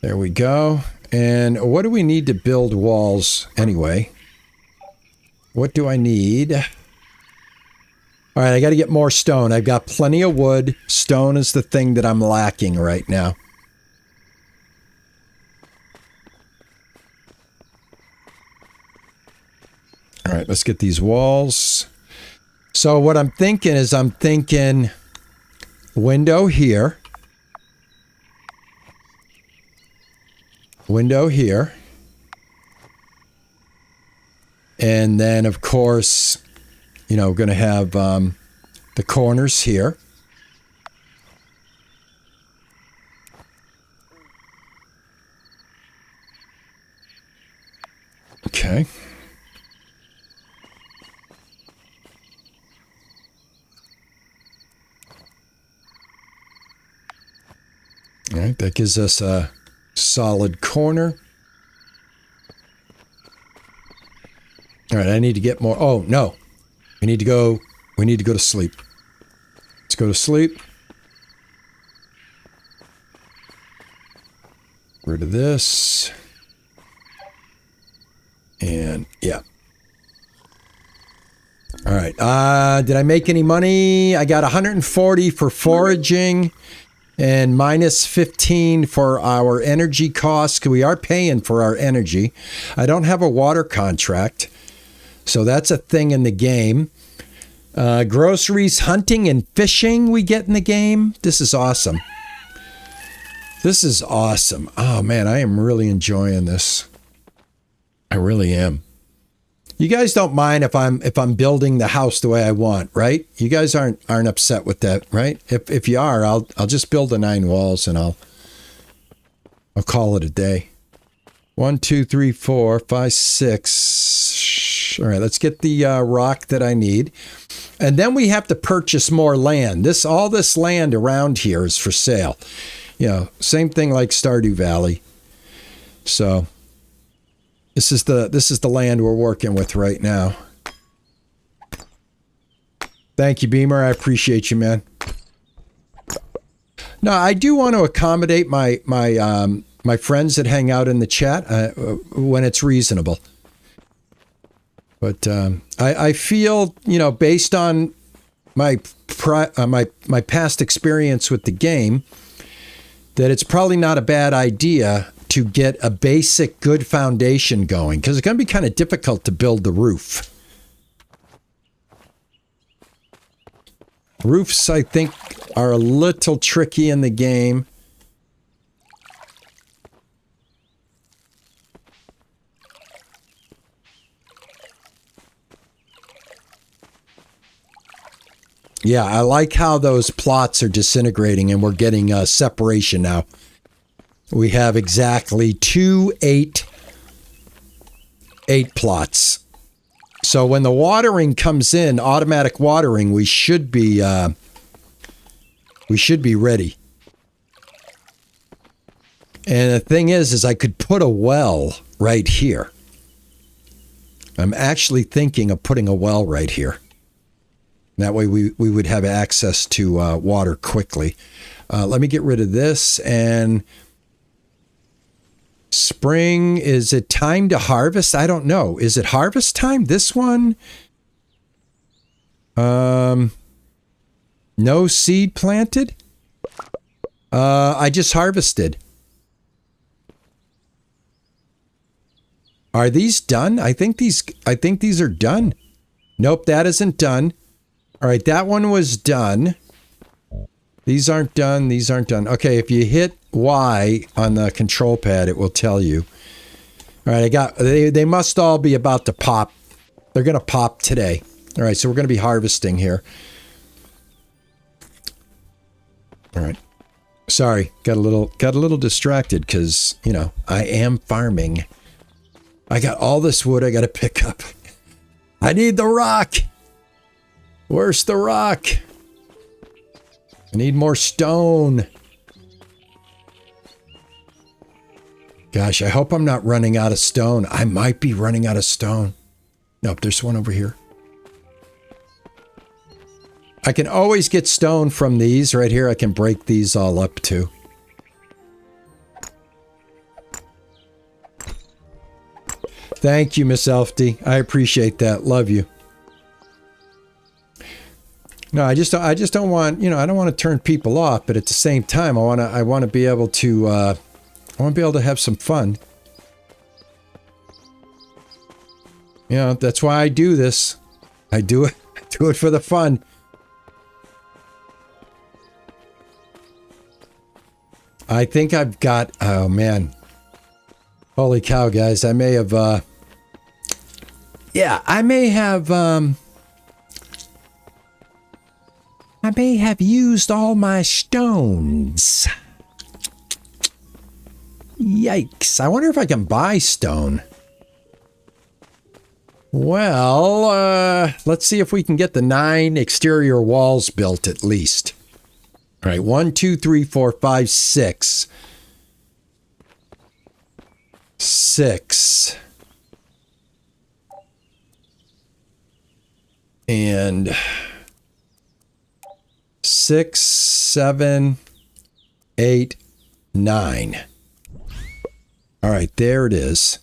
There we go. And what do we need to build walls anyway? What do I need? All right, I got to get more stone. I've got plenty of wood. Stone is the thing that I'm lacking right now. All right, let's get these walls. So what I'm thinking is window here. Window here. And then, of course, you know, we're going to have the corners here. Okay. All right, that gives us a solid corner. All right, I need to get more. Oh, no. We need to go to sleep. Let's go to sleep. Rid of this. And yeah. All right. Did I make any money? I got 140 for foraging and minus 15 for our energy costs. We are paying for our energy. I don't have a water contract, so that's a thing in the game. Groceries, hunting, and fishing we get in the game. This is awesome. This is awesome. Oh man, I am really enjoying this. I really am. You guys don't mind if I'm building the house the way I want, right? You guys aren't upset with that, right? If you are, I'll just build the 9 walls and I'll call it a day. 1, 2, 3, 4, 5, 6. All right, let's get the rock that I need. And then we have to purchase more land. All this land around here is for sale. You know, same thing like Stardew Valley. So this is the land we're working with right now. Thank you, Beamer. I appreciate you, man. Now, I do want to accommodate my friends that hang out in the chat when it's reasonable. But I feel, you know, based on my past experience with the game, that it's probably not a bad idea to get a basic good foundation going, because it's going to be kind of difficult to build the roof. Roofs, I think, are a little tricky in the game. Yeah, I like how those plots are disintegrating and we're getting separation now. We have exactly 2 8 plots. So when the watering comes in, automatic watering, we should be ready. And the thing is I could put a well right here. I'm actually thinking of putting a well right here. That way we would have access to water quickly. Let me get rid of this. And spring, is it time to harvest? I don't know. Is it harvest time? This one? No seed planted? I just harvested. Are these done? I think these are done. Nope, that isn't done. All right, that one was done. These aren't done. These aren't done. Okay, if you hit Y on the control pad, it will tell you. All right, they must all be about to pop. They're going to pop today. All right, so we're going to be harvesting here. All right. Sorry, got a little distracted because, you know, I am farming. I got all this wood I got to pick up. I need the rock. Where's the rock? I need more stone. Gosh, I hope I'm not running out of stone. I might be running out of stone. Nope, there's one over here. I can always get stone from these right here. I can break these all up too. Thank you, Miss Elfty. I appreciate that. Love you. No, I just don't want, you know, I don't want to turn people off, but at the same time, I want to be able to have some fun. You know, that's why I do this. I do it for the fun. I think I've got, oh man. Holy cow, guys. I may have, I may have used all my stones. Yikes. I wonder if I can buy stone. Well, let's see if we can get the 9 exterior walls built at least. All right, 1, 2, 3, 4, 5, 6. 6. And 6, 7, 8, 9. All right, there it is.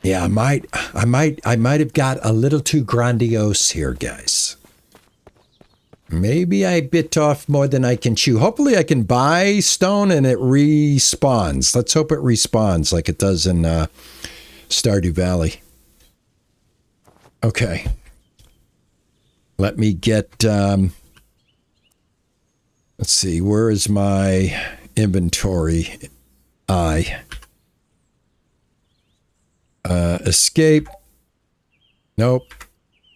Yeah, I might have got a little too grandiose here, guys. Maybe I bit off more than I can chew. Hopefully I can buy stone and it respawns. Let's hope it respawns like it does in Stardew Valley. Okay. Let me get Let's see, where is my inventory? Escape. Nope.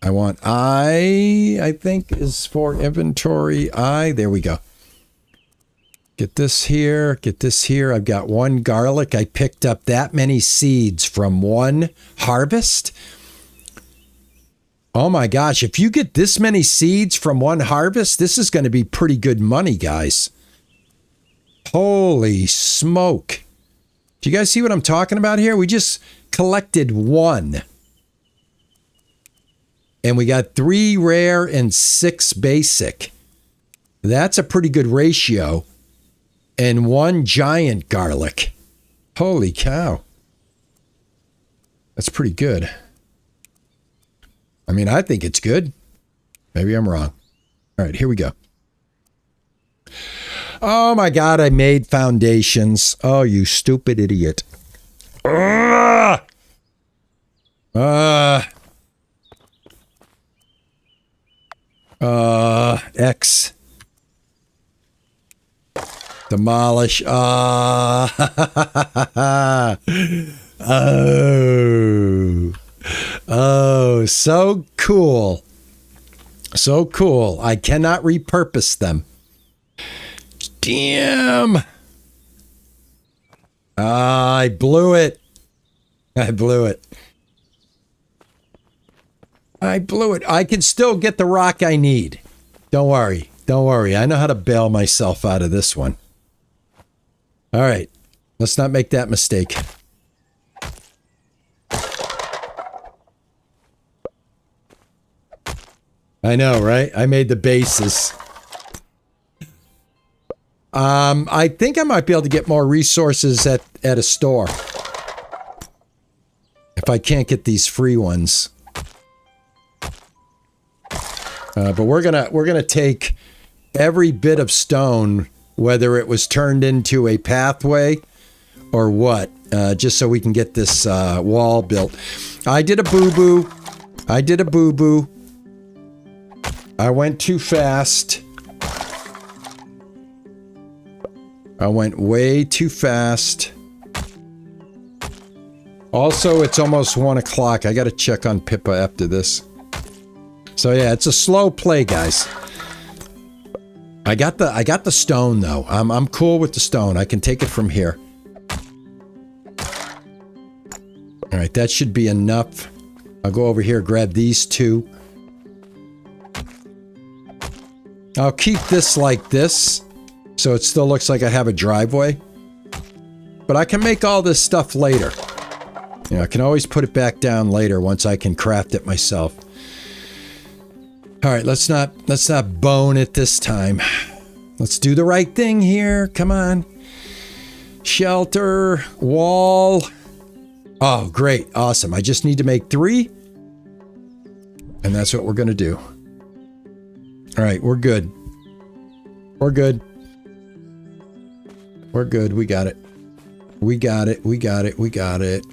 I want I think is for inventory. There we go. Get this here, get this here. I've got 1 garlic. I picked up that many seeds from 1 harvest. Oh my gosh, if you get this many seeds from 1 harvest, this is going to be pretty good money, guys. Holy smoke. Do you guys see what I'm talking about here? We just collected 1. And we got 3 rare and 6 basic. That's a pretty good ratio. And 1 giant garlic. Holy cow. That's pretty good. I mean, I think it's good. Maybe I'm wrong. All right, here we go. Oh my God, I made foundations. Oh, you stupid idiot. X. Demolish. Oh, so cool. So cool. I cannot repurpose them. Damn. I blew it. I blew it. I blew it. I can still get the rock I need. Don't worry. Don't worry. I know how to bail myself out of this one. All right. Let's not make that mistake. I know, right? I made the bases. I think I might be able to get more resources at a store. If I can't get these free ones. But we're gonna take every bit of stone, whether it was turned into a pathway or what, just so we can get this wall built. I did a boo-boo. I did a boo-boo. I went too fast. I went way too fast. Also, it's almost 1 o'clock. I gotta check on Pippa after this. So yeah, it's a slow play, guys. I got the stone though. I'm cool with the stone. I can take it from here. All right, that should be enough. I'll go over here, grab these 2. I'll keep this like this, so it still looks like I have a driveway. But I can make all this stuff later. You know, I can always put it back down later once I can craft it myself. All right, let's not bone it this time. Let's do the right thing here. Come on. Shelter, wall. Oh, great. Awesome. I just need to make 3. And that's what we're going to do. All right, we're good. We're good. We're good. We got it. We got it. We got it. We got it.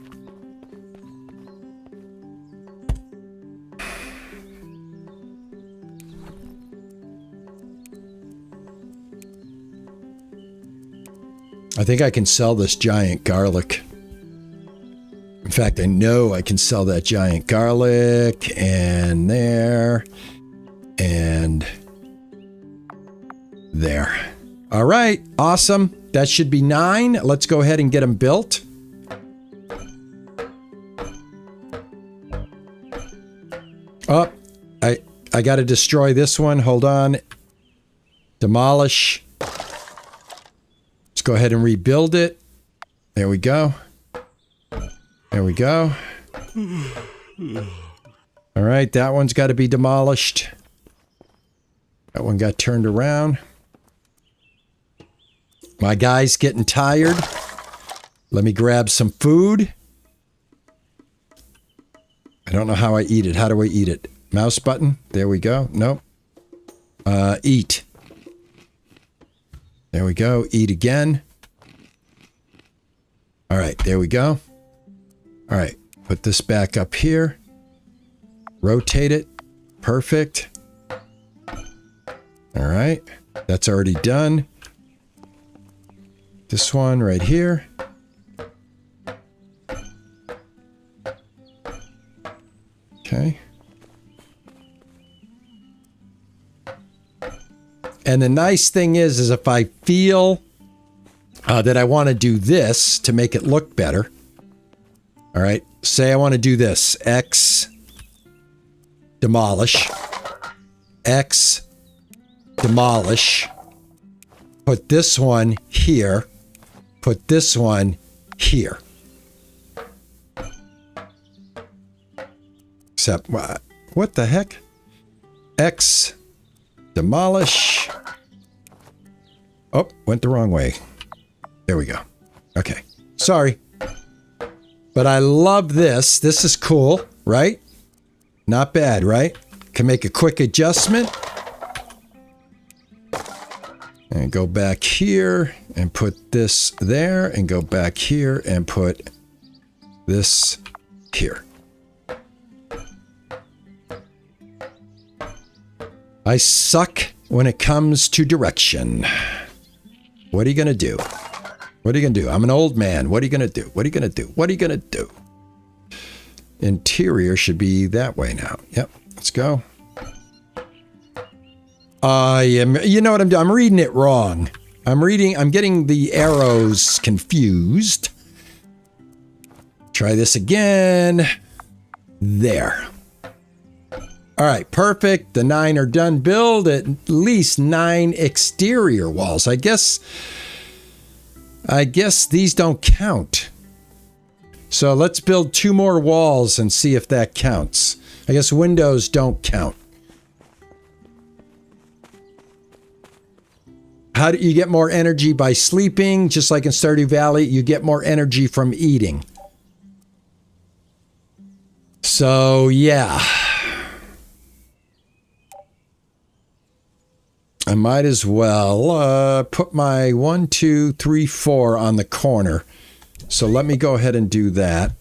I think I can sell this giant garlic. In fact, I know I can sell that giant garlic and there and there. All right, awesome. That should be 9. Let's go ahead and get them built. Oh, I got to destroy this one. Hold on. Demolish. Let's go ahead and rebuild it. There we go. There we go. All right, that one's got to be demolished. That one got turned around. My guy's getting tired. Let me grab some food. I don't know how I eat it. How do I eat it? Mouse button. There we go. Nope. Eat. There we go. Eat again. All right, there we go. All right, put this back up here. Rotate it. Perfect. All right. That's already done. This one right here. Okay. And the nice thing is if I feel that I want to do this to make it look better. All right. Say I want to do this. X, demolish. X, demolish. Put this one here. Put this one here. Except, what the heck? X, demolish. Oh, went the wrong way. There we go. Okay. Sorry. But I love this. This is cool, right? Not bad, right? Can make a quick adjustment. And go back here and put this there and go back here and put this here. I suck when it comes to direction. What are you going to do? What are you going to do? I'm an old man. What are you going to do? What are you going to do? What are you going to do? Interior should be that way now. Yep. Let's go. You know what I'm doing? I'm reading it wrong. I'm getting the arrows confused. Try this again. There. All right, perfect. The 9 are done. Build at least 9 exterior walls. I guess these don't count. So let's build 2 more walls and see if that counts. I guess windows don't count. How do you get more energy by sleeping? Just like in Stardew Valley, you get more energy from eating. So, yeah. I might as well put my 1, 2, 3, 4 on the corner. So let me go ahead and do that.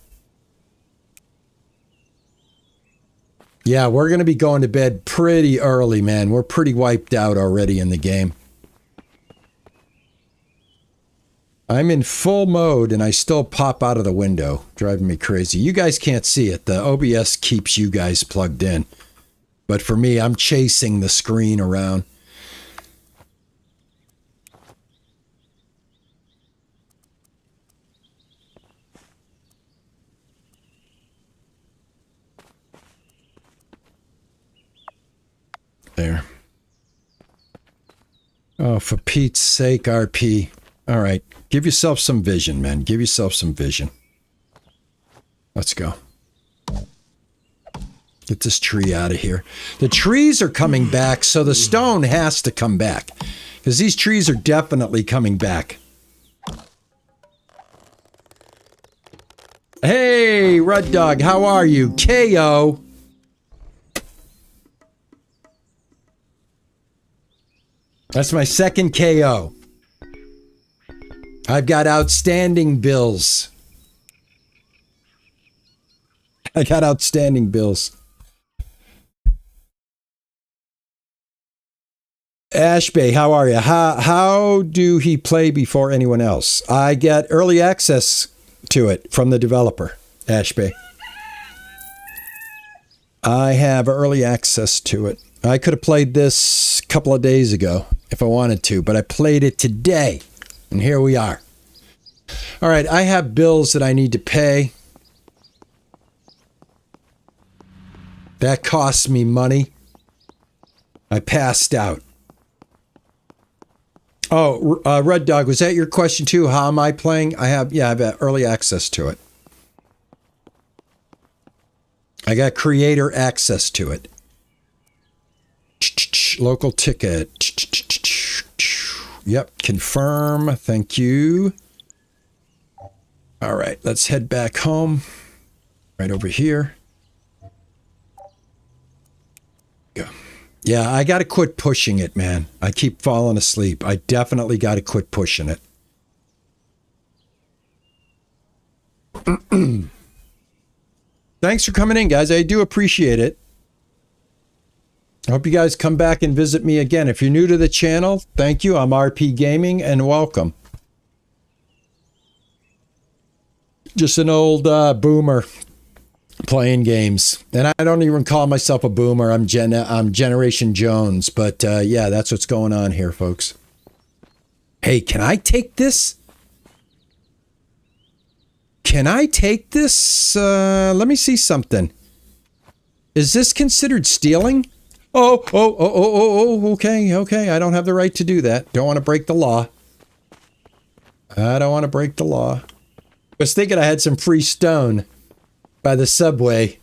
Yeah, we're going to be going to bed pretty early, man. We're pretty wiped out already in the game. I'm in full mode and I still pop out of the window, driving me crazy. You guys can't see it. The OBS keeps you guys plugged in. But for me, I'm chasing the screen around. There. Oh, for Pete's sake, RP. All right. Give yourself some vision, man. Give yourself some vision. Let's go. Get this tree out of here. The trees are coming back, so the stone has to come back. Because these trees are definitely coming back. Hey, Red Dog, how are you? KO. That's my second KO. I've got outstanding bills. I got outstanding bills. Ashbay, how are you? How do he play before anyone else? I get early access to it from the developer, Ashbay. I have early access to it. I could have played this a couple of days ago if I wanted to, but I played it today. And here we are. All right, I have bills that I need to pay. That costs me money. I passed out. Oh, Red Dog, was that your question too? How am I playing? I have early access to it. I got creator access to it. Local ticket. Yep, confirm. Thank you. All right, let's head back home. Right over here. Go. Yeah, I got to quit pushing it, man. I keep falling asleep. I definitely got to quit pushing it. Thanks for coming in, guys. I do appreciate it. Hope you guys come back and visit me again. If you're new to the channel, thank you. I'm RP Gaming and welcome. Just an old boomer playing games. And I don't even call myself a boomer. I'm Generation Jones. But yeah, that's what's going on here, folks. Hey, can I take this? Can I take this? Let me see something. Is this considered stealing? Oh, okay. I don't have the right to do that. Don't want to break the law. I don't want to break the law. I was thinking I had some free stone by the subway,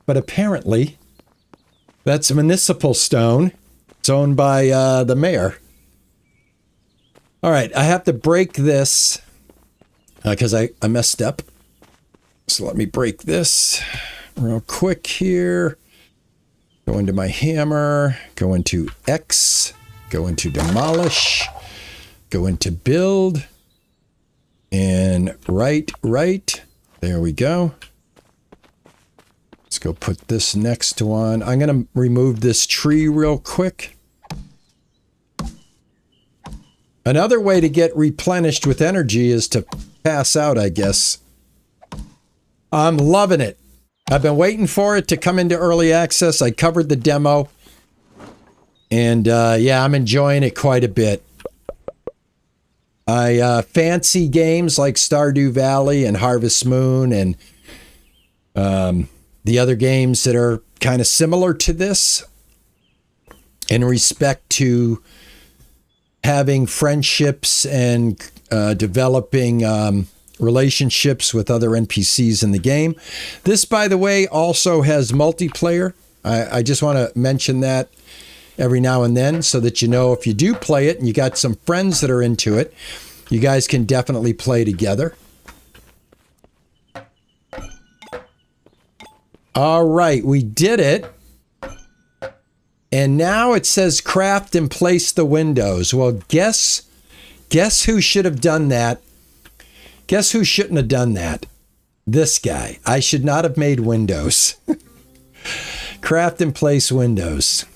but apparently that's municipal stone. It's owned by the mayor. All right, I have to break this because I messed up. So let me break this real quick here. Go into my hammer, go into X, go into demolish, go into build, and right. There we go. Let's go put this next one. I'm going to remove this tree real quick. Another way to get replenished with energy is to pass out, I guess. I'm loving it. I've been waiting for it to come into early access. I covered the demo. And yeah, I'm enjoying it quite a bit. I fancy games like Stardew Valley and Harvest Moon and the other games that are kind of similar to this in respect to having friendships and developing relationships with other NPCs in the game. This, by the way, also has multiplayer. I just want to mention that every now and then so that you know if you do play it and you got some friends that are into it, you guys can definitely play together. All right, we did it. And now it says craft and place the windows. Well, guess who should have done that? Guess who shouldn't have done that? This guy. I should not have made windows. Craft and place windows.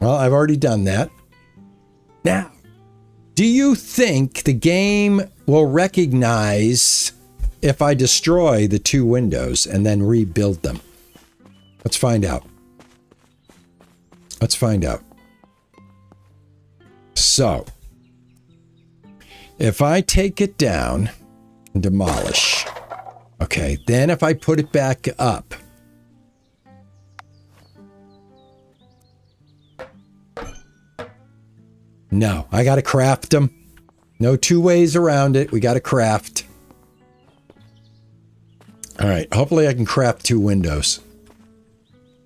Well, I've already done that. Now, do you think the game will recognize if I destroy the two windows and then rebuild them? Let's find out. Let's find out. So, if I take it down and demolish, okay, then if I put it back up, no, I got to craft them. No two ways around it. We got to craft. All right, hopefully I can craft two windows.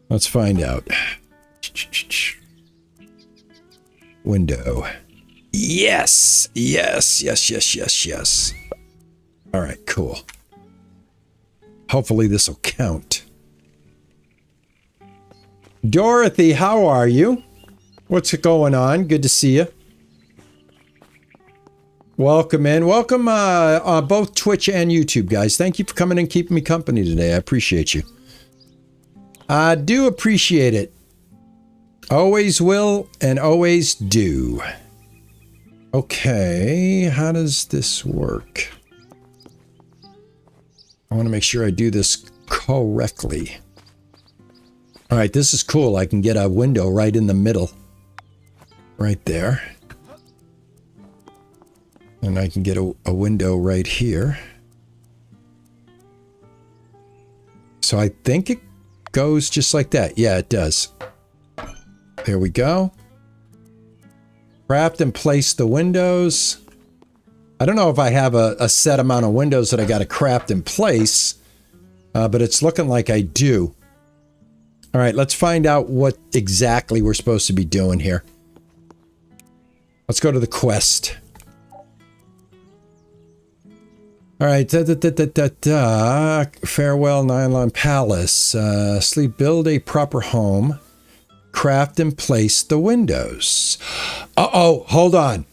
Let's find out. Window. Yes. All right, cool. Hopefully this will count. Dorothy, how are you? What's going on? Good to see you. Welcome in. Welcome both Twitch and YouTube, guys. Thank you for coming and keeping me company today. I appreciate you. I do appreciate it. Always will and always do. Okay, how does this work? I want to make sure I do this correctly. All right, this is cool. I can get a window right in the middle. Right there. And I can get a window right here. So I think it goes just like that. Yeah, it does. There we go. Craft and place the windows. I don't know if I have a set amount of windows that I got to craft and place, but it's looking like I do. All right, let's find out what exactly we're supposed to be doing here. Let's go to the quest. All right, farewell Nylon Palace. Sleep, build a proper home. Craft and place the windows. Uh-oh, hold on.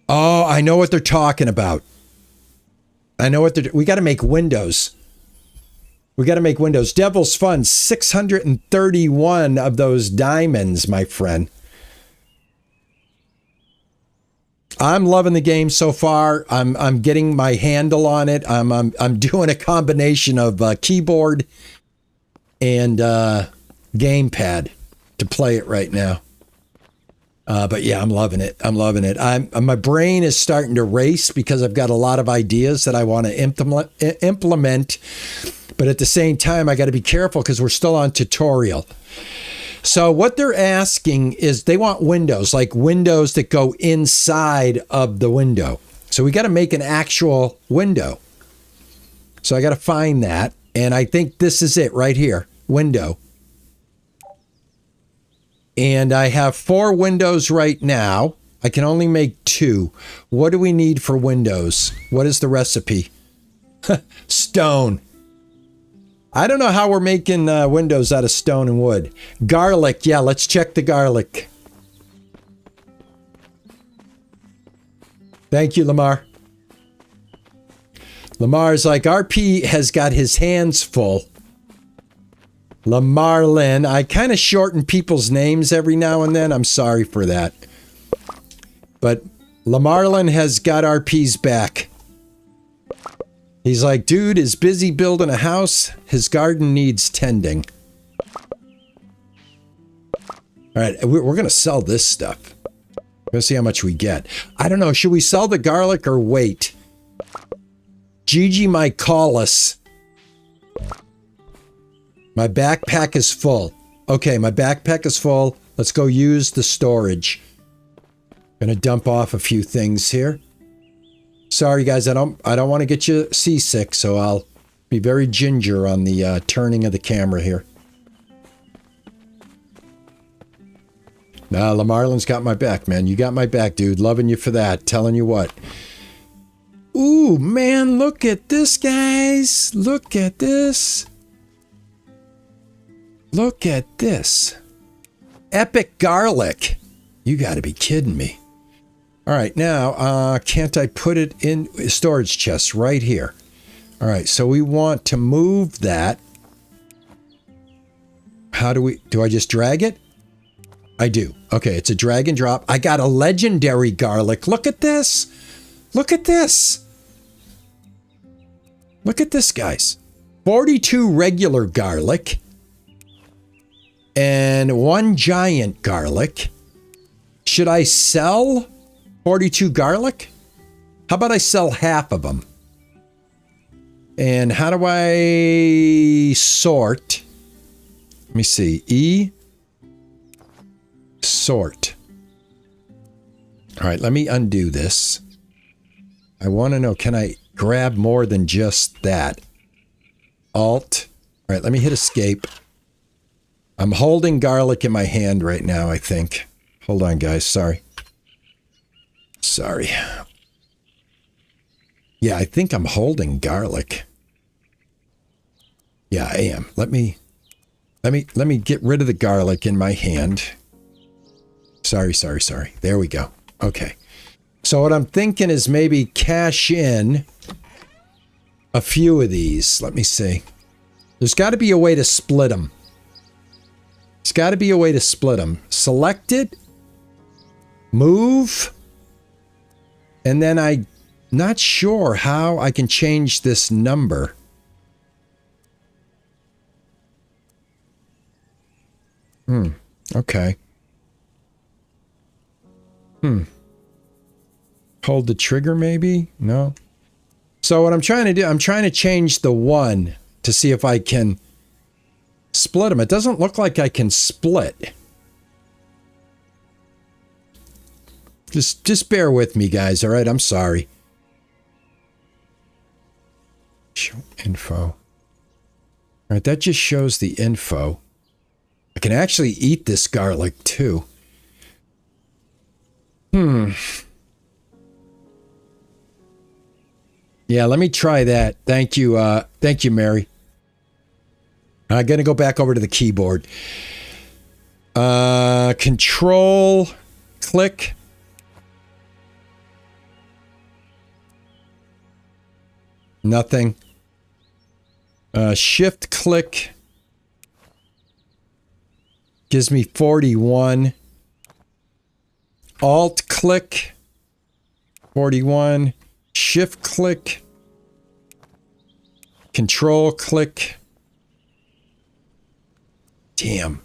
Oh, I know what they're talking about. I know what we got to make windows. We got to make windows. Devil's Fun, 631 of those diamonds, my friend. I'm loving the game so far. I'm getting my handle on it. I'm doing a combination of keyboard and gamepad to play it right now. But yeah, I'm loving it. I'm loving it. My brain is starting to race because I've got a lot of ideas that I want to implement. But at the same time, I got to be careful because we're still on tutorial. So what they're asking is they want windows, like windows that go inside of the window. So we got to make an actual window. So I got to find that. And I think this is it right here. Window. And I have 4 windows right now. I can only make 2. What do we need for windows? What is the recipe? Stone. I don't know how we're making windows out of stone and wood. Garlic. Yeah, let's check the garlic. Thank you, Lamar. Lamar's like, RP has got his hands full. Lamar Lynn. I kind of shorten people's names every now and then. I'm sorry for that. But Lamar Lynn has got RP's back. He's like, dude is busy building a house. His garden needs tending. All right, we're going to sell this stuff. We're going to see how much we get. I don't know. Should we sell the garlic or wait? Gigi might call us. My backpack is full. Okay, my backpack is full. Let's go use the storage. Going to dump off a few things here. Sorry, guys, I don't want to get you seasick, so I'll be very ginger on the turning of the camera here. Nah, Lamarlin's got my back, man. You got my back, dude. Loving you for that. Telling you what. Ooh, man, look at this, guys. Look at this. Look at this. Epic garlic. You got to be kidding me. All right, now, can't I put it in storage chest right here? All right, so we want to move that. How do I just drag it? I do. Okay, it's a drag and drop. I got a legendary garlic. Look at this. Look at this. Look at this, guys. 42 regular garlic. And 1 giant garlic. Should I sell 42 garlic? How about I sell half of them? And how do I sort? Let me see. E. Sort. All right, let me undo this. I want to know, can I grab more than just that? Alt. All right, let me hit escape. I'm holding garlic in my hand right now, I think. Hold on, guys. Sorry. Sorry. Yeah, I think I'm holding garlic. Yeah, I am. Let me get rid of the garlic in my hand. Sorry. There we go. Okay. So what I'm thinking is maybe cash in a few of these. Let me see. There's got to be a way to split them. There's got to be a way to split them. Select it. Move. And then I'm not sure how I can change this number. Okay. Hold the trigger maybe? No. So what I'm trying to do, I'm trying to change the 1 to see if I can split them. It doesn't look like I can split. Just bear with me, guys, all right? I'm sorry. Show info. All right, that just shows the info. I can actually eat this garlic, too. Yeah, let me try that. Thank you, Mary. I'm going to go back over to the keyboard. Control, click. Nothing. Shift click gives me 41. Alt click 41. Shift click. Control click. Damn.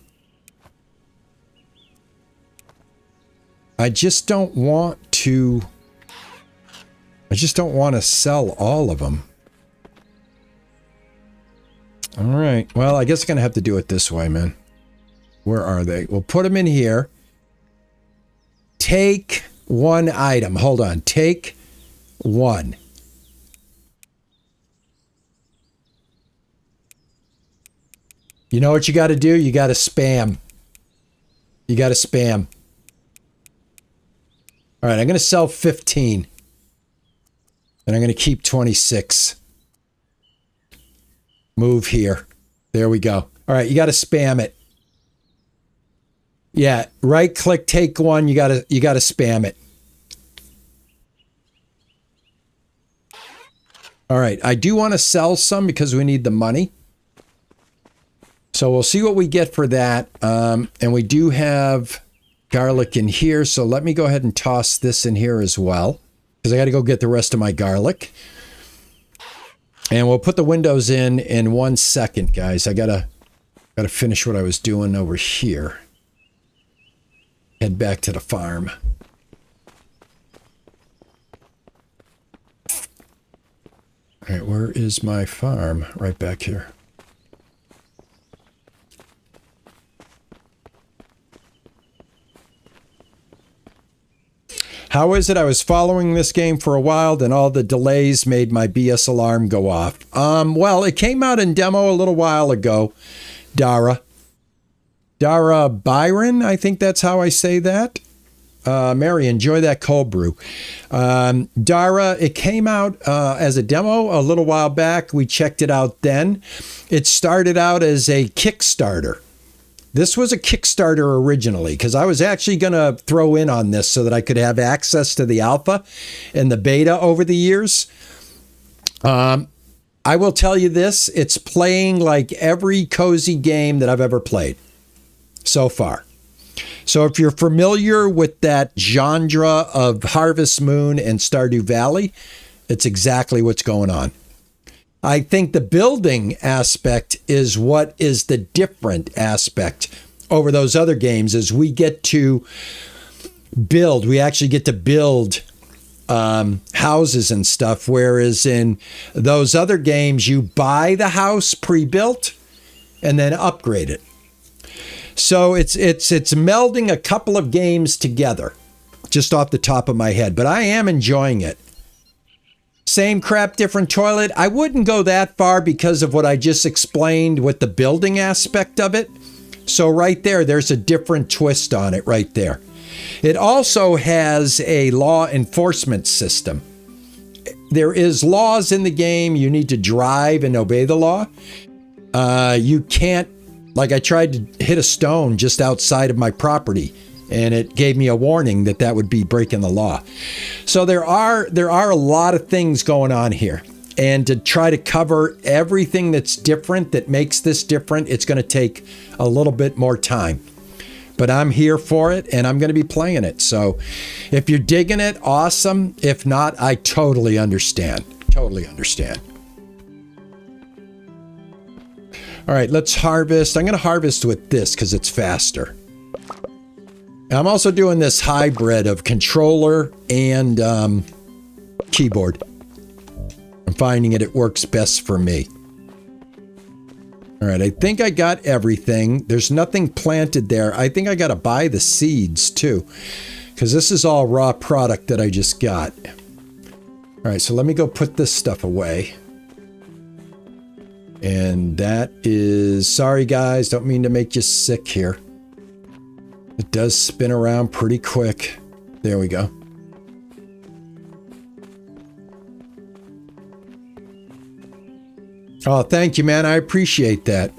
I just don't want to sell all of them. All right. Well, I guess I'm going to have to do it this way, man. Where are they? We'll put them in here. Take one item. Hold on. Take one. You know what you got to do? You got to spam. You got to spam. All right, I'm going to sell 15. And I'm going to keep 26. Move here. There we go. All right, you got to spam it. Yeah, right click, take one, you got to spam it. All right, I do want to sell some because we need the money. So we'll see what we get for that. And we do have garlic in here, so let me go ahead and toss this in here as well, because I got to go get the rest of my garlic. And we'll put the windows in 1 second, guys. I gotta finish what I was doing over here. Head back to the farm. All right, where is my farm? Right back here. How is it? I was following this game for a while, then all the delays made my BS alarm go off. Well, it came out in demo a little while ago. Dara Byron, I think that's how I say that. Mary, enjoy that cold brew. Dara, it came out as a demo a little while back. We checked it out then. It started out as a Kickstarter. This was a Kickstarter originally, because I was actually going to throw in on this so that I could have access to the alpha and the beta over the years. I will tell you this, it's playing like every cozy game that I've ever played so far. So if you're familiar with that genre of Harvest Moon and Stardew Valley, it's exactly what's going on. I think the building aspect is what is the different aspect over those other games, is we get to build. We actually get to build houses and stuff, whereas in those other games, you buy the house pre-built and then upgrade it. So it's melding a couple of games together, just off the top of my head, but I am enjoying it. Same crap, different toilet. I wouldn't go that far because of what I just explained with the building aspect of it. So right there's a different twist on it right there. It also has a law enforcement system. There is laws in the game. You need to drive and obey the law. You can't, like I tried to hit a stone just outside of my property, and it gave me a warning that would be breaking the law. So there are a lot of things going on here. And to try to cover everything that's different, that makes this different, it's going to take a little bit more time. But I'm here for it, and I'm going to be playing it. So if you're digging it, awesome. If not, I totally understand. Totally understand. All right, let's harvest. I'm going to harvest with this because it's faster. I'm also doing this hybrid of controller and keyboard. I'm finding it works best for me. All right, I think I got everything. There's nothing planted there. I think I got to buy the seeds too, because this is all raw product that I just got. All right, so let me go put this stuff away. And that is, sorry guys, don't mean to make you sick here. It does spin around pretty quick. There we go. Oh, thank you, man. I appreciate that.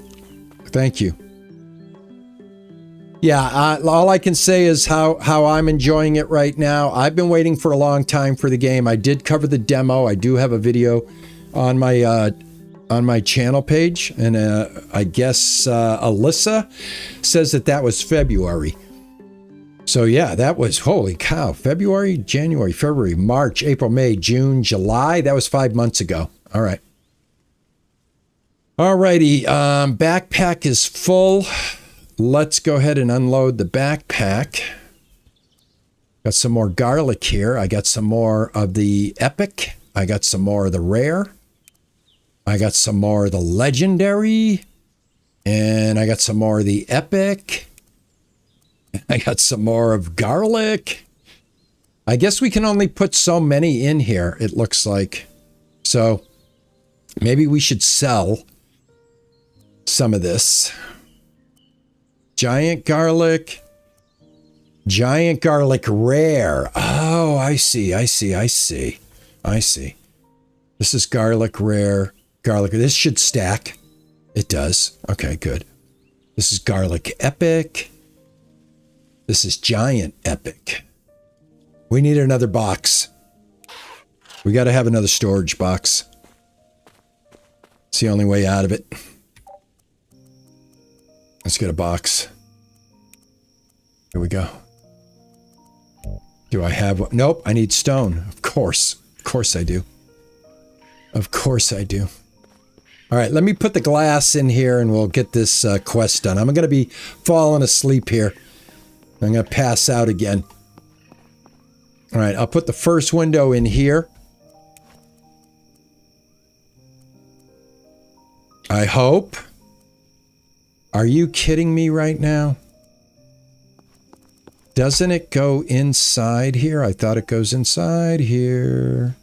Thank you. Yeah, all I can say is how I'm enjoying it right now. I've been waiting for a long time for the game. I did cover the demo. I do have a video on my on my channel page. And I guess Alyssa says that was February. So yeah, that was, holy cow, February, January, February, March, April, May, June, July. That was 5 months ago. All right. All righty. Backpack is full. Let's go ahead and unload the backpack. Got some more garlic here. I got some more of the epic. I got some more of the rare. I got some more of the legendary. And I got some more of the epic. I got some more of garlic. I guess we can only put so many in here, it looks like. So maybe we should sell some of this. Giant garlic rare. Oh, I see. This is garlic rare. Garlic. This should stack. It does. Okay, good. This is garlic epic. This is giant epic. We need another box. We got to have another storage box. It's the only way out of it. Let's get a box. Here we go. Do I have one? Nope, I need stone. Of course. Of course I do. Of course I do. All right, let me put the glass in here and we'll get this quest done. I'm going to be falling asleep here. I'm going to pass out again. All right, I'll put the first window in here. I hope. Are you kidding me right now? Doesn't it go inside here? I thought it goes inside here.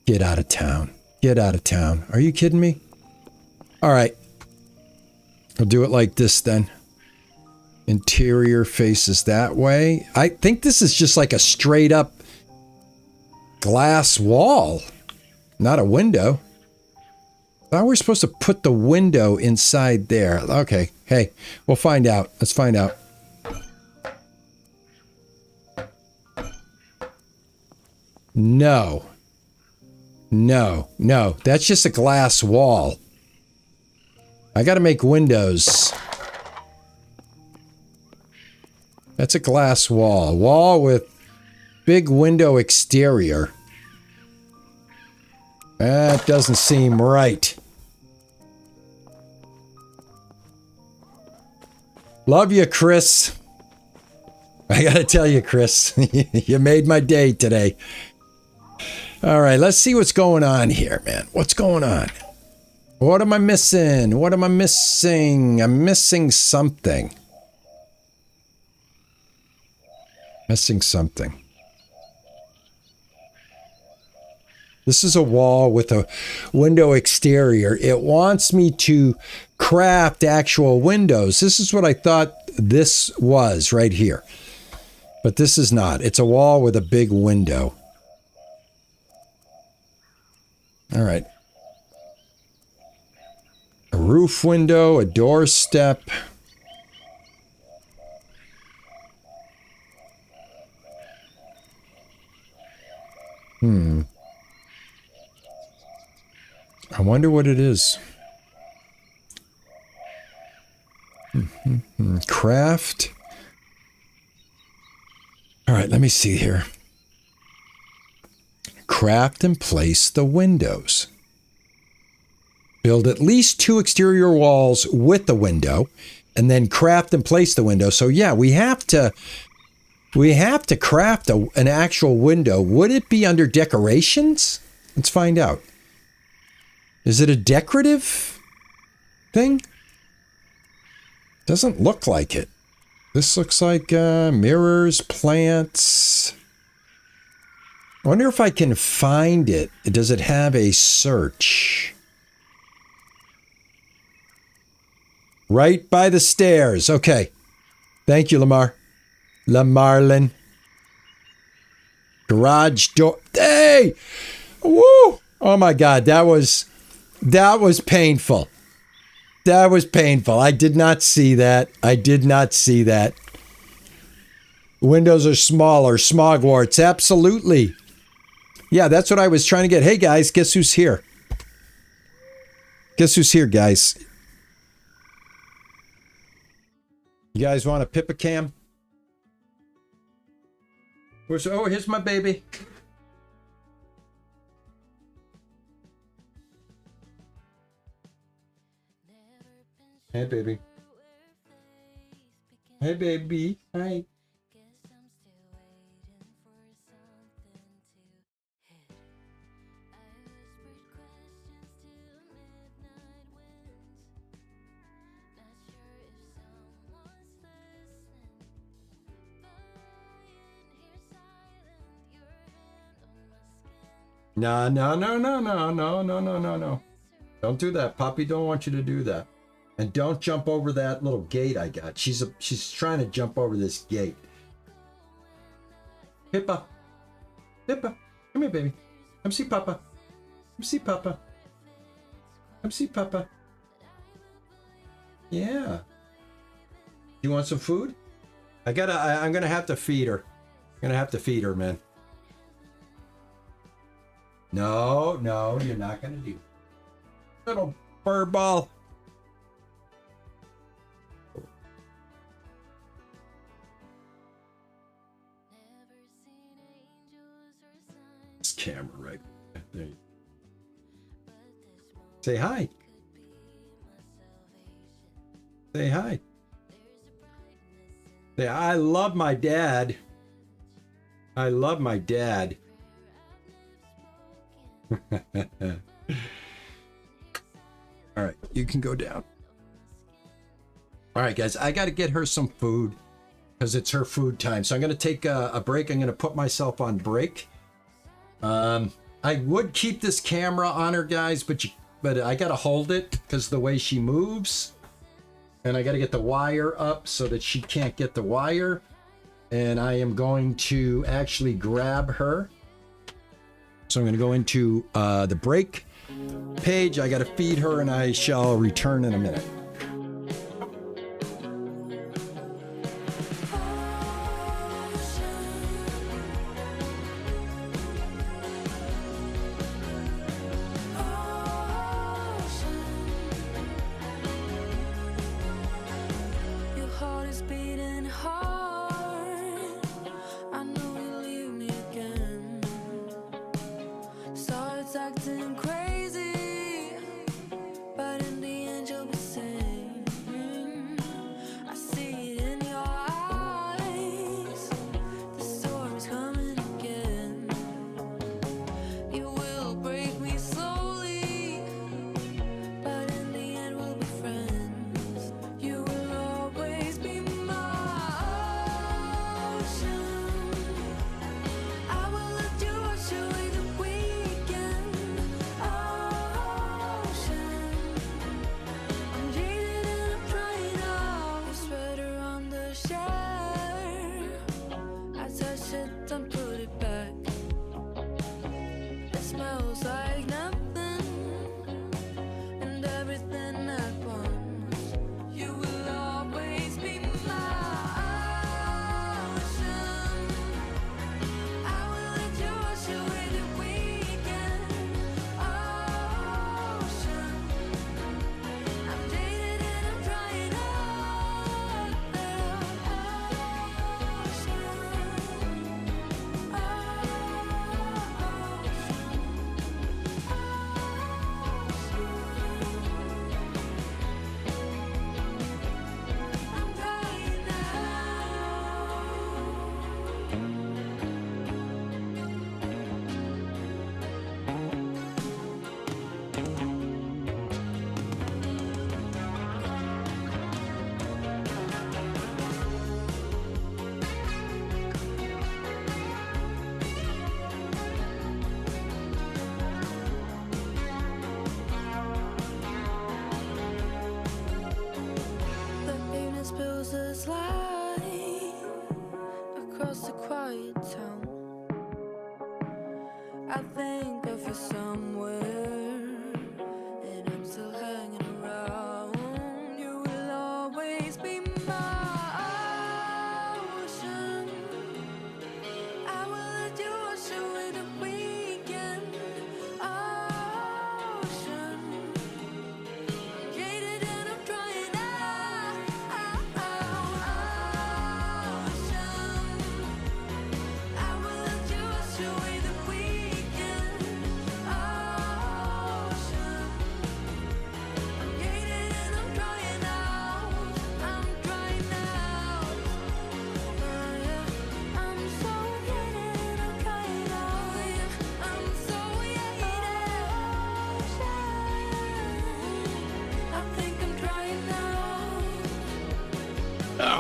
Get out of town. Get out of town. Are you kidding me? All right. I'll do it like this then. Interior faces that way. I think this is just like a straight up glass wall, not a window. I thought we were supposed to put the window inside there. Okay. Hey, we'll find out. Let's find out. No. No. No. That's just a glass wall. I got to make windows. That's a glass wall. Wall with big window exterior. That doesn't seem right. Love you, Chris. I gotta tell you, Chris, you made my day today. All right, let's see what's going on here, man. What's going on? What am I missing? What am I missing? I'm missing something. Missing something. This is a wall with a window exterior. It wants me to craft actual windows. This is what I thought this was right here. But this is not. It's a wall with a big window. All right. A roof window, a doorstep. I wonder what it is. Craft. All right, let me see here. Craft and place the windows. Build at least 2 exterior walls with the window, and then craft and place the window. So yeah, we have to craft an actual window. Would it be under decorations? Let's find out. Is it a decorative thing? Doesn't look like it. This looks like mirrors, plants. I wonder if I can find it. Does it have a search? Right by the stairs. Okay. Thank you, Lamar. Lamarlin. Garage door. Hey! Woo! Oh my God, that was painful. That was painful. I did not see that. I did not see that. Windows are smaller. Smogwarts. Absolutely. Yeah, that's what I was trying to get. Hey guys, guess who's here? Guess who's here, guys? You guys want a Pippa cam? Here's my baby. Hey, baby. Hey, baby. Hi. No. Don't do that. Poppy don't want you to do that. And don't jump over that little gate I got. She's trying to jump over this gate. Pippa. Pippa. Come here, baby. Come see Papa. Come see Papa. Come see Papa. Yeah. You want some food? I'm gonna have to feed her. I'm gonna have to feed her, man. No, you're not gonna do that. Little fur ball. This camera right there. Say hi. Say hi. Say, I love my dad. I love my dad. All right, you can go down. All right, guys, I got to get her some food because it's her food time. So I'm going to take a break. I'm going to put myself on break. I would keep this camera on her, guys, but I got to hold it because the way she moves. And I got to get the wire up so that she can't get the wire. And I am going to actually grab her. So I'm going to go into the break page. I got to feed her and I shall return in a minute.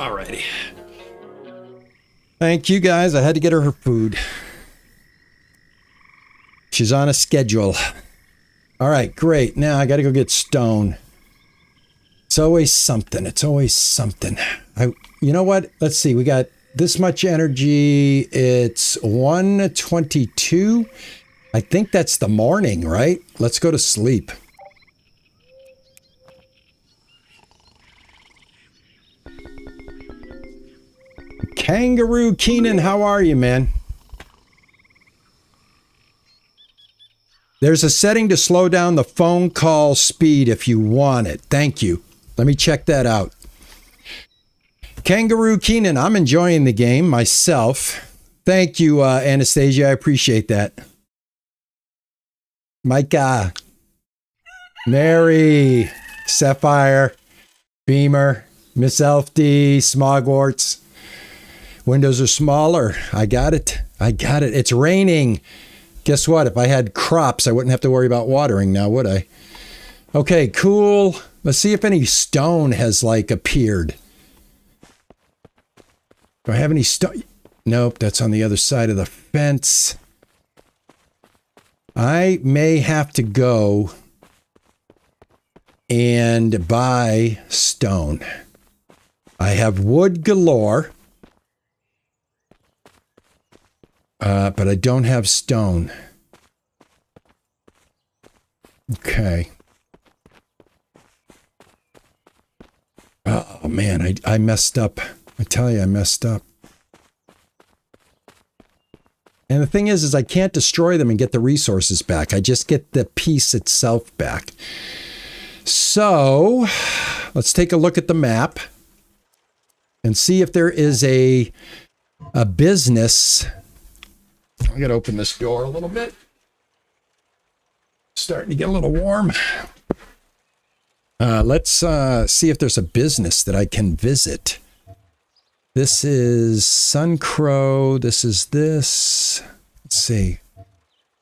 Alrighty. Thank you, guys. I had to get her food. She's on a schedule. All right, great. Now I got to go get stone. It's always something. It's always something. You know what? Let's see. We got this much energy. It's 1:22. I think that's the morning, right? Let's go to sleep. Kangaroo Keenan, how are you, man? There's a setting to slow down the phone call speed if you want it. Thank you. Let me check that out. Kangaroo Keenan, I'm enjoying the game myself. Thank you, Anastasia. I appreciate that. Micah, Mary, Sapphire, Beamer, Miss Elf D, Smogwarts. Windows are smaller. I got it. I got it. It's raining. Guess what? If I had crops, I wouldn't have to worry about watering now, would I? Okay, cool. Let's see if any stone has, like, appeared. Do I have any stone? Nope, that's on the other side of the fence. I may have to go and buy stone. I have wood galore. But I don't have stone. Okay. Oh, man, I messed up. I tell you, I messed up. And the thing is I can't destroy them and get the resources back. I just get the piece itself back. So, let's take a look at the map and see if there is a business. I gotta open this door a little bit. Starting to get a little warm. Let's see if there's a business that I can visit. This is Suncrow. This is this. Let's see.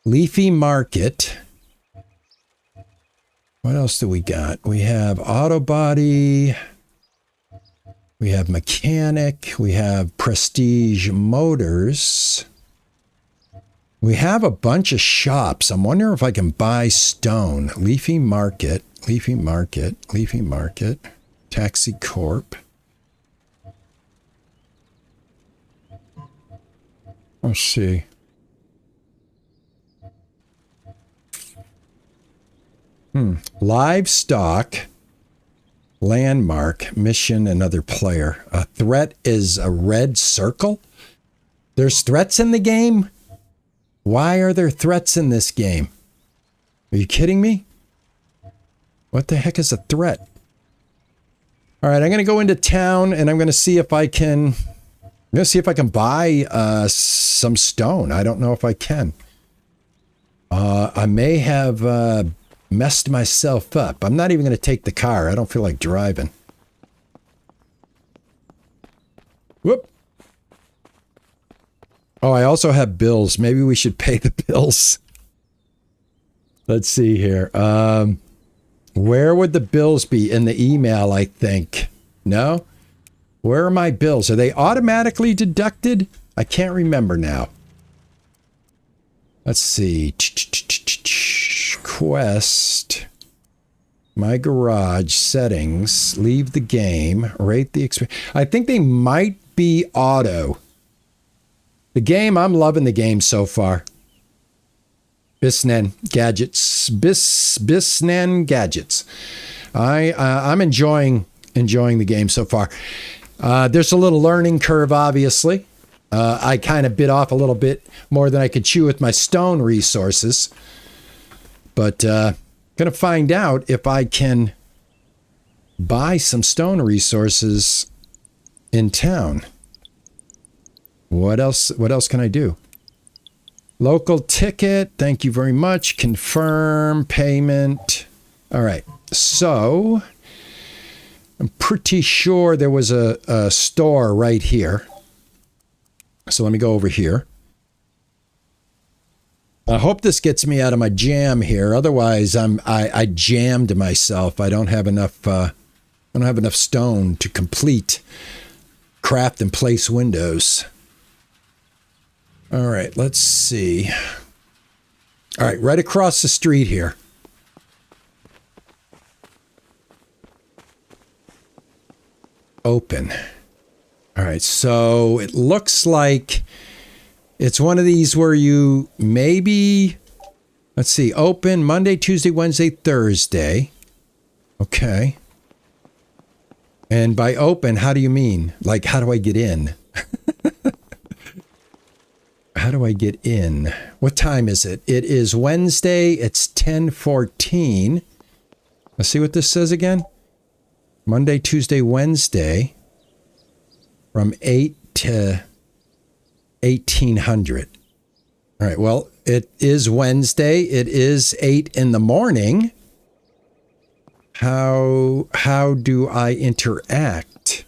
Leafy Market. What else do we got? We have Auto Body. We have Mechanic. We have Prestige Motors. We have a bunch of shops. I'm wondering if I can buy stone. Leafy Market, Leafy Market, Leafy Market, Taxi Corp. Let's see. Livestock, landmark, mission, another player. A threat is a red circle? There's threats in the game? Why are there threats in this game? Are you kidding me? What the heck is a threat? All right, I'm going to go into town and I'm going to see if I can... I'm going to see if I can buy some stone. I don't know if I can. I may have messed myself up. I'm not even going to take the car. I don't feel like driving. Whoop. Oh, I also have bills. Maybe we should pay the bills. Let's see here. Where would the bills be? In the email, I think. No? Where are my bills? Are they automatically deducted? I can't remember now. Let's see. Quest. My garage. Settings. Leave the game. Rate the experience. I think they might be auto. The game, I'm loving the game so far. Bisnan Gadgets. Bisnan Gadgets. I'm enjoying the game so far. There's a little learning curve, obviously. I kind of bit off a little bit more than I could chew with my stone resources. But going to find out if I can buy some stone resources in town. What else can I do? Local ticket. Thank you very much. Confirm payment. All right. So I'm pretty sure there was a store right here. So let me go over here. I hope this gets me out of my jam here. Otherwise, I jammed myself. I don't have enough stone to complete craft and place windows. All right, let's see. All right, right across the street here. Open. All right, so it looks like it's one of these where you maybe, let's see, open Monday, Tuesday, Wednesday, Thursday. Okay. And by open, how do you mean? Like, how do I get in? How do I get in? What time is it? It is Wednesday. It's 10:14. Let's see what this says again. Monday, Tuesday, Wednesday from 8 to 1800. All right. Well, it is Wednesday. It is 8 in the morning. How do I interact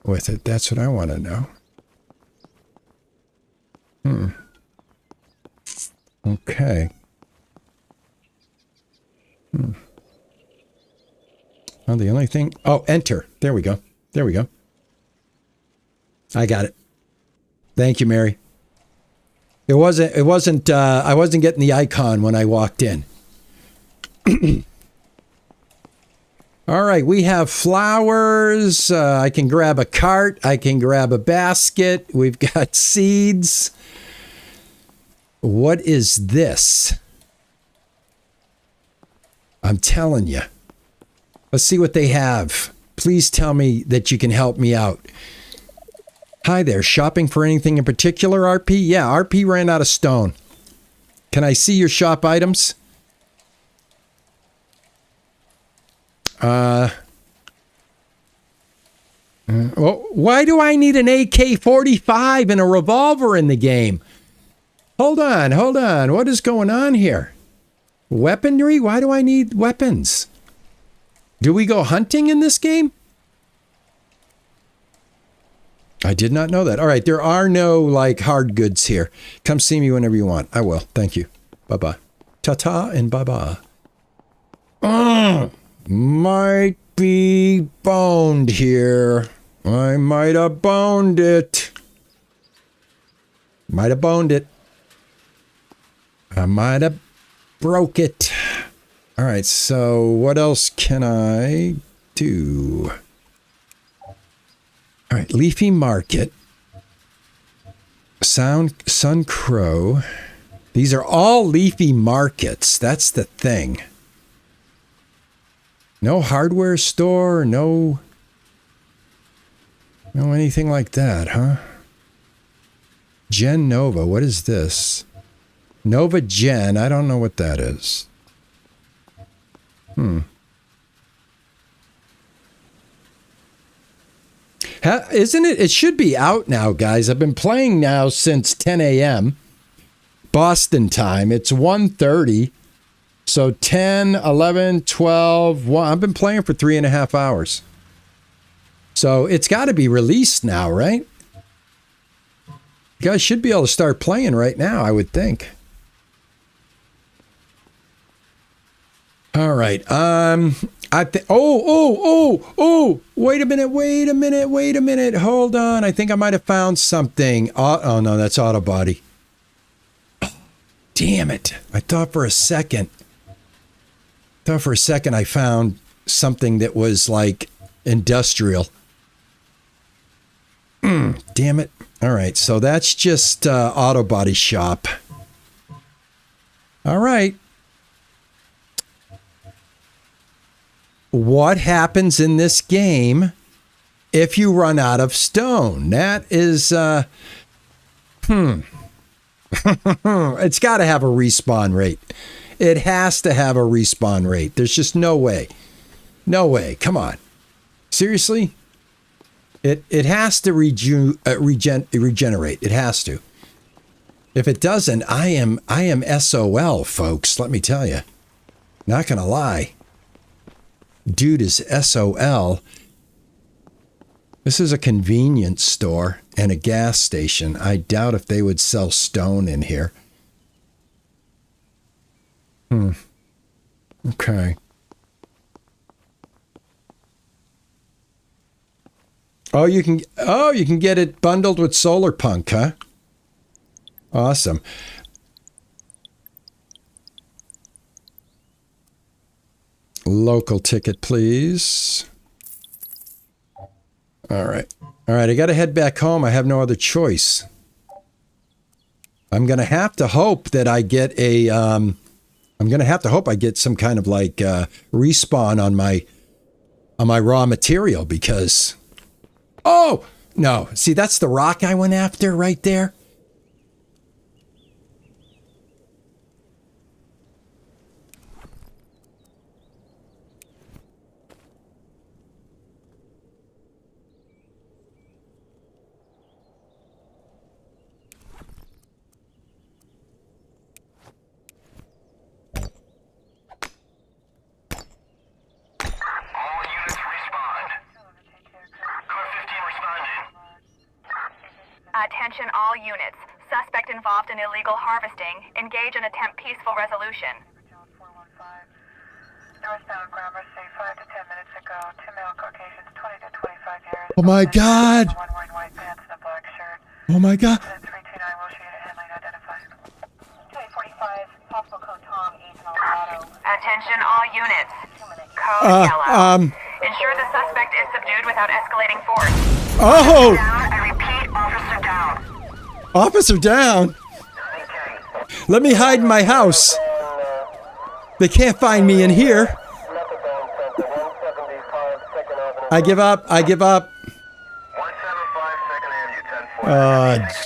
with it? That's what I want to know. Okay. Well, the only thing... Oh, enter. There we go. There we go. I got it. Thank you, Mary. I wasn't getting the icon when I walked in. All right, we have flowers. I can grab a cart. I can grab a basket. We've got seeds. What is this? I'm telling you. Let's see what they have. Please tell me that you can help me out. Hi there. Shopping for anything in particular, RP? Yeah, RP ran out of stone. Can I see your shop items? Well, why do I need an AK-45 and a revolver in the game? Hold on. What is going on here? Weaponry? Why do I need weapons? Do we go hunting in this game? I did not know that. All right, there are no, like, hard goods here. Come see me whenever you want. I will. Thank you. Bye-bye. Ta-ta and bye-bye. Might be boned here. I might have boned it. Might have boned it. I might have broke it. All right, so what else can I do? All right, Leafy Market. Sun Crow. These are all leafy markets. That's the thing. No hardware store, no anything like that, huh? Gen Nova, what is this? Nova Gen, I don't know what that is. Isn't it? It should be out now, guys. I've been playing now since 10 a.m. Boston time. It's 1:30. So 10, 11, 12, 1. I've been playing for 3.5 hours. So it's got to be released now, right? You guys should be able to start playing right now, I would think. All right. Wait a minute. Hold on. I think I might have found something. Oh no, that's auto body. Oh, damn it. I thought for a second I found something that was like industrial. Damn it. All right. So that's just auto body shop. All right. What happens in this game if you run out of stone? That is, it's got to have a respawn rate. It has to have a respawn rate. There's just no way. No way. Come on. Seriously? It has to regenerate. It has to. If it doesn't, I am SOL, folks. Let me tell you. Not gonna lie. Dude is SOL. This is a convenience store and a gas station. I doubt if they would sell stone in here. Okay. you can get it bundled with Solar Punk, huh? Awesome. Local ticket, please. All right. All right, I got to head back home. I have no other choice. I'm going to have to hope that I get a I'm going to have to hope I get some kind of like respawn on my raw material because oh, no. See, that's the rock I went after right there. Attention all units. Suspect involved in illegal harvesting. Engage and attempt peaceful resolution. Northbound Gramercy, 5 to 10 minutes ago. 2 male Caucasians, 20 to 25 years. Oh my God. One wearing white pants and a black shirt. Oh my God. 329 Wilshire Henley identified. 245, possible code Tom, East Colorado. Attention all units. Code yellow. Ensure the suspect is subdued without escalating force. Oh! Down, I repeat, officer down. Officer down? Let me hide in my house. They can't find me in here. I give up. I give up. 175 2nd Avenue, 10-4.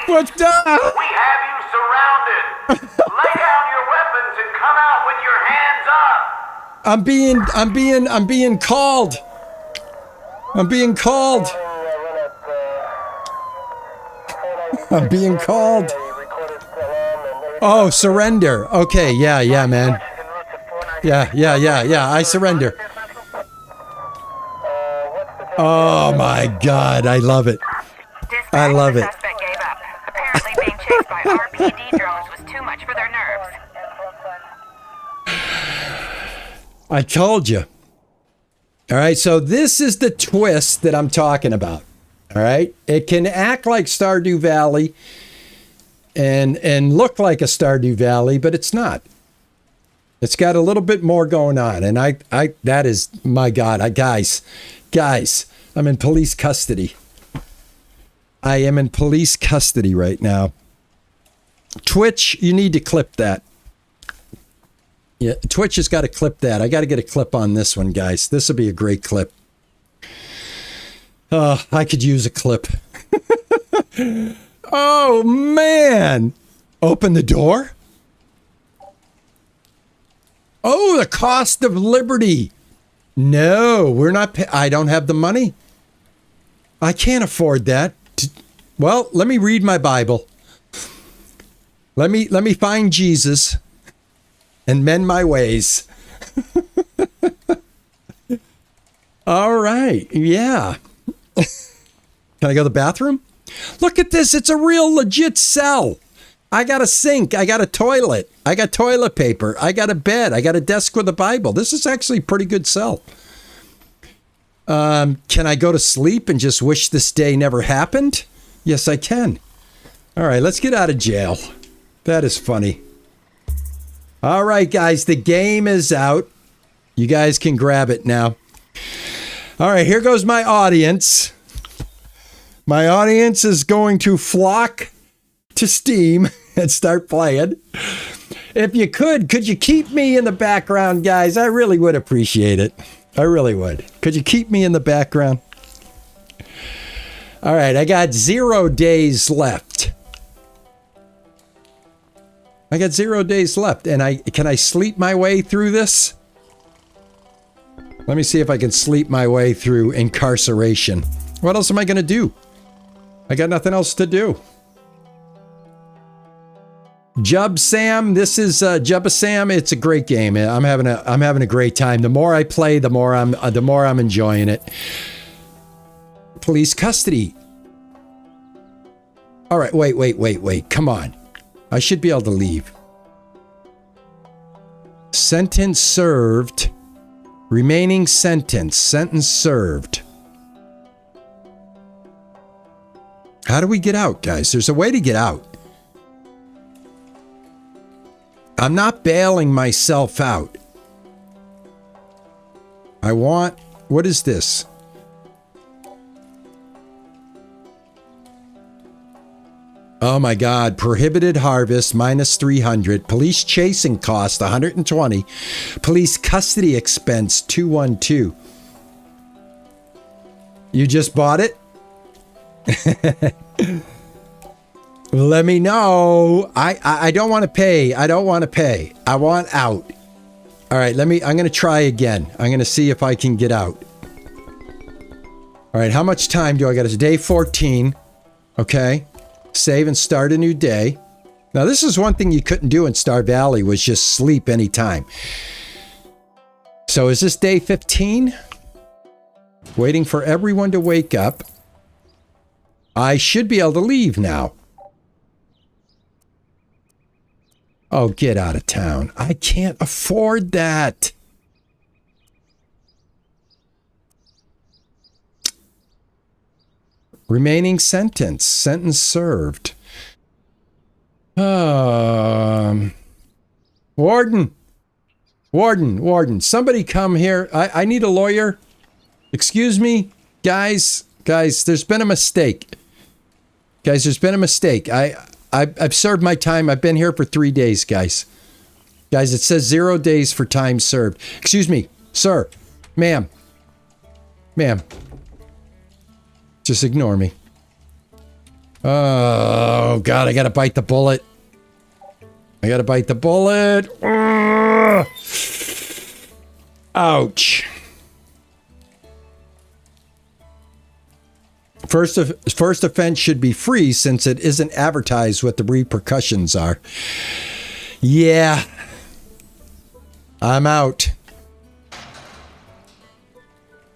What's that? We have you surrounded. Lay down your weapons and come out with your hands up. I'm being called. I'm being called. I'm being called. Oh, surrender. Okay, yeah, man. Yeah. I surrender. Oh my God, I love it. I love it. Suspect gave up. Apparently being chased by RPD drones was too much for their nerves. I told you. All right, so this is the twist that I'm talking about. All right, it can act like Stardew Valley and look like a Stardew Valley, but it's not. It's got a little bit more going on, and I that is my God, guys, I'm in police custody. I am in police custody right now. Twitch, you need to clip that. Yeah, Twitch has got to clip that. I got to get a clip on this one, guys. This will be a great clip. I could use a clip. Oh, man. Open the door? Oh, the cost of liberty. No, we're not. I don't have the money. I can't afford that. Well, let me read my Bible. Let me find Jesus and mend my ways. All right. Yeah. Can I go to the bathroom? Look at this. It's a real legit cell. I got a sink. I got a toilet. I got toilet paper. I got a bed. I got a desk with a Bible. This is actually a pretty good cell. Can I go to sleep and just wish this day never happened? Yes, I can. All right, let's get out of jail. That is funny. All right, guys, the game is out. You guys can grab it now. All right, here goes my audience. My audience is going to flock to Steam and start playing. If you could you keep me in the background, guys? I really would appreciate it. I really would. Could you keep me in the background? All right, I got 0 days left. I got 0 days left, and can I sleep my way through this? Let me see if I can sleep my way through incarceration. What else am I going to do? I got nothing else to do. Jub Sam, this is Jubba Sam. It's a great game. I'm having a great time. The more I play, the more I'm enjoying it. Police custody. All right, wait. Come on. I should be able to leave. Sentence served. Remaining sentence. Sentence served. How do we get out, guys? There's a way to get out. I'm not bailing myself out. I want... What is this? Oh my God. Prohibited harvest, minus 300. Police chasing cost, 120. Police custody expense, 212. You just bought it? Let me know. I don't want to pay. I don't want to pay. I want out. All right, I'm going to try again. I'm going to see if I can get out. All right, how much time do I got? It's day 14. Okay. Save and start a new day. Now, this is one thing you couldn't do in Star Valley was just sleep anytime. So is this day 15? Waiting for everyone to wake up. I should be able to leave now. Oh, get out of town. I can't afford that. Remaining sentence. Sentence served. Warden. Somebody come here. I need a lawyer. Excuse me. Guys, there's been a mistake. I've served my time. I've been here for 3 days, guys. Guys, it says 0 days for time served. Excuse me, sir, ma'am. Just ignore me. Oh, God, I gotta bite the bullet. Ugh. Ouch. First offense should be free since it isn't advertised what the repercussions are. Yeah. I'm out.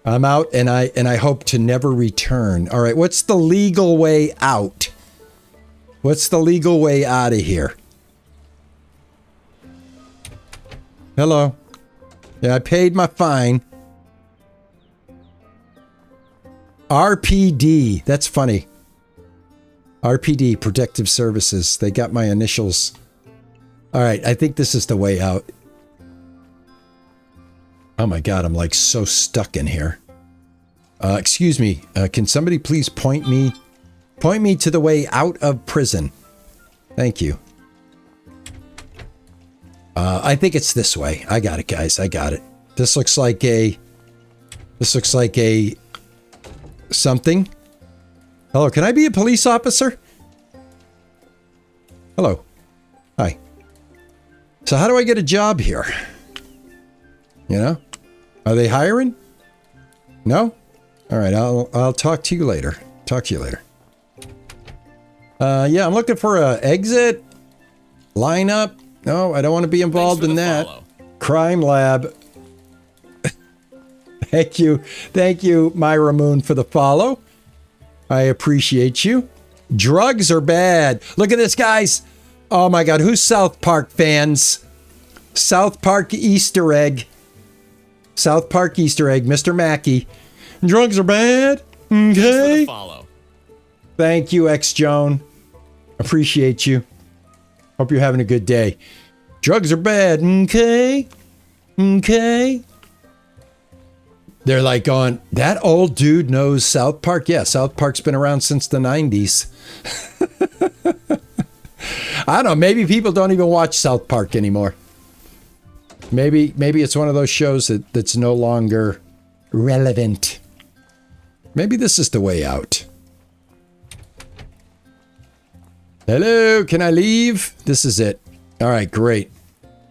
And I hope to never return. All right, what's the legal way out? What's the legal way out of here? Hello. Yeah, I paid my fine. RPD. That's funny. RPD, Protective Services. They got my initials. All right, I think this is the way out. Oh my God, I'm like so stuck in here. Excuse me. Can somebody please point me to the way out of prison? Thank you. I think it's this way. I got it, guys. I got it. This looks like a something. Hello, can I be a police officer? Hello. Hi. So how do I get a job here? You know? Are they hiring? No? All right, I'll talk to you later. Yeah, I'm looking for a exit. Lineup. No, I don't want to be involved in that. Follow. Crime lab. Thank you, Myra Moon, for the follow. I appreciate you. Drugs are bad. Look at this, guys. Oh my God, who's South Park fans? South Park Easter egg. Mr. Mackey. Drugs are bad. Okay. Follow. Thank you, X-Joan. Appreciate you. Hope you're having a good day. Drugs are bad. Okay. They're like going, that old dude knows South Park. Yeah, South Park's been around since the 90s. I don't know. Maybe people don't even watch South Park anymore. Maybe it's one of those shows that's no longer relevant. Maybe this is the way out. Hello, can I leave? This is it. All right, great.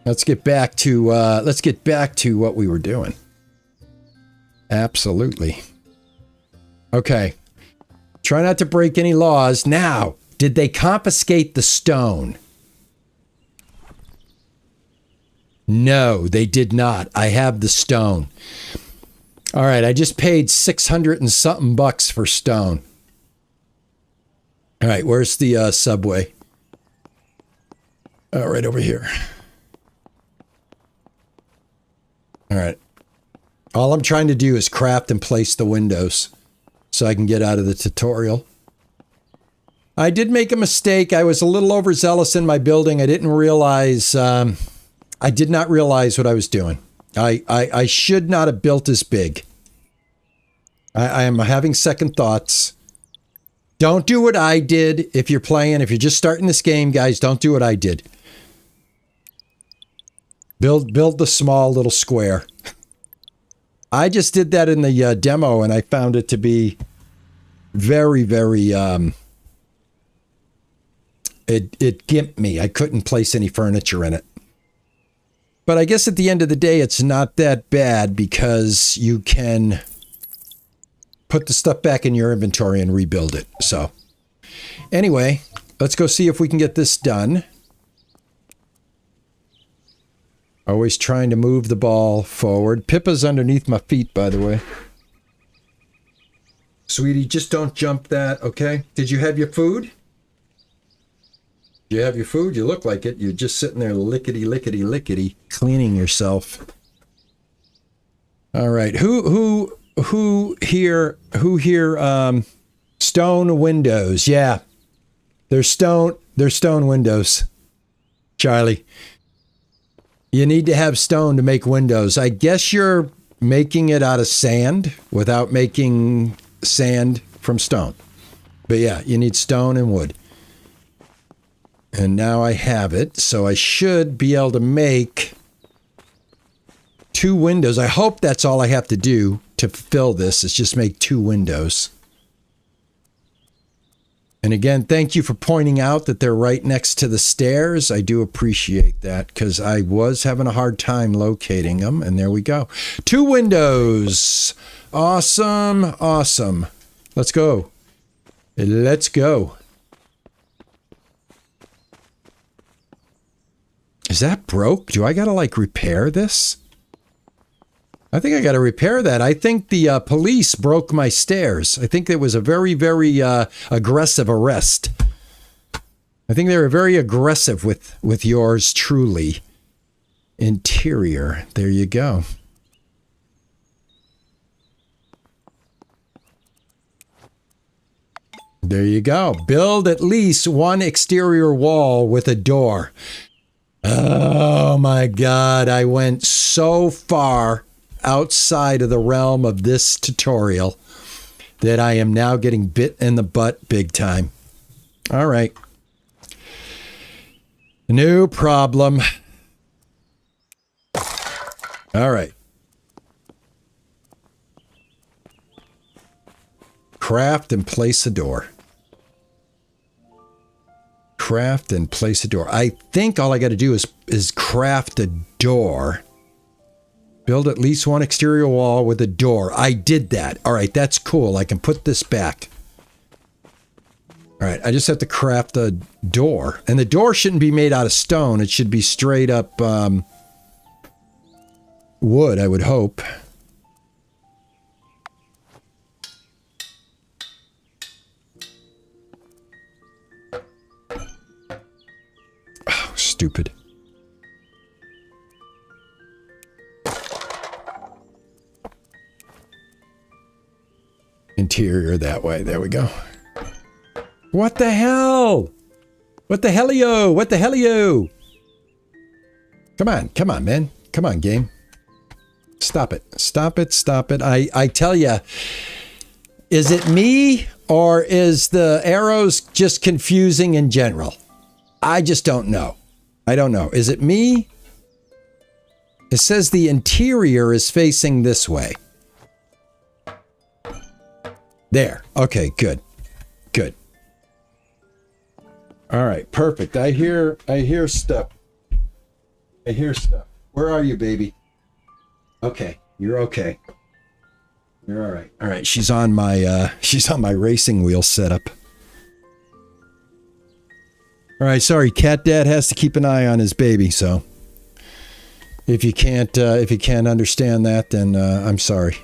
Let's get back to what we were doing. Absolutely. Okay. Try not to break any laws. Now, did they confiscate the stone? No, they did not. I have the stone. All right, I just paid 600 and something bucks for stone. All right, where's the subway? Oh, right over here. All right. All I'm trying to do is craft and place the windows so I can get out of the tutorial. I did make a mistake. I was a little overzealous in my building. I didn't realize, I did not realize what I was doing. I should not have built as big. I am having second thoughts. Don't do what I did if you're playing. If you're just starting this game, guys, don't do what I did. Build the small little square. I just did that in the demo, and I found it to be very, very, it gimped me. I couldn't place any furniture in it. But I guess at the end of the day, it's not that bad because you can put the stuff back in your inventory and rebuild it. So anyway, let's go see if we can get this done. Always trying to move the ball forward. Pippa's underneath my feet, by the way. Sweetie, just don't jump that, okay? Did you have your food? Did you have your food? You look like it. You're just sitting there lickety, lickety, lickety, cleaning yourself. All right. Who here, stone windows? Yeah. They're stone windows. Charlie. You need to have stone to make windows. I guess you're making it out of sand without making sand from stone. But yeah, you need stone and wood. And now I have it, so I should be able to make 2 windows. I hope that's all I have to do to fill this, is just make 2 windows. And again, thank you for pointing out that they're right next to the stairs. I do appreciate that because I was having a hard time locating them. And there we go. 2 windows. Awesome. Awesome. Let's go. Let's go. Is that broke? Do I got to like repair this? I think I got to repair that. I think the police broke my stairs. I think it was a very, very aggressive arrest. I think they were very aggressive with yours truly. Interior. There you go. There you go. Build at least 1 exterior wall with a door. Oh my God. I went so far outside of the realm of this tutorial that I am now getting bit in the butt big time. All right. No problem. All right. Craft and place a door. Craft and place a door. I think all I got to do is craft a door. Build at least 1 exterior wall with a door. I did that. All right, that's cool. I can put this back. All right, I just have to craft a door. And the door shouldn't be made out of stone. It should be straight up wood, I would hope. Oh, stupid. Interior that way. There we go. What the hell? What the hellio? What the hellio? Come on, man. Come on, game. Stop it. Stop it. Stop it. I tell you, is it me or is the arrows just confusing in general? I just don't know. I don't know. Is it me? It says the interior is facing this way. There. Okay, good. Good. All right, perfect. I hear stuff. I hear stuff. Where are you, baby? Okay, you're okay. You're all right. All right, she's on my racing wheel setup. All right, sorry, Cat Dad has to keep an eye on his baby, so if you can't understand that, then I'm sorry.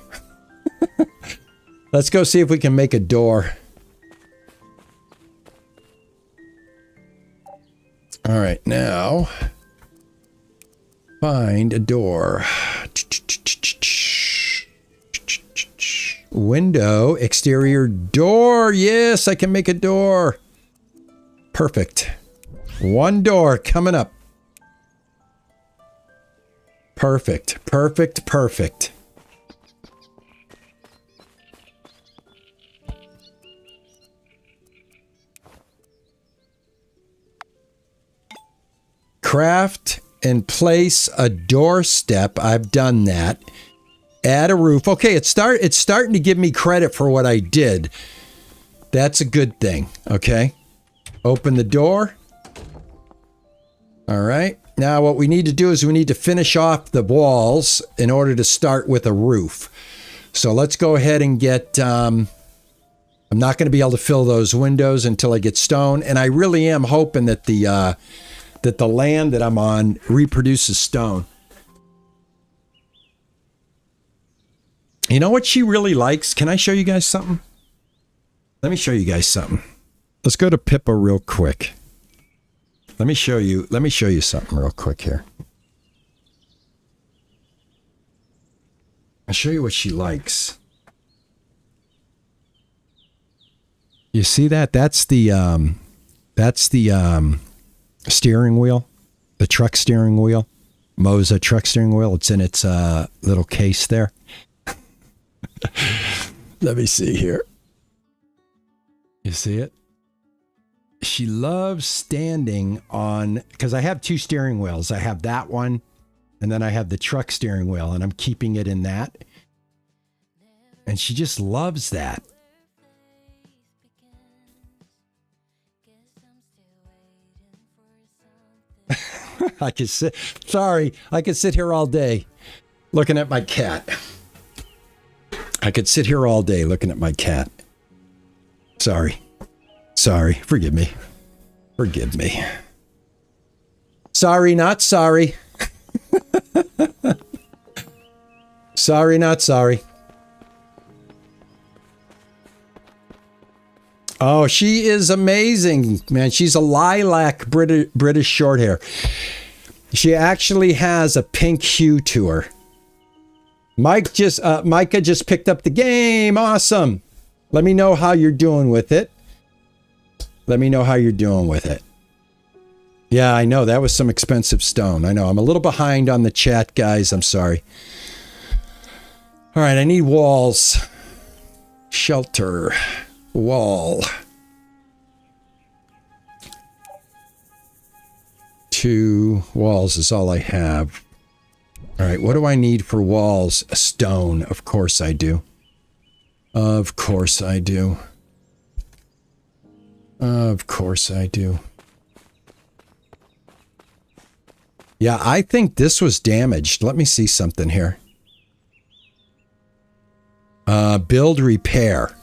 Let's go see if we can make a door. All right, now find a door. Window, exterior door. Yes, I can make a door. Perfect. One door coming up. Perfect, perfect, perfect. Craft and place a doorstep. I've done that. Add a roof. Okay, it's starting to give me credit for what I did. That's a good thing. Okay. Open the door. All right. Now what we need to do is we need to finish off the walls in order to start with a roof. So let's go ahead and get... I'm not going to be able to fill those windows until I get stone. And I really am hoping that the land that I'm on reproduces stone. You know what she really likes? Can I show you guys something? Let me show you guys something. Let's go to Pippa real quick. Let me show you something real quick here. I'll show you what she likes. You see that? That's the steering wheel, the truck steering wheel, Moza truck steering wheel. It's in its little case there. Let me see here. You see it? She loves standing on, because I have two steering wheels. I have that one, and then I have the truck steering wheel, and I'm keeping it in that. And she just loves that. I could sit here all day looking at my cat. I could sit here all day looking at my cat. Sorry. Forgive me. Sorry, not sorry. Sorry, not sorry. Oh, she is amazing, man. She's a lilac British short hair. She actually has a pink hue to her. Micah just picked up the game. Awesome. Let me know how you're doing with it. Yeah, I know. That was some expensive stone. I know. I'm a little behind on the chat, guys. I'm sorry. All right, I need walls. Shelter. Wall. 2 walls is all I have. All right, what do I need for walls? A stone. Of course I do. Of course I do. Of course I do. Yeah, I think this was damaged. Let me see something here. Build repair.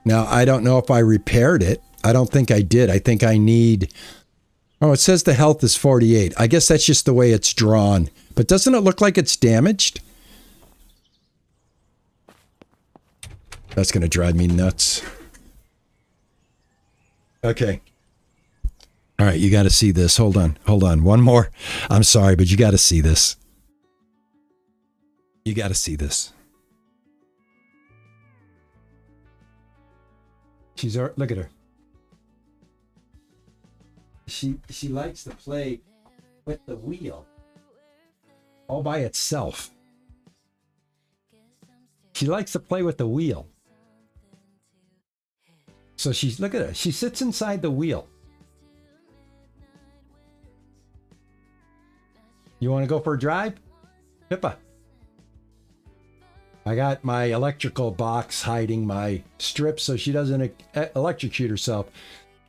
Now, I don't know if I repaired it. I don't think I did. I think I need... Oh, it says the health is 48. I guess that's just the way it's drawn. But doesn't it look like it's damaged? That's going to drive me nuts. Okay. All right, you got to see this. Hold on. One more. I'm sorry, but you got to see this. You got to see this. Look at her. She likes to play with the wheel all by itself. She likes to play with the wheel. So look at her. She sits inside the wheel. You want to go for a drive? Pippa. I got my electrical box hiding my strip so she doesn't electrocute herself.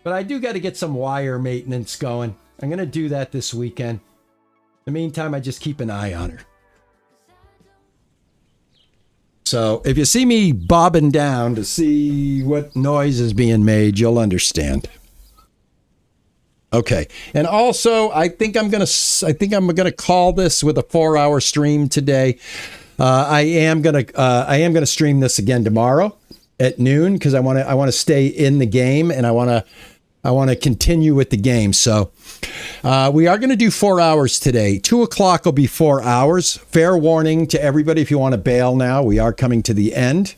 But I do got to get some wire maintenance going. I'm going to do that this weekend. In the meantime, I just keep an eye on her. So if you see me bobbing down to see what noise is being made, you'll understand. Okay. And also, I think I'm going to call this with a 4-hour stream today. I am going to stream this again tomorrow. at noon because I want to stay in the game, and I want to continue with the game. So we are going to do 4 hours today. 2 o'clock will be 4 hours. Fair warning to everybody if you want to bail now. We are coming to the end.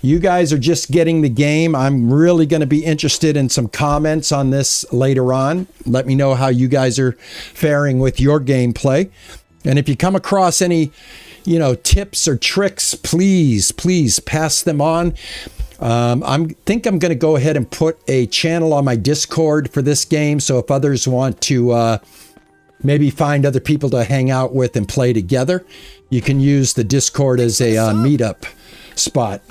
You guys are just getting the game. I'm really going to be interested in some comments on this later on. Let me know how you guys are faring with your gameplay. And if you come across any, tips or tricks, please pass them on. I think I'm going to go ahead and put a channel on my Discord for this game. So if others want to maybe find other people to hang out with and play together, you can use the Discord as a meetup spot.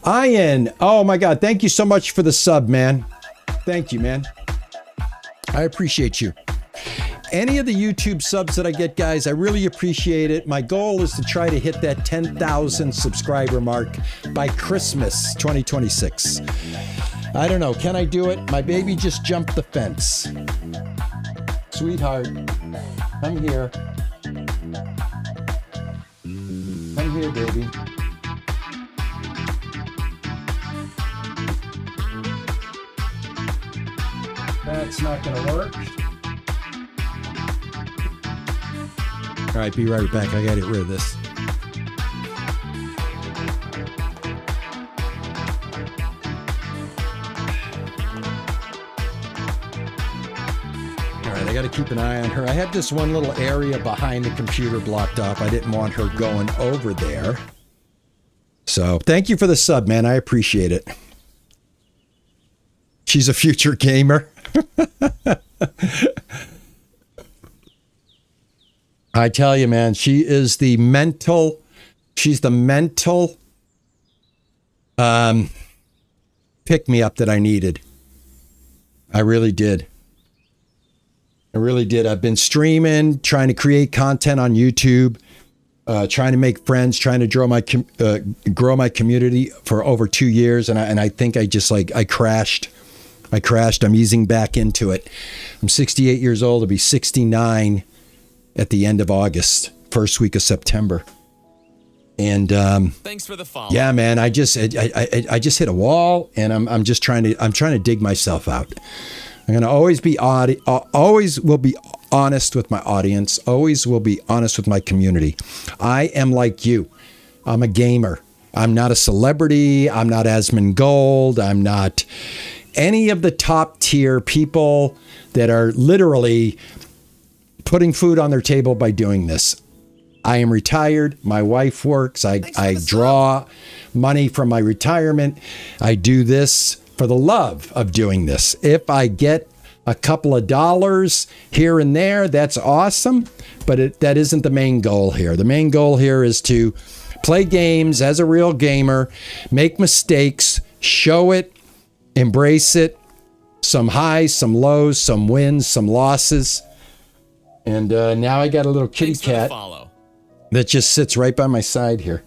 Ian, oh my God, thank you so much for the sub, man. Thank you, man. I appreciate you. Any of the YouTube subs that I get, guys, I really appreciate it. My goal is to try to hit that 10,000 subscriber mark by Christmas 2026. I don't know. Can I do it? My baby just jumped the fence. Sweetheart, come here. Come here, baby. That's not going to work. All right, be right back. I got to get rid of this. All right, I got to keep an eye on her. I had this one little area behind the computer blocked off. I didn't want her going over there. So thank you for the sub, man. I appreciate it. She's a future gamer. I tell you, man, she's the mental pick-me-up that I needed. I really did. I've been streaming, trying to create content on YouTube, trying to make friends, trying to grow my community for over 2 years. And I think I crashed. I'm easing back into it. I'm 68 years old. I'll be 69 at the end of August, first week of September. And thanks for the follow. Yeah, man, I just hit a wall, and I'm trying to dig myself out. I'm gonna always will be honest with my audience. Always will be honest with my community. I am like you. I'm a gamer. I'm not a celebrity. I'm not Asmongold. I'm not any of the top tier people that are literally putting food on their table by doing this. I am retired. My wife works. I draw money from my retirement. I do this for the love of doing this. If I get a couple of dollars here and there, that's awesome. But that isn't the main goal here. The main goal here is to play games as a real gamer, make mistakes, show it, embrace it. Some highs, some lows, some wins, some losses. And now I got a little kitty cat that just sits right by my side here.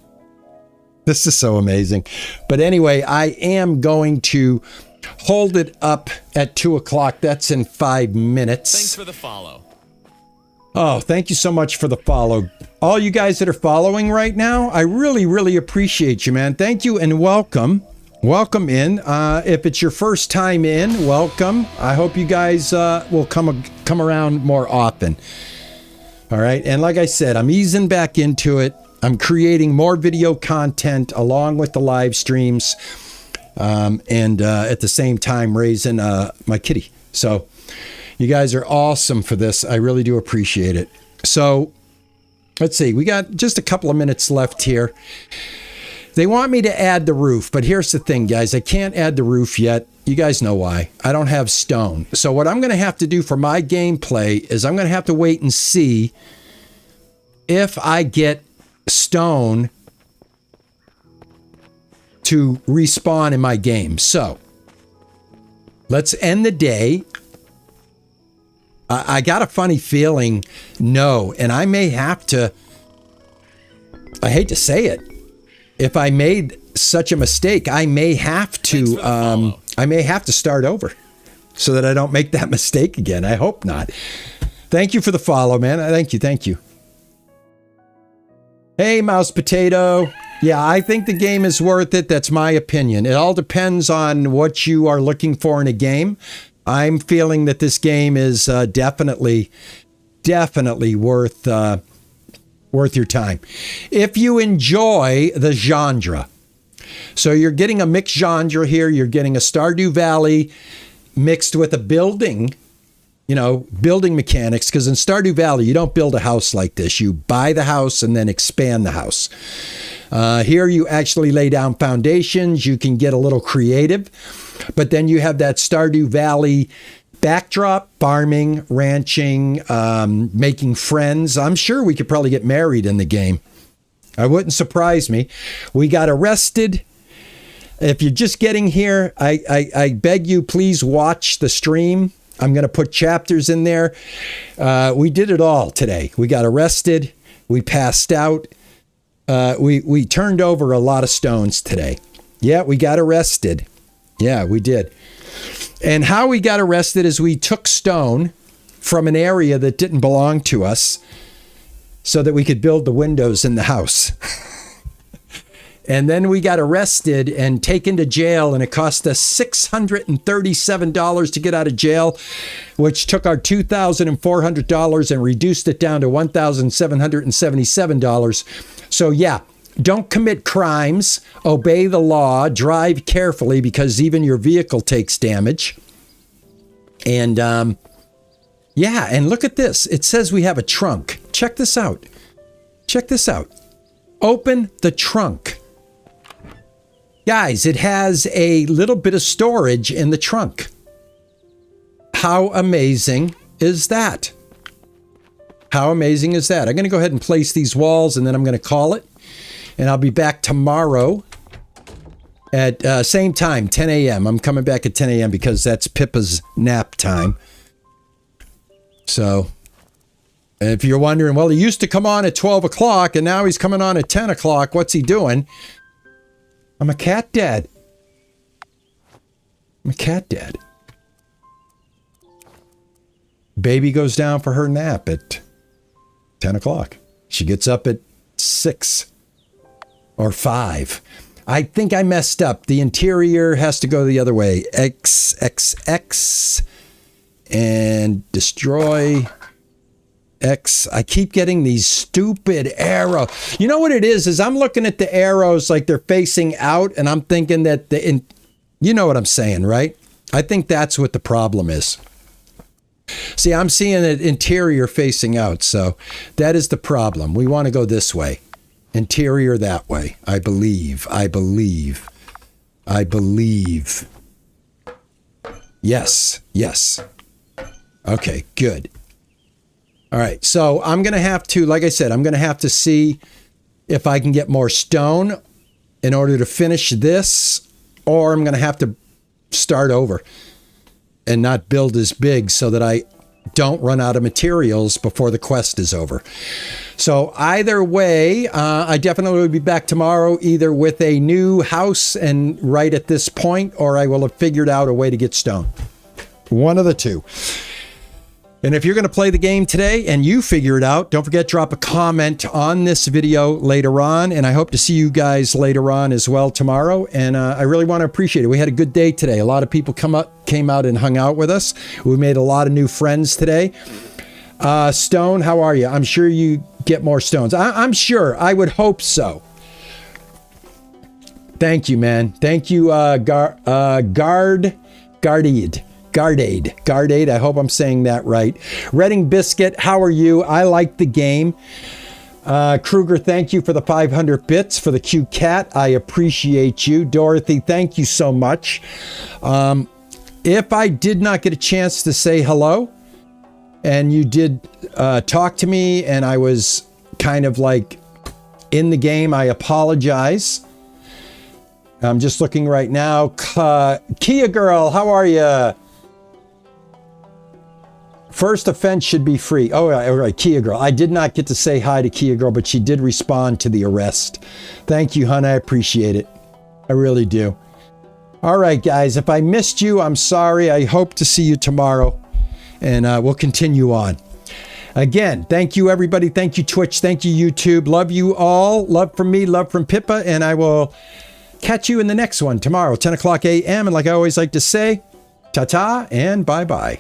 This is so amazing. But anyway, I am going to hold it up at 2 o'clock. That's in 5 minutes. Thanks for the follow. Oh, thank you so much for the follow. All you guys that are following right now, I really, really appreciate you, man. Thank you and welcome. Welcome in. If it's your first time in, welcome. I hope you guys will come around more often. All right. And like I said, I'm easing back into it. I'm creating more video content along with the live streams, and at the same time raising my kitty. So you guys are awesome for this. I really do appreciate it. So let's see. We got just a couple of minutes left here. They want me to add the roof, but here's the thing, guys. I can't add the roof yet. You guys know why. I don't have stone. So what I'm going to have to do for my gameplay is I'm going to have to wait and see if I get stone to respawn in my game. So let's end the day. I got a funny feeling no, and I may have to, I hate to say it, if I made such a mistake, I may have to start over so that I don't make that mistake again. I hope not. Thank you for the follow, man. Thank you. Hey, Mouse Potato. Yeah, I think the game is worth it. That's my opinion. It all depends on what you are looking for in a game. I'm feeling that this game is definitely worth your time. If you enjoy the genre. So you're getting a mixed genre here. You're getting a Stardew Valley mixed with a building, building mechanics. Because in Stardew Valley, you don't build a house like this. You buy the house and then expand the house. Here you actually lay down foundations. You can get a little creative. But then you have that Stardew Valley backdrop, farming, ranching, making friends. I'm sure we could probably get married in the game. It wouldn't surprise me. We got arrested. If you're just getting here, I beg you, please watch the stream. I'm going to put chapters in there. We did it all today. We got arrested. We passed out. We turned over a lot of stones today. Yeah, we got arrested. Yeah, we did. And how we got arrested is we took stone from an area that didn't belong to us so that we could build the windows in the house. And then we got arrested and taken to jail, and it cost us $637 to get out of jail, which took our $2,400 and reduced it down to $1,777. So yeah, don't commit crimes, obey the law, drive carefully because even your vehicle takes damage. And yeah, and look at this. It says we have a trunk. Check this out. Check this out. Open the trunk. Guys, it has a little bit of storage in the trunk. How amazing is that? How amazing is that? I'm going to go ahead and place these walls and then I'm going to call it. And I'll be back tomorrow at same time, 10 a.m. I'm coming back at 10 a.m. because that's Pippa's nap time. So if you're wondering, well, he used to come on at 12 o'clock and now he's coming on at 10 o'clock. What's he doing? I'm a cat dad. I'm a cat dad. Baby goes down for her nap at 10 o'clock. She gets up at 6 or 5. I think I messed up. The interior has to go the other way. XXX and destroy X. I keep getting these stupid arrows. You know what it is I'm looking at the arrows like they're facing out and I'm thinking that you know what I'm saying, right? I think that's what the problem is. See, I'm seeing it interior facing out. So that is the problem. We want to go this way. Interior that way. I believe. Yes. Okay, good. All right, so I'm going to have to, like I said, I'm going to have to see if I can get more stone in order to finish this, or I'm going to have to start over and not build as big so that I don't run out of materials before the quest is over. So either way, I definitely will be back tomorrow, either with a new house and right at this point, or I will have figured out a way to get stone. One of the two. And if you're going to play the game today and you figure it out, don't forget, drop a comment on this video later on. And I hope to see you guys later on as well tomorrow. And I really want to appreciate it. We had a good day today. A lot of people came out and hung out with us. We made a lot of new friends today. Stone, how are you? I'm sure you get more stones. I'm sure. I would hope so. Thank you, man. Thank you, Guardaid. I hope I'm saying that right. Reading Biscuit, how are you? I like the game. Kruger, thank you for the 500 bits for the cute cat. I appreciate you. Dorothy, thank you so much. If I did not get a chance to say hello and you did talk to me and I was kind of like in the game, I apologize. I'm just looking right now. Kia Girl, how are you? First offense should be free. Oh, all right, Kia Girl. I did not get to say hi to Kia Girl, but she did respond to the arrest. Thank you, hon. I appreciate it. I really do. All right, guys. If I missed you, I'm sorry. I hope to see you tomorrow, and we'll continue on. Again, thank you, everybody. Thank you, Twitch. Thank you, YouTube. Love you all. Love from me, love from Pippa. And I will catch you in the next one tomorrow, 10 o'clock a.m. And like I always like to say, ta-ta and bye-bye.